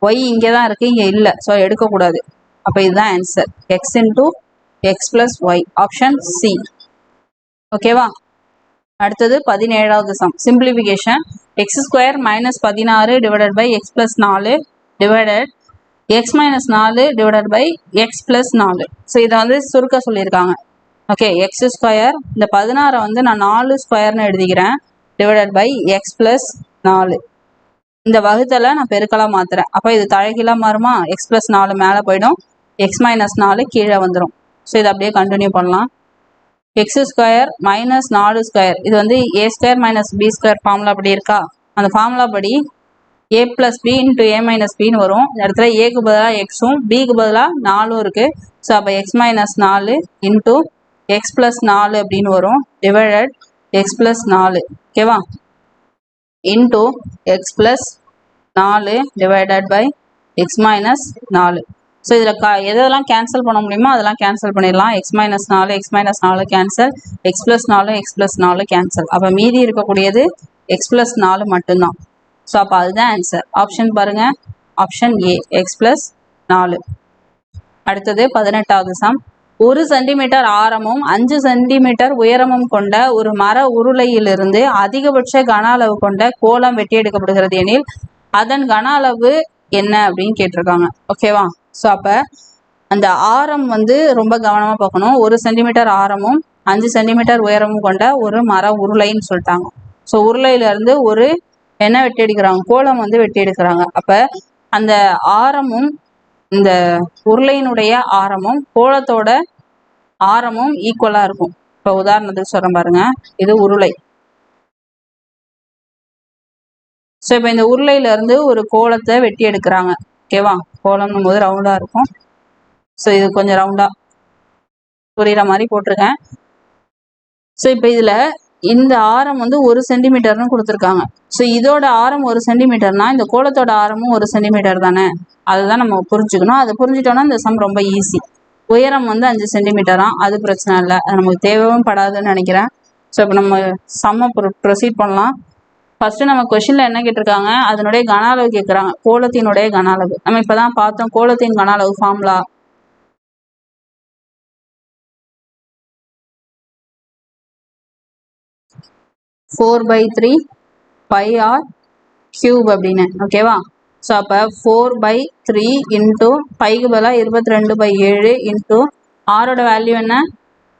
Y இங்கே தான் இருக்குது, இங்கே இல்லை, ஸோ எடுக்கக்கூடாது. அப்போ இதுதான் answer, x into x plus y, option C. ஓகேவா? அடுத்தது 17வது sum, simplification. x² - 16 divided by x + 4 divided x - 4 divided by x + 4. So இதை வந்து சுருக்க சொல்லியிருக்காங்க. ஓகே, x², இந்த 16 வந்து நான் 4 ஸ்கொயர்னு எழுதிக்கிறேன், டிவைடட் பை x + 4. இந்த வகுத்தலை நான் பெருக்கலாக மாற்றுறேன். அப்போ இது தலைகீழாக மாறுமா? x + 4 மேலே போயிடும், x - 4 கீழே வந்துடும். ஸோ இதை அப்படியே கண்டினியூ பண்ணலாம். x² - 4² இது வந்து a² - b² ஃபார்முலா அப்படி இருக்கா? அந்த ஃபார்முலா படி a + b × a - bன்னு வரும். இந்த இடத்துல ஏக்கு பதிலாக எக்ஸும் பிக்கு பதிலாக 4ம் இருக்குது. ஸோ அப்போ x - 4 இன்டூ x + 4 அப்படின்னு வரும், டிவைடட் x + 4. ஓகேவா? Into x + 4 divided by x - 4. So இதில் எதெல்லாம் கேன்சல் பண்ண முடியுமோ அதெல்லாம் கேன்சல் பண்ணிடலாம். x - 4 x - 4 cancel, x + 4 x + 4 cancel. அப்போ மீதி இருக்கக்கூடியது x + 4 மட்டும்தான். ஸோ அப்போ அதுதான் ஆன்சர். ஆப்ஷன் பாருங்கள், ஆப்ஷன் ஏ, x + 4. அடுத்தது 18வது சம். 1 சென்டிமீட்டர் ஆரமும் 5 சென்டிமீட்டர் உயரமும் கொண்ட ஒரு மர உருளையிலிருந்து அதிகபட்ச கன அளவு கொண்ட கோலம் வெட்டி எடுக்கப்படுகிறது எனில் அதன் கன அளவு என்ன அப்படின்னு கேட்டிருக்காங்க. ஓகேவா? ஸோ அப்போ அந்த ஆரம் வந்து ரொம்ப கவனமாக பார்க்கணும். 1 சென்டிமீட்டர் ஆரமும் 5 சென்டிமீட்டர் உயரமும் கொண்ட ஒரு மர உருளைன்னு சொல்லிட்டாங்க. ஸோ உருளையிலேருந்து ஒரு என்ன வெட்டி எடுக்கிறாங்க? கோலம் வந்து வெட்டி எடுக்கிறாங்க. அப்போ அந்த ஆரமும் இந்த உருளையினுடைய ஆரமும் கோலத்தோட ஆரமும் ஈக்குவலாக இருக்கும். இப்போ உதாரணத்துக்கு சொல்கிறேன் பாருங்க, இது உருளை. ஸோ இப்போ இந்த உருளையிலேருந்து ஒரு கோலத்தை வெட்டி எடுக்கிறாங்க. ஓகேவா? கோலம்னும் போது ரவுண்டாக இருக்கும். ஸோ இது கொஞ்சம் ரவுண்டாக புரிகிற மாதிரி போட்டிருக்கேன். ஸோ இப்போ இதில் இந்த ஆரம் வந்து 1 சென்டிமீட்டர்னு கொடுத்துருக்காங்க. ஸோ இதோட ஆரம் 1 சென்டிமீட்டர்னா இந்த கோலத்தோட ஆரமும் 1 சென்டிமீட்டர் தானே, அதுதான் நம்ம புரிஞ்சுக்கணும். அதை புரிஞ்சுட்டோன்னா இந்த சம் ரொம்ப ஈஸி. உயரம் வந்து 5 சென்டிமீட்டராம், அது பிரச்சனை இல்லை, அது நமக்கு தேவையும் படாதுன்னு நினைக்கிறேன். ஸோ இப்போ நம்ம சம்மை ப்ரொசீட் பண்ணலாம். ஃபர்ஸ்ட் நம்ம கொஸ்டின்ல என்ன கேட்டிருக்காங்க? அதனுடைய கன அளவு கேட்குறாங்க, கோலத்தினுடைய கன அளவு. நம்ம இப்போதான் பார்த்தோம் கோலத்தின் கன அளவு formula. Four by 3 πr cube அப்படின்னு. ஓகேவா? ஸோ அப்போ 4/3 இன்ட்டு பைக்கு பதிலாக 22/7 இன்ட்டு ஆரோட வேல்யூ என்ன?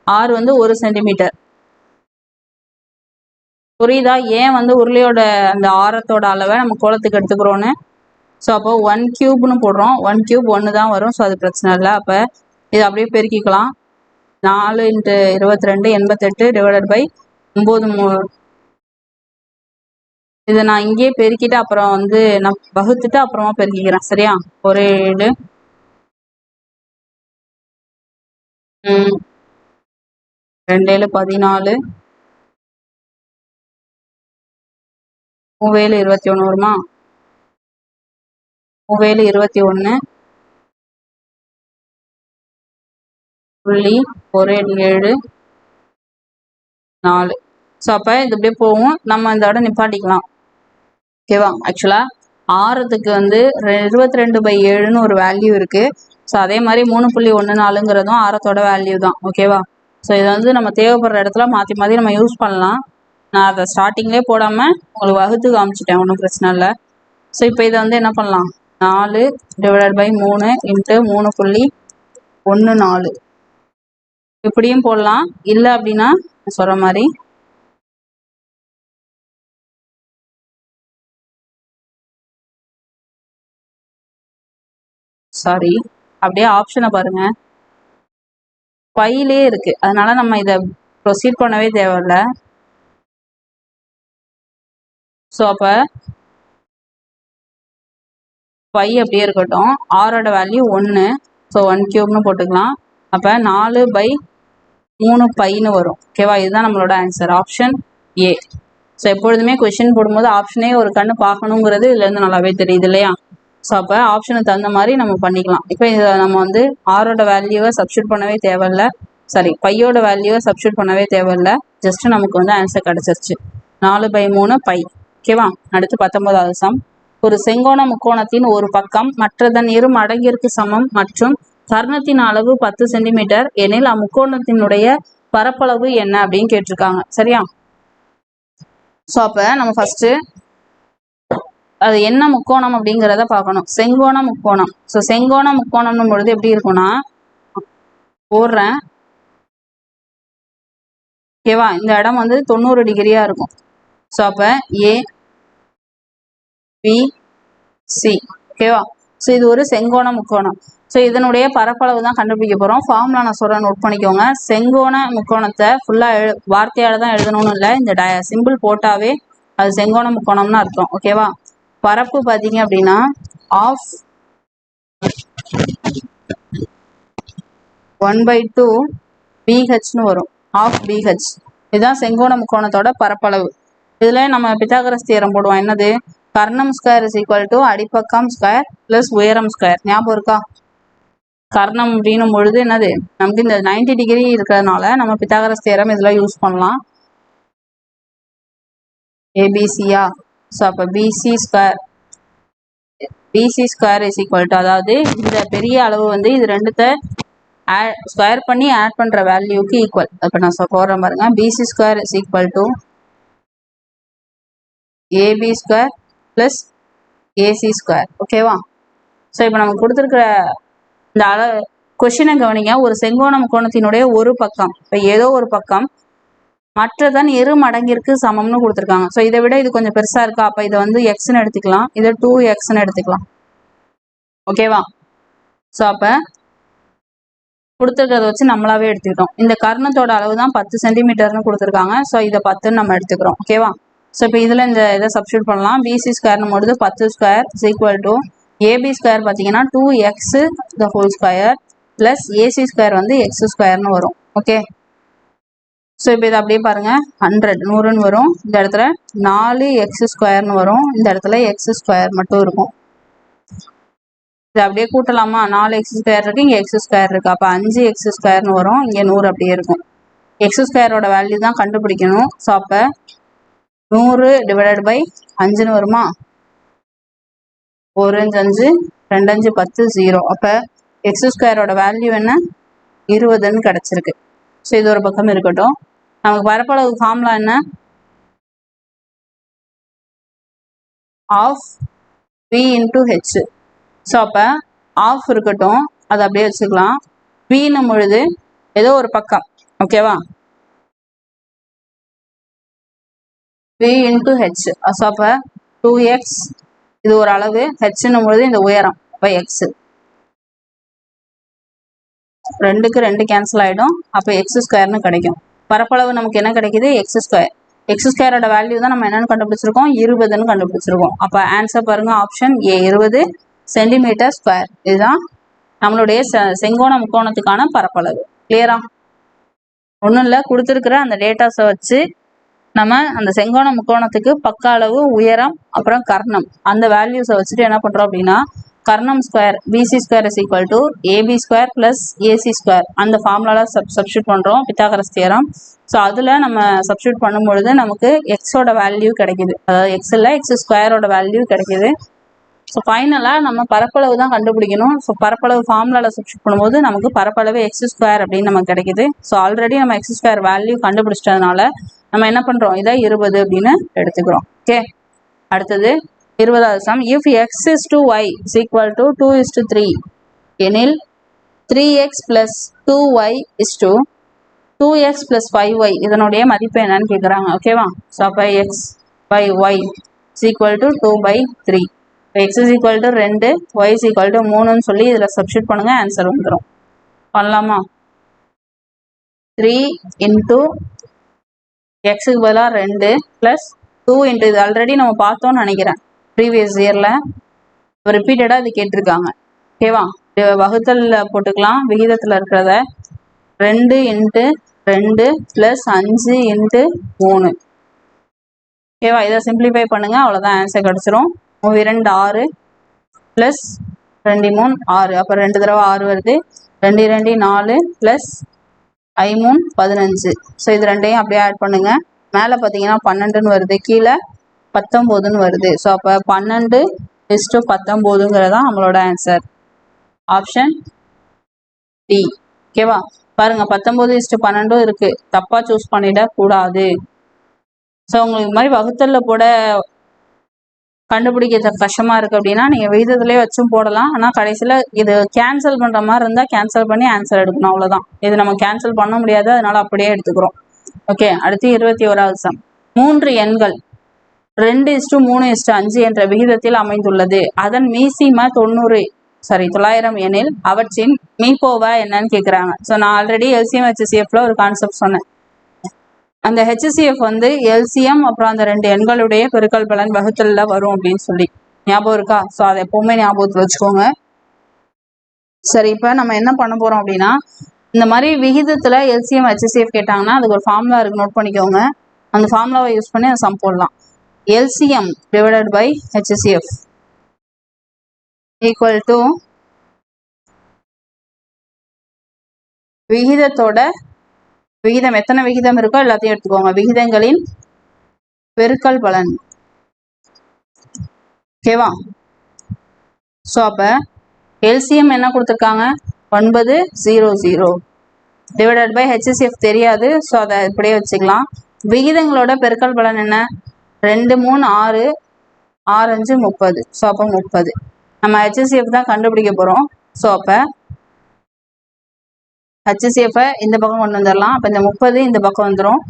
ஆர் வந்து 1 சென்டிமீட்டர். புரியுதா? ஏன் வந்து உருளையோட அந்த ஆரத்தோட அளவை நம்ம கோலத்துக்கு எடுத்துக்கிறோன்னு. ஸோ அப்போ 1 கியூப்னு போடுறோம், 1 கியூப் 1 தான் வரும். ஸோ அது பிரச்சனை இல்லை. அப்போ இதை அப்படியே பெருக்கிக்கலாம். 4 × 22 88 டிவைடட் பை 9 இதை நான் இங்கேயே பெருக்கிட்டு அப்புறம் வந்து நான் வகுத்துட்டு அப்புறமா பெருக்கிக்கிறேன். சரியா? ஒரு 7 2 7 14 7 21 வருமா? 7 21 0.174. ஸோ அப்போ இது இப்படியே போகும், நம்ம இந்த இடம் நிப்பாட்டிக்கலாம். ஓகேவா? ஆக்சுவலாக ஆறதுக்கு வந்து 22/7ன்னு ஒரு வேல்யூ இருக்குது. ஸோ அதே மாதிரி 3.14ங்கிறதும் ஆரத்தோட வேல்யூ தான். ஓகேவா? ஸோ இதை வந்து நம்ம தேவைப்படுற இடத்துல மாற்றி மாற்றி நம்ம யூஸ் பண்ணலாம். நான் அதை ஸ்டார்டிங்லேயே போடாமல் உங்களுக்கு வகுத்து காமிச்சிட்டேன், ஒன்றும் பிரச்சனை இல்லை. ஸோ இப்போ இதை வந்து என்ன பண்ணலாம், 4/3 × 3.14 இப்படியும் போடலாம். இல்லை அப்படின்னா சொல்கிற மாதிரி அப்படியே ஆப்ஷனை பாருங்க, பையிலே இருக்கு, அதனால நம்ம இதை ப்ரொசீட் பண்ணவே தேவையில்லை. ஸோ அப்போ பை அப்படியே இருக்கட்டும், ஆரோட வேல்யூ 1, ஸோ 1³ போட்டுக்கலாம். அப்போ 4/3 பைன்னு வரும். ஓகேவா? இதுதான் நம்மளோட ஆன்சர், ஆப்ஷன் ஏ. ஸோ எப்பொழுதுமே கொஷின் போடும்போது ஆப்ஷனே ஒரு கண்ணு பார்க்கணுங்கிறது இதுலேருந்து நல்லாவே தெரியுது இல்லையா? ஸோ அப்போ ஆப்ஷனுக்கு தகுந்த மாதிரி நம்ம பண்ணிக்கலாம். இப்போ இதை நம்ம வந்து ஆரோட வேல்யூவை சப்ஸ்டியூட் பண்ணவே தேவையில்லை, பையோட வேல்யூவை சப்ஸ்டியூட் பண்ணவே தேவையில்லை, ஜஸ்ட் நமக்கு வந்து ஆன்சர் கிடச்சிருச்சு, 4/3 பை. ஓகேவா? அடுத்து 19வது சம். ஒரு செங்கோண முக்கோணத்தின் ஒரு பக்கம் மற்றதன் இரு மடங்கிற்கு சமம் மற்றும் கர்ணத்தின் அளவு 10 சென்டிமீட்டர் எனில் அம்முக்கோணத்தினுடைய பரப்பளவு என்ன அப்படின்னு கேட்டிருக்காங்க. சரியா? ஸோ அப்போ நம்ம ஃபர்ஸ்ட் அது என்ன முக்கோணம் அப்படிங்கிறத பார்க்கணும். செங்கோண முக்கோணம். ஸோ செங்கோண முக்கோணம்னு பொழுது எப்படி இருக்கும்னா, போடுறேன் ஓகேவா, இந்த இடம் வந்து 90 டிகிரியா இருக்கும். ஸோ அப்போ ABC ஓகேவா? ஸோ இது ஒரு செங்கோண முக்கோணம். ஸோ இதனுடைய பரப்பளவு தான் கண்டுபிடிக்க போகிறோம். ஃபார்முலா நான் சொல்கிறேன், நோட் பண்ணிக்கோங்க. செங்கோண முக்கோணத்தை ஃபுல்லாக வார்த்தையால் தான் எழுதணும்னு இல்லை, இந்த சிம்பிள் போட்டாவே அது செங்கோண முக்கோணம்னு அர்த்தம். ஓகேவா? பரப்பு பார்த்தீங்க அப்படின்னா ஆஃப் 1/2 BHன்னு வரும், ஆஃப் BH. இதுதான் செங்கோண முக்கோணத்தோட பரப்பளவு. இதில் நம்ம பித்தாகரஸ் தியரம் போடுவோம், என்னது, கர்ணம் ஸ்கொயர் இஸ் ஈக்குவல் டு அடிப்பக்கம் ஸ்கொயர் ப்ளஸ் உயரம் ஸ்கொயர். ஞாபகம் இருக்கா? கர்ணம் அப்படின்னும் பொழுது என்னது, நமக்கு இந்த 90 டிகிரி இருக்கிறதுனால நம்ம பித்தாகரஸ் தியரம் இதில் யூஸ் பண்ணலாம். ஏபிசியா? ஸோ அப்போ PC square is equal to, அதாவது இந்த பெரிய அளவு வந்து இது ரெண்டுத்தை ஸ்கொயர் பண்ணி ஆட் பண்ணுற வேல்யூக்கு ஈக்குவல். இப்போ நான் போடுறேன் பாருங்க, BC square is equal to AB square plus AC square. ஓகேவா? ஸோ இப்போ நமக்கு கொடுத்துருக்கிற இந்த கொஷினை கவனிங்க. ஒரு செங்கோண முக்கோணத்தினுடைய ஒரு பக்கம், இப்போ ஏதோ ஒரு பக்கம் மற்றதன் இரு மடங்கிற்கு சமம்னு கொடுத்துருக்காங்க. ஸோ இதை விட இது கொஞ்சம் பெருசா இருக்கா, அப்போ இதை வந்து எக்ஸ்ன்னு எடுத்துக்கலாம், இதை 2xன்னு எடுத்துக்கலாம். ஓகேவா? ஸோ அப்போ கொடுத்துருக்கிறத வச்சு நம்மளாவே எடுத்துக்கிட்டோம். இந்த கர்ணத்தோட அளவு தான் 10 சென்டிமீட்டர்னு கொடுத்துருக்காங்க. ஸோ இதை 10ன்னு நம்ம எடுத்துக்கிறோம். ஓகேவா? ஸோ இப்போ இதில் இந்த இதை சப்ஸ்டியூட் பண்ணலாம். பிசி ஸ்கொயர்னு பொழுது 10 square is equal to AB square பார்த்தீங்கன்னா 2x the whole square plus AC square வந்து x ஸ்கொயர்னு வரும். ஓகே? ஸோ இப்போ இதை அப்படியே பாருங்க, 100ன்னு வரும். இந்த இடத்துல 4x ஸ்கொயர்னு வரும், இந்த இடத்துல x ஸ்கொயர் மட்டும் இருக்கும். இதை அப்படியே கூட்டலாமா, 4x ஸ்கொயர் இருக்கு, இங்கே x ஸ்கொயர் இருக்கு, அப்போ 5x ஸ்கொயர்னு வரும், இங்கே 100 அப்படியே இருக்கும். x ஸ்கொயரோட வேல்யூ தான் கண்டுபிடிக்கணும். ஸோ அப்போ 100/5ன்னு வருமா, 1 5 2 5 10 0. அப்போ x ஸ்கொயரோட வேல்யூ என்ன, 20ன்னு கிடச்சிருக்கு. ஸோ இது ஒரு பக்கம் இருக்கட்டும். நமக்கு பரப்பளவு ஃபார்முலா என்ன, ஆஃப் v × h. ஸோ அப்போ ஆஃப் இருக்கட்டும், அதை அப்படியே வச்சுக்கலாம். வின்னும் பொழுது ஏதோ ஒரு பக்கம். ஓகேவா? v × h. ஸோ அப்போ 2x, இது ஒரு அளவு, ஹெச்னும் பொழுது இந்த உயரம், அப்போ எக்ஸ். 2க்கு 2 கேன்சல் ஆகிடும், அப்போ எக்ஸ் ஸ்கொயர்னு கிடைக்கும். பரப்பளவு நமக்கு என்ன கிடைக்குது, எக்ஸ் ஸ்கொயர். எக்ஸ் ஸ்கொயரோட வேல்யூ தான் நம்ம என்னென்னு கண்டுபிடிச்சிருக்கோம், 20ன்னு கண்டுபிடிச்சிருக்கோம். அப்போ ஆன்சர் பாருங்க, ஆப்ஷன் ஏ, 20 சென்டிமீட்டர் ஸ்கொயர். இதுதான் நம்மளுடைய செங்கோண முக்கோணத்துக்கான பரப்பளவு. கிளியரா? ஒன்றும் இல்லை, கொடுத்துருக்கிற அந்த டேட்டாஸை வச்சு நம்ம அந்த செங்கோண முக்கோணத்துக்கு பக்க அளவு, உயரம், அப்புறம் கர்ணம், அந்த வேல்யூஸை வச்சுட்டு என்ன பண்ணுறோம் அப்படின்னா கர்ணம் square BC square is equal to AB square plus AC square அந்த ஃபார்முலால சப்ஸ்டியூட் பண்ணுறோம் பித்தாகரஸ் தியரம். ஸோ அதில் நம்ம சப்ஸ்டியூட் பண்ணும்பொழுது நமக்கு எக்ஸோட வேல்யூ கிடைக்குது, அதாவது எக்ஸில் எக்ஸ் ஸ்கொயரோட வேல்யூ கிடைக்குது. ஸோ ஃபைனலாக நம்ம பரப்பளவு தான் கண்டுபிடிக்கணும். ஸோ பரப்பளவு ஃபார்முலாவில் சப்ஸ்டியூட் பண்ணும்போது நமக்கு பரப்பளவு எக்ஸ் ஸ்கொயர் அப்படின்னு நமக்கு கிடைக்குது. ஸோ ஆல்ரெடி நம்ம எக்ஸ் ஸ்கொயர் வேல்யூ கண்டுபிடிச்சிட்டதுனால நம்ம என்ன பண்ணுறோம், இதை 20 அப்படின்னு எடுத்துக்கிறோம். ஓகே, அடுத்தது 20வது sum. If x is to y is equal to 2:3 எனில் 3x + 2y is to 2x + 5y இதனுடைய மதிப்பு என்னன்னு கேட்குறாங்க. ஓகேவா? ஸோ அப்போ x by y is equal to 2/3. X is equal to 2, y is equal to 3ன்னு சொல்லி இதில் சப்ஸ்டியூட் பண்ணுங்க, ஆன்சர் வந்துடும். பண்ணலாமா? 3 இன்ட்டு எக்ஸுக்கு பதிலாக 2 ப்ளஸ் 2 இன்ட்டு இது ஆல்ரெடி நம்ம பார்த்தோம்னு நினைக்கிறேன் ப்ரீவியஸ் இயரில். ரிப்பீட்டடாக இது கேட்டிருக்காங்க. ஓகேவா? வகுத்தலில் போட்டுக்கலாம் விகிதத்தில் இருக்கிறத. 2 இன்ட்டு 2 ப்ளஸ் 5 இன்ட்டு 3. ஓகேவா? இதை சிம்பிளிஃபை பண்ணுங்கள், அவ்வளோதான் ஆன்சர் கிடச்சிரும். 2 6 ப்ளஸ் 2 3 6. அப்போ 2 தடவை 6 வருது. 2 2 4 ப்ளஸ் 5 3 15. ஸோ இது ரெண்டையும் அப்படியே ஆட் பண்ணுங்கள். மேலே பார்த்தீங்கன்னா 12ன்னு வருது, கீழே 19ன்னு வருது. ஸோ அப்போ 12:19 நம்மளோட ஆன்சர். Option D. ஓகேவா? பாருங்க 19:12 இருக்கு, தப்பா சூஸ் பண்ணிடக்கூடாது. ஸோ உங்களுக்கு இது மாதிரி வகுத்தல்ல போட கண்டுபிடிக்க கஷ்டமா இருக்கு அப்படின்னா நீங்க விகிதத்திலே வச்சும் போடலாம். ஆனால் கடைசியில் இது கேன்சல் பண்ற மாதிரி இருந்தால் கேன்சல் பண்ணி ஆன்சர் எடுக்கணும், அவ்வளோதான். இது நம்ம கேன்சல் பண்ண முடியாது, அதனால அப்படியே எடுத்துக்கிறோம். ஓகே, அடுத்து 21வது சம். 3 எண்கள் 2:3:5 என்ற விகிதத்தில் அமைந்துள்ளது. அதன் மீசிம 900 எனில் அவற்றின் மீப்போவா என்னன்னு கேட்குறாங்க. ஸோ நான் ஆல்ரெடி எல்சிஎம் ஹெச்சிஎஃப்ல ஒரு கான்செப்ட் சொன்னேன். அந்த ஹெச்சிஎஃப் வந்து எல்சிஎம் அப்புறம் அந்த 2 எண்களுடைய பெருக்கல் பலன் வகுத்தல்ல வரும் அப்படின்னு சொல்லி ஞாபகம் இருக்கா? ஸோ அதை எப்பவுமே ஞாபகத்தில் வச்சுக்கோங்க. சரி, இப்போ நம்ம என்ன பண்ண போறோம் அப்படின்னா, இந்த மாதிரி விகிதத்தில் எல்சிஎம் ஹெச்சிஎஃப் கேட்டாங்கன்னா அதுக்கு ஒரு ஃபார்முலா இருக்கு, நோட் பண்ணிக்கோங்க. அந்த ஃபார்முலாவை யூஸ் பண்ணி அதை சம் போடலாம். LCM divided by HCF equal to விகிதத்தோட விகிதம், எத்தனை விகிதம் இருக்கோ எல்லாத்தையும் எடுத்துக்கோங்க, விகிதங்களின் பெருக்கல் பலன். ஓகேவா? ஸோ அப்போ LCM என்ன கொடுத்துருக்காங்க, 900 divided by HCF தெரியாது, ஸோ அதை இப்படியே வச்சுக்கலாம். விகிதங்களோட பெருக்கல் பலன் என்ன, 2 3 6 6 5 30. ஸோ அப்போ 30 நம்ம HCF தான் கண்டுபிடிக்க போகிறோம். ஸோ அப்போ HCF-ஐ இந்த பக்கம் கொண்டு வந்துடலாம். அப்போ இந்த 30 இந்த பக்கம் வந்துடும்.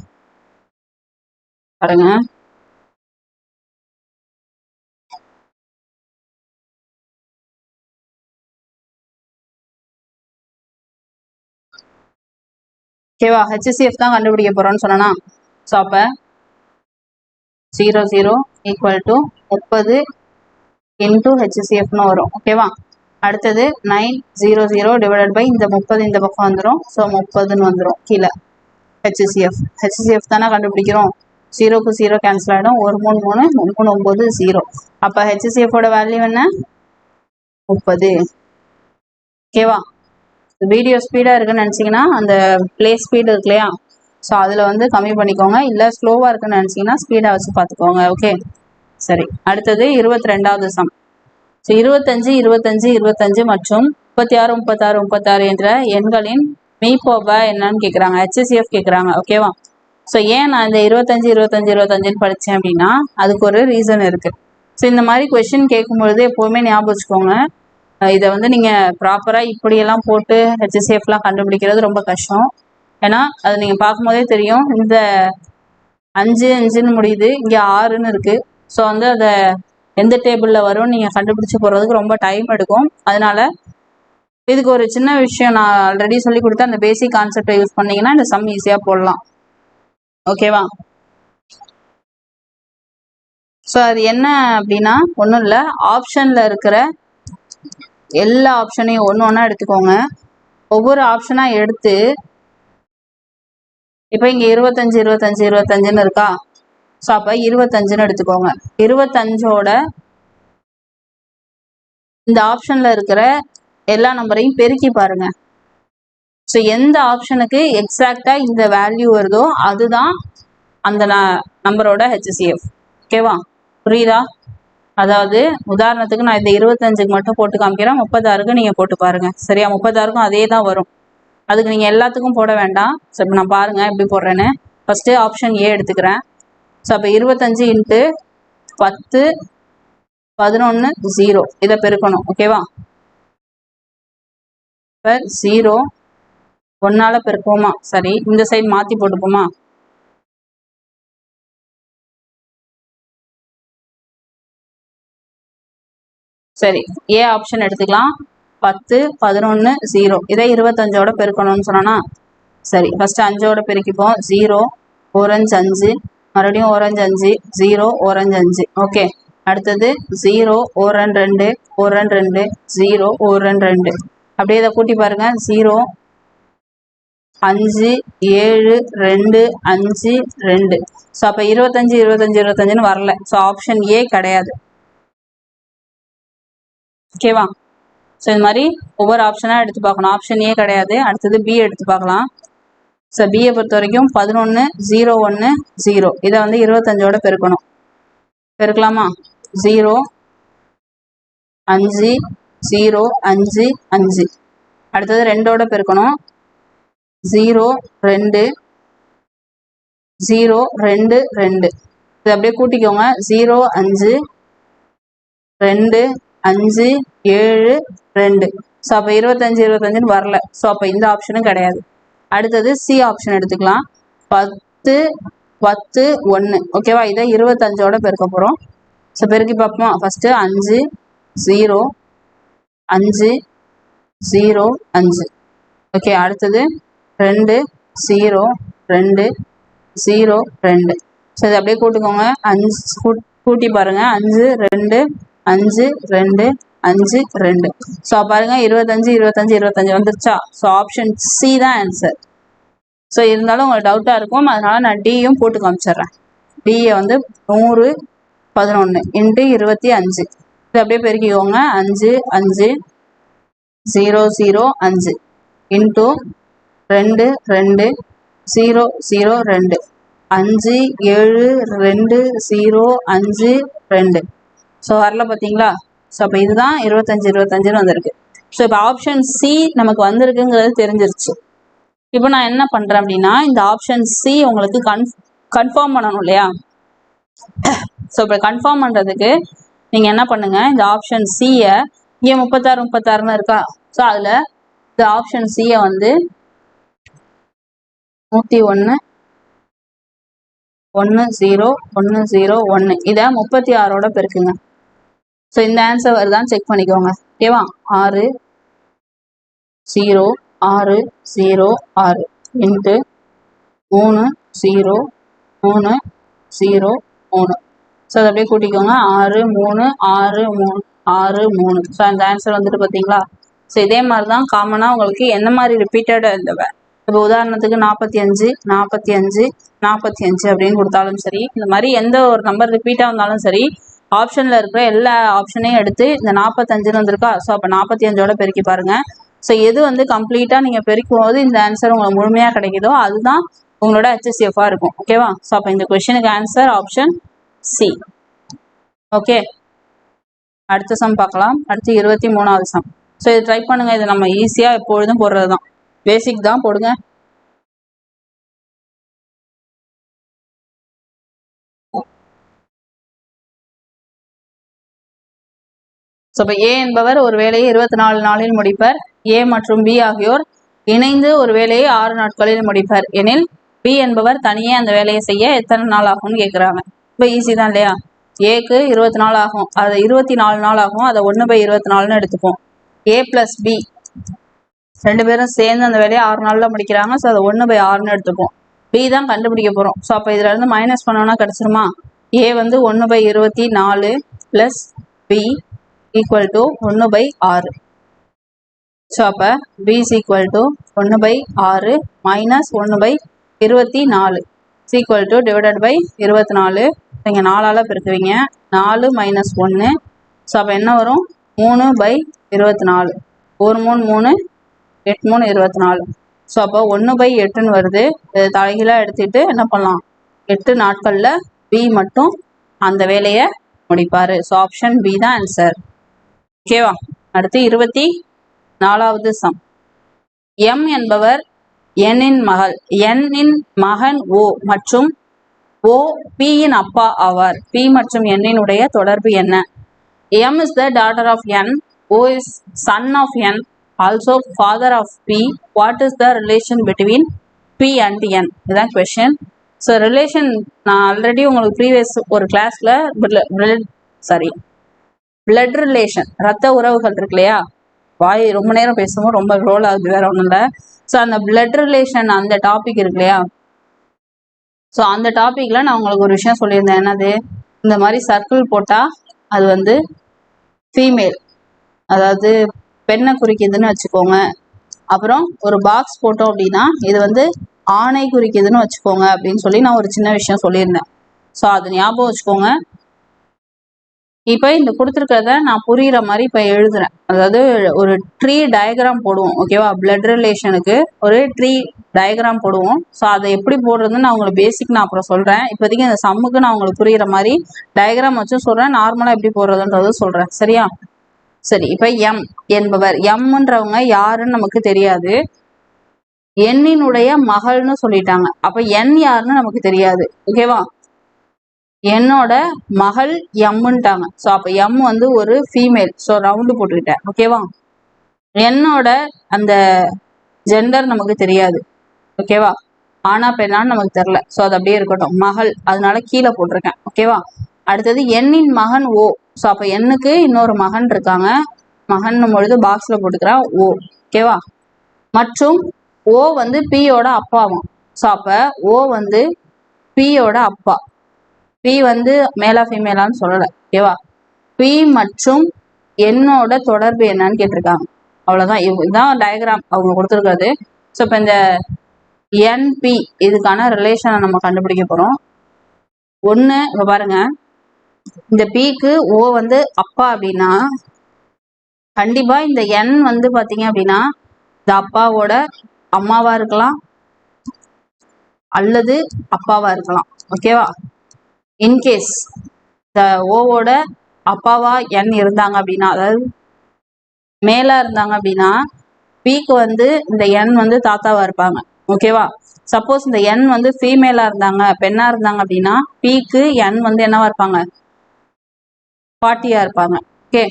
பாருங்க, ஓகேவா? HCF தான் கண்டுபிடிக்க போகிறோம்னு சொன்னா. ஸோ அப்போ 00 ஈக்குவல் டு 30 இன்டூ HCFன்னு வரும். ஓகேவா? அடுத்தது 900 டிவைடட் பை இந்த 30 இந்த பக்கம் வந்துடும். ஸோ 30ன்னு வந்துடும் கீழே. HCF தானே கண்டுபிடிக்கிறோம். 0க்கு 0 கேன்சல் ஆகிடும். 1 3 3 3 9 0. அப்போ HCFோட வேல்யூ என்ன, 30. ஓகேவா? வீடியோ ஸ்பீடாக இருக்குன்னு நினச்சிங்கன்னா அந்த ப்ளே ஸ்பீடு இருக்கு இல்லையா, ஸோ அதில் வந்து கம்மி பண்ணிக்கோங்க. இல்லை ஸ்லோவாக இருக்குன்னு நினச்சிங்கன்னா ஸ்பீடாக வச்சு பார்த்துக்கோங்க. ஓகே, சரி. அடுத்தது 22வது சம். ஸோ 25 25 25 மற்றும் 36 36 36 என்ற எண்களின் மீப்போவா என்னன்னு கேட்குறாங்க, HCF கேட்குறாங்க. ஓகேவா? ஸோ ஏன் நான் இந்த 25 25 25ன்னு படித்தேன் அப்படின்னா அதுக்கு ஒரு ரீசன் இருக்குது. ஸோ இந்த மாதிரி கொஷின் கேட்கும்பொழுது எப்போவுமே ஞாபகம் வச்சுக்கோங்க, இதை வந்து நீங்கள் ப்ராப்பராக இப்படியெல்லாம் போட்டு HCFலாம் கண்டுபிடிக்கிறது ரொம்ப கஷ்டம். ஏன்னா அது நீங்கள் பார்க்கும்போதே தெரியும், இந்த 5 5ன்னு முடியுது, இங்கே 6ன்னு இருக்குது. ஸோ வந்து அதை எந்த டேபிளில் வரும்னு நீங்கள் கண்டுபிடிச்சி போகிறதுக்கு ரொம்ப டைம் எடுக்கும். அதனால இதுக்கு ஒரு சின்ன விஷயம் நான் ஆல்ரெடி சொல்லி கொடுத்த அந்த பேசிக் கான்செப்டை யூஸ் பண்ணிங்கன்னா இந்த சம் ஈஸியாக போடலாம். ஓகேவா? ஸோ அது என்ன அப்படின்னா ஒன்றும் இல்லை, ஆப்ஷனில் இருக்கிற எல்லா ஆப்ஷனையும் ஒன்று ஒன்றா எடுத்துக்கோங்க. ஒவ்வொரு ஆப்ஷனாக எடுத்து, இப்போ இங்கே 25 25 25ன்னு இருக்கா, ஸோ அப்போ 25ன்னு எடுத்துக்கோங்க. 25ஓட இந்த ஆப்ஷனில் இருக்கிற எல்லா நம்பரையும் பெருக்கி பாருங்க. ஸோ எந்த ஆப்ஷனுக்கு எக்ஸாக்டாக இந்த வேல்யூ வருதோ அதுதான் அந்த நம்பரோட ஹெச்சிஎஃப். ஓகேவா? புரியுதா? அதாவது உதாரணத்துக்கு நான் இந்த 25க்கு மட்டும் போட்டு காமிக்கிறேன், 36க்கு நீங்கள் போட்டு பாருங்க. சரியா? 36க்கும் அதே தான் வரும். அதுக்கு நீங்கள் எல்லாத்துக்கும் போட வேண்டாம். ஸோ இப்போ நான் பாருங்கள் எப்படி போடுறேன்னு. ஃபஸ்ட்டு ஆப்ஷன் ஏ எடுத்துக்கிறேன். ஸோ அப்போ 25 இன்ட்டு 10 11 0 இதை பெருக்கணும். ஓகேவா? இப்போ 0 1ஆல் பெருக்குவோமா? சரி, இந்த சைடு மாற்றி போட்டுப்போமா? சரி, ஏ ஆப்ஷன் எடுத்துக்கலாம். 10 11 0 இதை 25ஓட பெருக்கணும்னு சொன்னா. சரி, ஃபர்ஸ்ட் 5ஓட பெருக்கிப்போம். 0 ஓரஞ்சு 5, மறுபடியும் ஓரஞ்சு 5, 0 ஓரஞ்சு 5. ஓகே, அடுத்தது 0 ஓரன் 2 ஓரன் 2 0 ஓரன் 2. அப்படியே இதை கூட்டி பாருங்க. 0 5 7 2 5 2. ஸோ அப்போ 25 25 25ன்னு வரல. ஸோ ஆப்ஷன் ஏ கிடையாது. ஓகேவா? ஸோ இது மாதிரி ஒவ்வொரு ஆப்ஷனாக எடுத்து பார்க்கணும். ஆப்ஷன் ஏ கிடையாது. அடுத்தது பி எடுத்து பார்க்கலாம். ஸோ பியை பொறுத்த வரைக்கும் 11 0 1 0 இதை வந்து 25ஓட பெருக்கணும். பெருக்கலாமா? 0 5 0 5 5. அடுத்தது 2ஓட பெருக்கணும். 0 2 0 2 2. இது அப்படியே கூட்டிக்கோங்க. 0 5 2 5 7 2. ஸோ அப்போ 25 25ன்னு வரல. ஸோ அப்போ இந்த ஆப்ஷனும் கிடையாது. அடுத்தது சி ஆப்ஷன் எடுத்துக்கலாம். 10 10 1. ஓகேவா? இதை 25ஓட பெருக்க போகிறோம். ஸோ பெருக்கி பார்ப்போமா? ஃபஸ்ட்டு 5 0 5 0 5. ஓகே, அடுத்தது 2 0 2 0 2. ஸோ இதை அப்படியே கூட்டுக்கோங்க. 5 கூட்டி பாருங்க. 5 2 5 2 5 2. ஸோ பாருங்க 25 25 25 வந்துருச்சா? ஸோ ஆப்ஷன் சி தான் ஆன்சர். ஸோ இருந்தாலும் உங்களுக்கு டவுட்டாக இருக்கும், அதனால நான் டியும் போட்டு காமிச்சிட்றேன். டியை வந்து 100 11 இன்ட்டு 25. இது அப்படியே பெருக்கிக்கோங்க. 5 5 0 0 5 இன்ட்டு 2 2 0 0 2 5 7 2 0 5 2. ஸோ வரல பார்த்தீங்களா? ஸோ அப்போ இதுதான் 25 25ன்னு வந்திருக்கு. ஸோ இப்போ ஆப்ஷன் சி நமக்கு வந்திருக்குங்கிறது தெரிஞ்சிருச்சு. இப்போ நான் என்ன பண்ணுறேன் அப்படின்னா, இந்த ஆப்ஷன் சி உங்களுக்கு கன்ஃபார்ம் பண்ணணும் இல்லையா? ஸோ இப்போ கன்ஃபார்ம் பண்ணுறதுக்கு நீங்கள் என்ன பண்ணுங்கள், இந்த ஆப்ஷன் சியை இங்கே 36 36ன்னு இருக்கா? ஸோ அதில் இந்த ஆப்ஷன் சியை வந்து 101 1 0 1 0 1 இதை 36ஓட பெருக்குங்க. ஸோ இந்த ஆன்சர் வருதான்னு செக் பண்ணிக்கோங்க. ஓகேவா? 6 0 6 0 6 இன்ட்டு 3 0 3 0 3. ஸோ அதை அப்படியே கூட்டிக்கோங்க. 6 3 6 3 6 3. ஸோ அந்த ஆன்சர் வந்துட்டு பார்த்தீங்களா? ஸோ இதே மாதிரி தான் காமனாக உங்களுக்கு என்ன மாதிரி ரிப்பீட்டடாக இருந்தவ. இப்போ உதாரணத்துக்கு 45 45 45 அப்படின்னு கொடுத்தாலும் சரி, இந்த மாதிரி எந்த ஒரு நம்பர் ரிப்பீட்டாக வந்தாலும் சரி, ஆப்ஷனில் இருக்கிற எல்லா ஆப்ஷனையும் எடுத்து இந்த 45ன்னு வந்திருக்கா? ஸோ அப்போ 45ஓட பெருக்கி பாருங்கள். ஸோ எது வந்து கம்ப்ளீட்டாக நீங்கள் பெருக்கும் போது இந்த ஆன்சர் உங்களுக்கு முழுமையாக கிடைக்குதோ அதுதான் உங்களோட ஹெச்சிஎஃபாக இருக்கும். ஓகேவா? ஸோ அப்போ இந்த கொஸ்டினுக்கு ஆன்சர் ஆப்ஷன் சி. ஓகே, அடுத்த சம் பார்க்கலாம். அடுத்து 23வது சம். ஸோ இது ட்ரை பண்ணுங்க. இது நம்ம ஈஸியாக எப்பொழுதும் போடுறது தான், பேசிக் தான் போடுங்க. ஸோ இப்போ ஏ என்பவர் ஒரு வேலையை 24 நாளில் முடிப்பர். ஏ மற்றும் பி ஆகியோர் இணைந்து ஒரு வேலையை 6 நாட்களில் முடிப்பர் எனில் பி என்பவர் தனியே அந்த வேலையை செய்ய எத்தனை நாள் ஆகும்னு கேட்குறாங்க. இப்போ ஈஸி தான் இல்லையா? ஏக்கு 24 ஆகும், அது 24 நாள் ஆகும், அதை 1/24ன்னு எடுத்துப்போம். ஏ ப்ளஸ் பி ரெண்டு பேரும் சேர்ந்து அந்த வேலையை 6 நாளில் முடிக்கிறாங்க. ஸோ அதை 1/6ன்னு எடுத்துப்போம். பி தான் கண்டுபிடிக்க போகிறோம். ஸோ அப்போ இதில் இருந்து மைனஸ் பண்ணோன்னா கிடச்சிருமா? ஏ வந்து 1/24 plus b equal to 1/6. So அப்போ b is equal to 1/6 minus 1/24 equal to divided by 24. நீங்கள் 4ஆல் பெருக்குவீங்க. 4 - 1. ஸோ அப்போ என்ன வரும்? 3/24. 1 3 3 8 3 24. ஸோ அப்போ 1/8ன்னு வருது. இதை தலைகீழாக எடுத்துட்டு என்ன பண்ணலாம், 8 நாட்களில் பி மட்டும் அந்த வேலையை முடிப்பார். ஸோ ஆப்ஷன் பி தான் ஆன்சர். ஓகேவா? அடுத்து 24வது சம். எம் என்பவர் எண்ணின் மகன் ஓ மற்றும் ஓ பியின் அப்பா ஆவார். பி மற்றும் எண்ணினுடைய தொடர்பு என்ன? M is the daughter of N. O is son of N. Also father of P. What is the relation between P and N? இதுதான் கொஸ்டின். ஸோ ரிலேஷன் நான் ஆல்ரெடி உங்களுக்கு ப்ரீவியஸ் ஒரு கிளாஸில் பிளட் ரிலேஷன், ரத்த உறவுகள் இருக்கு இல்லையா, வாய் ரொம்ப நேரம் பேசுவோம், ரொம்ப ரோல் ஆகுது, வேற ஒன்றும் இல்லை. ஸோ அந்த பிளட் ரிலேஷன் அந்த டாபிக் இருக்கு இல்லையா, ஸோ அந்த டாப்பிக்கில் நான் உங்களுக்கு ஒரு விஷயம் சொல்லியிருந்தேன். என்னது, இந்த மாதிரி சர்க்கிள் போட்டால் அது வந்து ஃபீமேல், அதாவது பெண்ணை குறிக்குதுன்னு வச்சுக்கோங்க. அப்புறம் ஒரு பாக்ஸ் போட்டோம் அப்படின்னா இது வந்து ஆணை குறிக்குதுன்னு வச்சுக்கோங்க அப்படின்னு சொல்லி நான் ஒரு சின்ன விஷயம் சொல்லியிருந்தேன். ஸோ அது ஞாபகம் வச்சுக்கோங்க. இப்போ இந்த கொடுத்துருக்கிறத நான் புரிகிற மாதிரி இப்போ எழுதுறேன். அதாவது ஒரு ட்ரீ டயக்ராம் போடுவோம். ஓகேவா? பிளட் ரிலேஷனுக்கு ஒரு ட்ரீ டயக்ராம் போடுவோம். ஸோ அதை எப்படி போடுறதுன்னு நான் உங்களுக்கு பேசிக் நான் அப்புறம் சொல்கிறேன். இப்போதைக்கு இந்த சம்முக்கு நான் உங்களுக்கு புரிகிற மாதிரி டயக்ராம் வச்சும் சொல்கிறேன், நார்மலாக எப்படி போடுறதுன்றது சொல்கிறேன். சரியா? சரி, இப்போ எம் என்பவர், எம்ன்றவங்க யாருன்னு நமக்கு தெரியாது. எண்ணினுடைய மகள்னு சொல்லிட்டாங்க. அப்போ என் யாருன்னு நமக்கு தெரியாது. ஓகேவா? என்னோட மகள் எம்முன்ட்டாங்க. ஸோ அப்போ எம் வந்து ஒரு ஃபீமேல். ஸோ ரவுண்டு போட்டுக்கிட்டேன். ஓகேவா? என்னோட அந்த ஜெண்டர் நமக்கு தெரியாது. ஓகேவா? ஆனா பெண்ணான்னு நமக்கு தெரில. ஸோ அது அப்படியே இருக்கட்டும். மகள், அதனால கீழே போட்டிருக்கேன். ஓகேவா? அடுத்தது எண்ணின் மகன் ஓ. ஸோ அப்போ எண்ணுக்கு இன்னொரு மகன் இருக்காங்க. மகன் பொழுது பாக்ஸில் போட்டுக்கிறேன் ஓ. ஓகேவா? மற்றும் ஓ வந்து பியோட அப்பாவும். ஸோ அப்போ ஓ வந்து பியோட அப்பா. பி வந்து மேலா ஃபீமேலான்னு சொல்லலை. ஓகேவா? பி மற்றும் என்னோட தொடர்பு என்னன்னு கேட்டிருக்காங்க. அவ்வளோதான். இதுதான் டயக்ராம் அவங்க கொடுத்துருக்காது. ஸோ இப்போ இந்த என்பி இதுக்கான ரிலேஷனை நம்ம கண்டுபிடிக்க போகிறோம். ஒன்று, இப்போ பாருங்க, இந்த பிக்கு ஓ வந்து அப்பா அப்படின்னா கண்டிப்பாக இந்த என் வந்து பார்த்தீங்க அப்படின்னா இந்த அப்பாவோட அம்மாவா இருக்கலாம் அல்லது அப்பாவா இருக்கலாம். ஓகேவா? இன்கேஸ் இந்த ஓவோட அப்பாவா என் இருந்தாங்க அப்படின்னா, அதாவது மேலா இருந்தாங்க அப்படின்னா பிக்கு வந்து இந்த என் வந்து தாத்தாவா இருப்பாங்க. ஓகேவா? சப்போஸ் இந்த என் வந்து ஃபீமேலா இருந்தாங்க, பெண்ணா இருந்தாங்க அப்படின்னா பிக்கு என் வந்து என்னவா இருப்பாங்க, பாட்டியா இருப்பாங்க. ஓகே.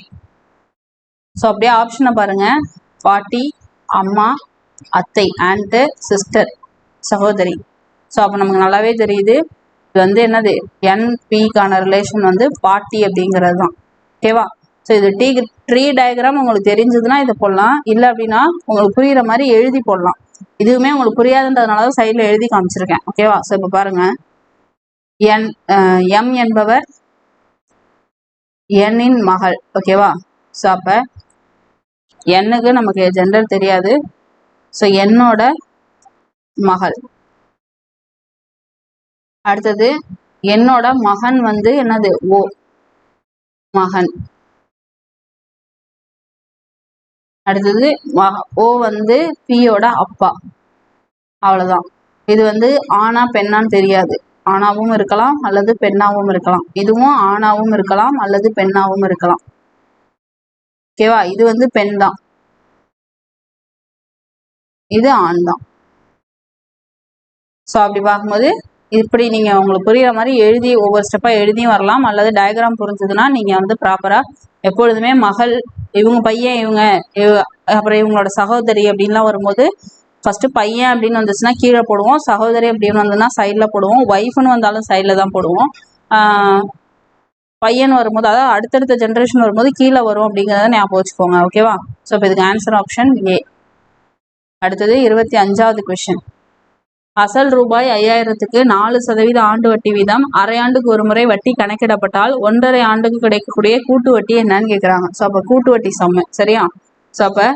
ஸோ அப்படியே ஆப்ஷனை பாருங்க. பாட்டி, அம்மா, அத்தை, ஆண்ட், சிஸ்டர், சகோதரி. ஸோ அப்போ நமக்கு நல்லாவே தெரியுது இது வந்து என்னது, என்பிக்கான ரிலேஷன் வந்து பாட்டி அப்படிங்கிறது தான். ஓகேவா? ஸோ இது ட்ரீ டயக்ராம் உங்களுக்கு தெரிஞ்சதுன்னா இதை போடலாம். இல்லை அப்படின்னா உங்களுக்கு புரிகிற மாதிரி எழுதி போடலாம். இதுவுமே உங்களுக்கு புரியாதுன்றதுனால தான் சைடில் எழுதி காமிச்சிருக்கேன். ஓகேவா? ஸோ இப்போ பாருங்க, எம் என்பவர் எண்ணின் மகள். ஓகேவா? ஸோ அப்போ எண்ணுக்கு நமக்கு ஜெண்டர் தெரியாது. ஸோ என்னோட மகள். அடுத்தது என்னோட மகன் வந்து என்னது, ஓ மகன். அடுத்தது ஓ வந்து பியோட அப்பா. அவ்வளவுதான். இது வந்து ஆணா பெண்ணான்னு தெரியாது. ஆணாவும் இருக்கலாம் அல்லது பெண்ணாவும் இருக்கலாம். இதுவும் ஆணாவும் இருக்கலாம் அல்லது பெண்ணாவும் இருக்கலாம். ஓகேவா? இது வந்து பெண் தான், இது ஆண் தான். ஸோ அப்படி பார்க்கும்போது இப்படி நீங்க உங்களுக்கு புரியுற மாதிரி எழுதி ஒவ்வொரு ஸ்டெப்பா எழுதியும் வரலாம். அல்லது டயக்ராம் புரிஞ்சதுன்னா நீங்க வந்து ப்ராப்பரா எப்பொழுதுமே மகள், இவங்க பையன், இவங்க அப்புறம் இவங்களோட சகோதரி அப்படின்லாம் வரும்போது ஃபர்ஸ்ட் பையன் அப்படின்னு வந்துச்சுன்னா கீழே போடுவோம், சகோதரி அப்படின்னு வந்ததுன்னா சைடில் போடுவோம், ஒய்ஃப்னு வந்தாலும் சைடில் தான் போடுவோம். பையன் வரும்போது, அதாவது அடுத்தடுத்த ஜென்ரேஷன் வரும்போது கீழே வரும் அப்படிங்கிறத ஞாபகம் வச்சுக்கோங்க. ஓகேவா? ஸோ இப்போ இதுக்கு ஆன்சர் ஆப்ஷன் ஏ. அடுத்தது 25வது கொஸ்டின். அசல் ரூபாய் 5000க்கு 4% ஆண்டு வட்டி வீதம் அரை ஆண்டுக்கு ஒரு முறை வட்டி கணக்கிடப்பட்டால் 1.5 ஆண்டுக்கு கிடைக்கக்கூடிய கூட்டு வட்டி என்னன்னு கேட்குறாங்க. ஸோ அப்போ கூட்டு வட்டி சம்மு. சரியா? ஸோ அப்போ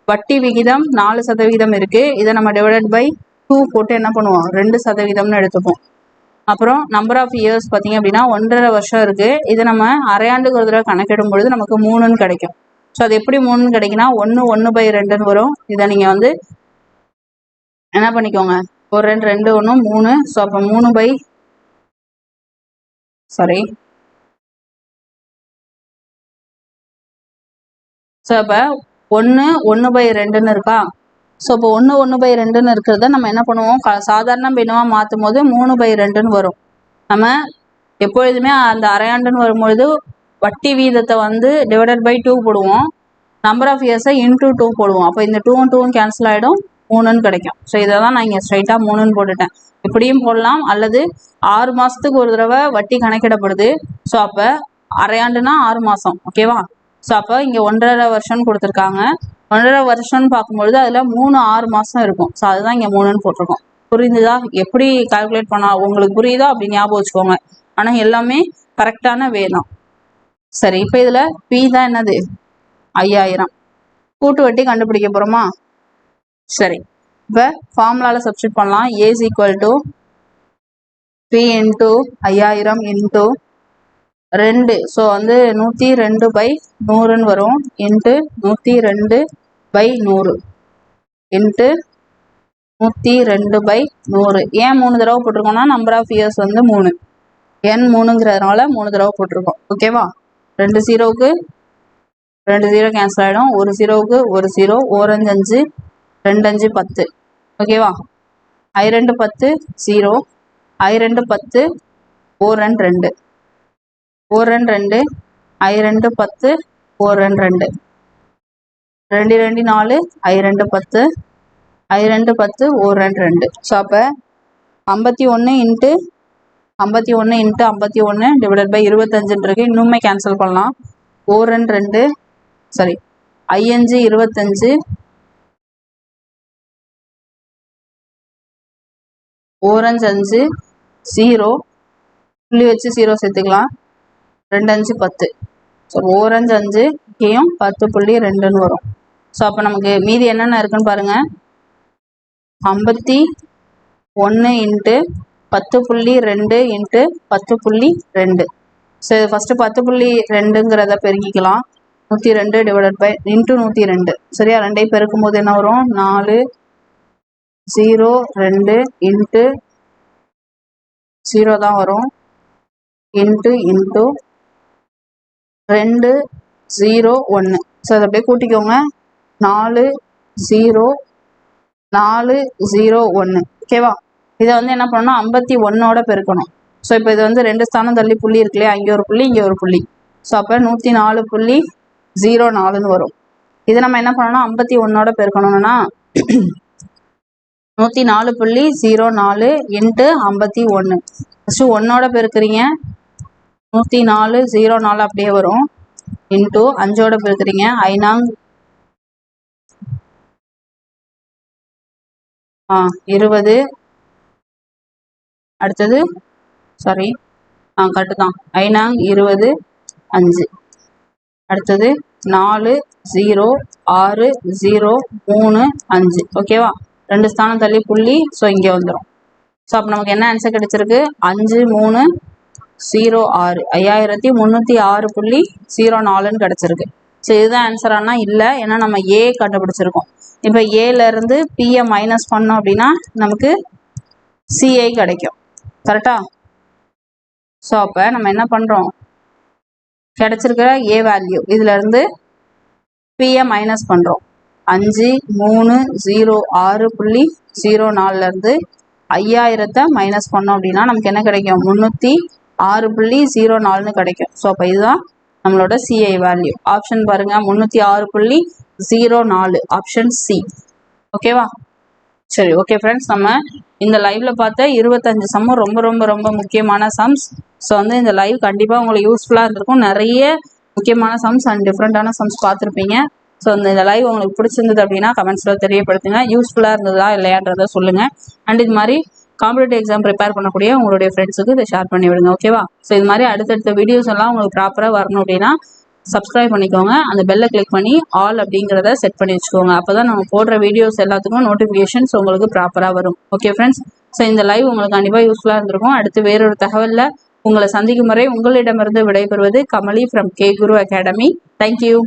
வட்டி விகிதம் 4% இருக்கு. இதை நம்ம டிவைடட் பை 2 போட்டு என்ன பண்ணுவோம், 2%ன்னு எடுத்துப்போம். அப்புறம் நம்பர் ஆஃப் இயர்ஸ் பார்த்தீங்க அப்படின்னா 1.5 வருஷம் இருக்குது. இது நம்ம அரையாண்டுக்கு ஒரு தடவை கணக்கிடும் பொழுது நமக்கு 3ன்னு கிடைக்கும். ஸோ அது எப்படி 3ன்னு கிடைக்குன்னா 1/2ன்னு வரும். இதை நீங்கள் வந்து என்ன பண்ணிக்கோங்க, ஒரு 2 2 1 3. ஸோ அப்போ 3 ஸோ அப்போ 1/2ன்னு இருக்கா. ஸோ இப்போ 1/2ன்னு இருக்கிறத நம்ம என்ன பண்ணுவோம், சாதாரண பின்னமாக மாற்றும் போது 3/2ன்னு வரும். நம்ம எப்பொழுதுமே அந்த அரையாண்டுன்னு வரும்பொழுது வட்டி வீதத்தை வந்து டிவைடட் பை 2 போடுவோம், நம்பர் ஆஃப் இயர்ஸை இன்டூ 2 போடுவோம். அப்போ இந்த 2ம் 2ம் கேன்சல் ஆகிடும், 3ன்னு கிடைக்கும். ஸோ இதை தான் நான் இங்கே ஸ்ட்ரைட்டாக 3ன்னு போட்டுட்டேன். இப்படியும் போடலாம், அல்லது 6 மாதத்துக்கு ஒரு தடவை வட்டி கணக்கிடப்படுது. ஸோ அப்போ அரையாண்டுனா 6 மாதம், ஓகேவா. ஸோ அப்போ இங்கே 1.5 வருஷம்னு கொடுத்துருக்காங்க. 1.5 வருஷம்னு பார்க்கும்பொழுது அதில் 3 6 மாதம் இருக்கும். ஸோ அதுதான் இங்கே 3ன்னு போட்டிருக்கோம். புரிஞ்சுதா? எப்படி கால்குலேட் பண்ணா உங்களுக்கு புரியுதோ அப்படி ஞாபகம் வச்சுக்கோங்க. ஆனால் எல்லாமே கரெக்டான வே தான். சரி, இப்போ இதில் பி தான் என்னது, 5000. கூட்டு வட்டி கண்டுபிடிக்க போகிறோமா? சரி, இப்போ ஃபார்முலாவில் சப்ஸ்டியூட் பண்ணலாம். A is equal to P into 5000 into 2. So வந்து 102/100ன்னு வரும். Into 102/100 into 102/100. ஏன் 3 தடவை போட்டிருக்கோம்னா நம்பர் ஆஃப் இயர்ஸ் வந்து 3, n 3ங்கிறதுனால 3 தடவை போட்டிருக்கோம், ஓகேவா. 2 0க்கு 2 0 கேன்சல் ஆகிடும், 1 0க்கு 1 0, 4 5 5, 2 5 10, ஓகேவா. I2 10 0, I2 10, 4 2, 4 2, I2 10, 4 2, 2 2 4, I2 10, I2 10, 4 2. So அப்போ 51 இன்ட்டு 51 டிவைடட் பை 25 இருக்கு. இன்னுமே கேன்சல் பண்ணலாம். 4 2, சாரி, I5 25, 4 5 0, புள்ளி வச்சு 0 சேர்த்துக்கலாம், 2 5 10. ஸோ 4 5 இங்கேயும் 10.2ன்னு வரும். ஸோ அப்போ நமக்கு மீதி என்னென்ன இருக்குன்னு பாருங்க. 51 இன்ட்டு 10.2 இன்ட்டு 10.2. ஸோ ஃபஸ்ட்டு 10.2ங்கிறத பெருக்கிக்கலாம். 102 டிவைடட் பை இன்ட்டு 102. சரியா, 2ஐ பெருக்கும் போது என்ன வரும், 4 0 2 இன்ட்டு 0 தான் வரும், இன்ட்டு 2 0 1. ஸோ அதை அப்படியே கூட்டிக்கோங்க. 4 0 4 0 1, ஓகேவா. இதை வந்து என்ன பண்ணணும், 51ஓட பெருக்கணும். ஸோ இப்போ இது வந்து 2 ஸ்தானம் தள்ளி புள்ளி இருக்கு இல்லையா, அங்கே ஒரு புள்ளி இங்கே ஒரு புள்ளி. ஸோ அப்போ 104.04ன்னு வரும். இதை நம்ம என்ன பண்ணணும், 51ஓட பெருக்கணும்னா 104.04 இன்ட்டு 51. ஃபஸ்ட்டு 1ஓட பெருக்குறீங்க, 104.04 அப்படியே வரும். இன்ட்டு 5ஓட பெருக்குறீங்க, 20. அடுத்தது சாரி கரெக்டு தான், 20 5. அடுத்தது 4 0 6 0 3 5, ஓகேவா. 2 ஸ்தானம் தள்ளி புள்ளி, ஸோ இங்கே வந்துடும். ஸோ அப்போ நமக்கு என்ன ஆன்சர் கிடைச்சிருக்கு, 5 3 0 6, 5306.04ன்னு கிடச்சிருக்கு. ஸோ இதுதான் ஆன்சர். ஆனால் இல்லை, ஏன்னா நம்ம ஏ கண்டுபிடிச்சிருக்கோம். இப்போ ஏலேருந்து பியை மைனஸ் பண்ணோம் அப்படின்னா நமக்கு சிஐ கிடைக்கும், கரெக்டா. ஸோ அப்போ நம்ம என்ன பண்ணுறோம், கிடைச்சிருக்கிற ஏ வேல்யூ இதுலேருந்து பியை மைனஸ் பண்ணுறோம். 5 3 0 6.04லேருந்து 5000 மைனஸ் பண்ணோம் அப்படின்னா நமக்கு என்ன கிடைக்கும், 306.04ன்னு கிடைக்கும். ஸோ அப்போ இதுதான் நம்மளோட சிஐ வேல்யூ. ஆப்ஷன் பாருங்க, 306.04, ஆப்ஷன் சி, ஓகேவா. சரி, ஓகே ஃப்ரெண்ட்ஸ், நம்ம இந்த லைவ்ல பார்த்த 25 சம்மும் ரொம்ப ரொம்ப ரொம்ப முக்கியமான சம்ஸ். ஸோ வந்து இந்த லைவ் கண்டிப்பாக உங்களுக்கு யூஸ்ஃபுல்லாக இருந்திருக்கும். நிறைய முக்கியமான சம்ஸ் அண்ட் டிஃப்ரெண்ட்டான சம்ஸ் பார்த்துருப்பீங்க. ஸோ இந்த லைவ் உங்களுக்கு பிடிச்சிருந்தது அப்படின்னா கமெண்ட்ஸில் தெரியப்படுத்துங்க. யூஸ்ஃபுல்லாக இருந்ததா இல்லையான்றதை சொல்லுங்கள். அண்ட் இது மாதிரி காம்படிட்டிவ் எக்ஸாம் ப்ரிப்பேர் பண்ணக்கூடிய உங்களுடைய ஃப்ரெண்ட்ஸுக்கு இதை ஷேர் பண்ணி விடுங்க, ஓகேவா. ஸோ இது மாதிரி அடுத்தடுத்த வீடியோஸ் எல்லாம் உங்களுக்கு ப்ராப்பராக வரணும் அப்படின்னா சப்ஸ்கிரைப் பண்ணிக்கோங்க. அந்த பெல்லை கிளிக் பண்ணி ஆல் அப்படிங்கிறத செட் பண்ணி வச்சுக்கோங்க. அப்போ தான் நம்ம போடுற வீடியோஸ் எல்லாத்துக்கும் நோட்டிஃபிகேஷன்ஸ் உங்களுக்கு ப்ராப்பராக வரும். ஓகே ஃப்ரெண்ட்ஸ், ஸோ இந்த லைவ் உங்களுக்கு கண்டிப்பாக யூஸ்ஃபுல்லாக இருந்திருக்கும். அடுத்து வேறொரு தகவலில் உங்களை சந்திக்கும் முறை உங்களிடமிருந்து விடைபெறுவது Kamali from K Guru academy. Thank you.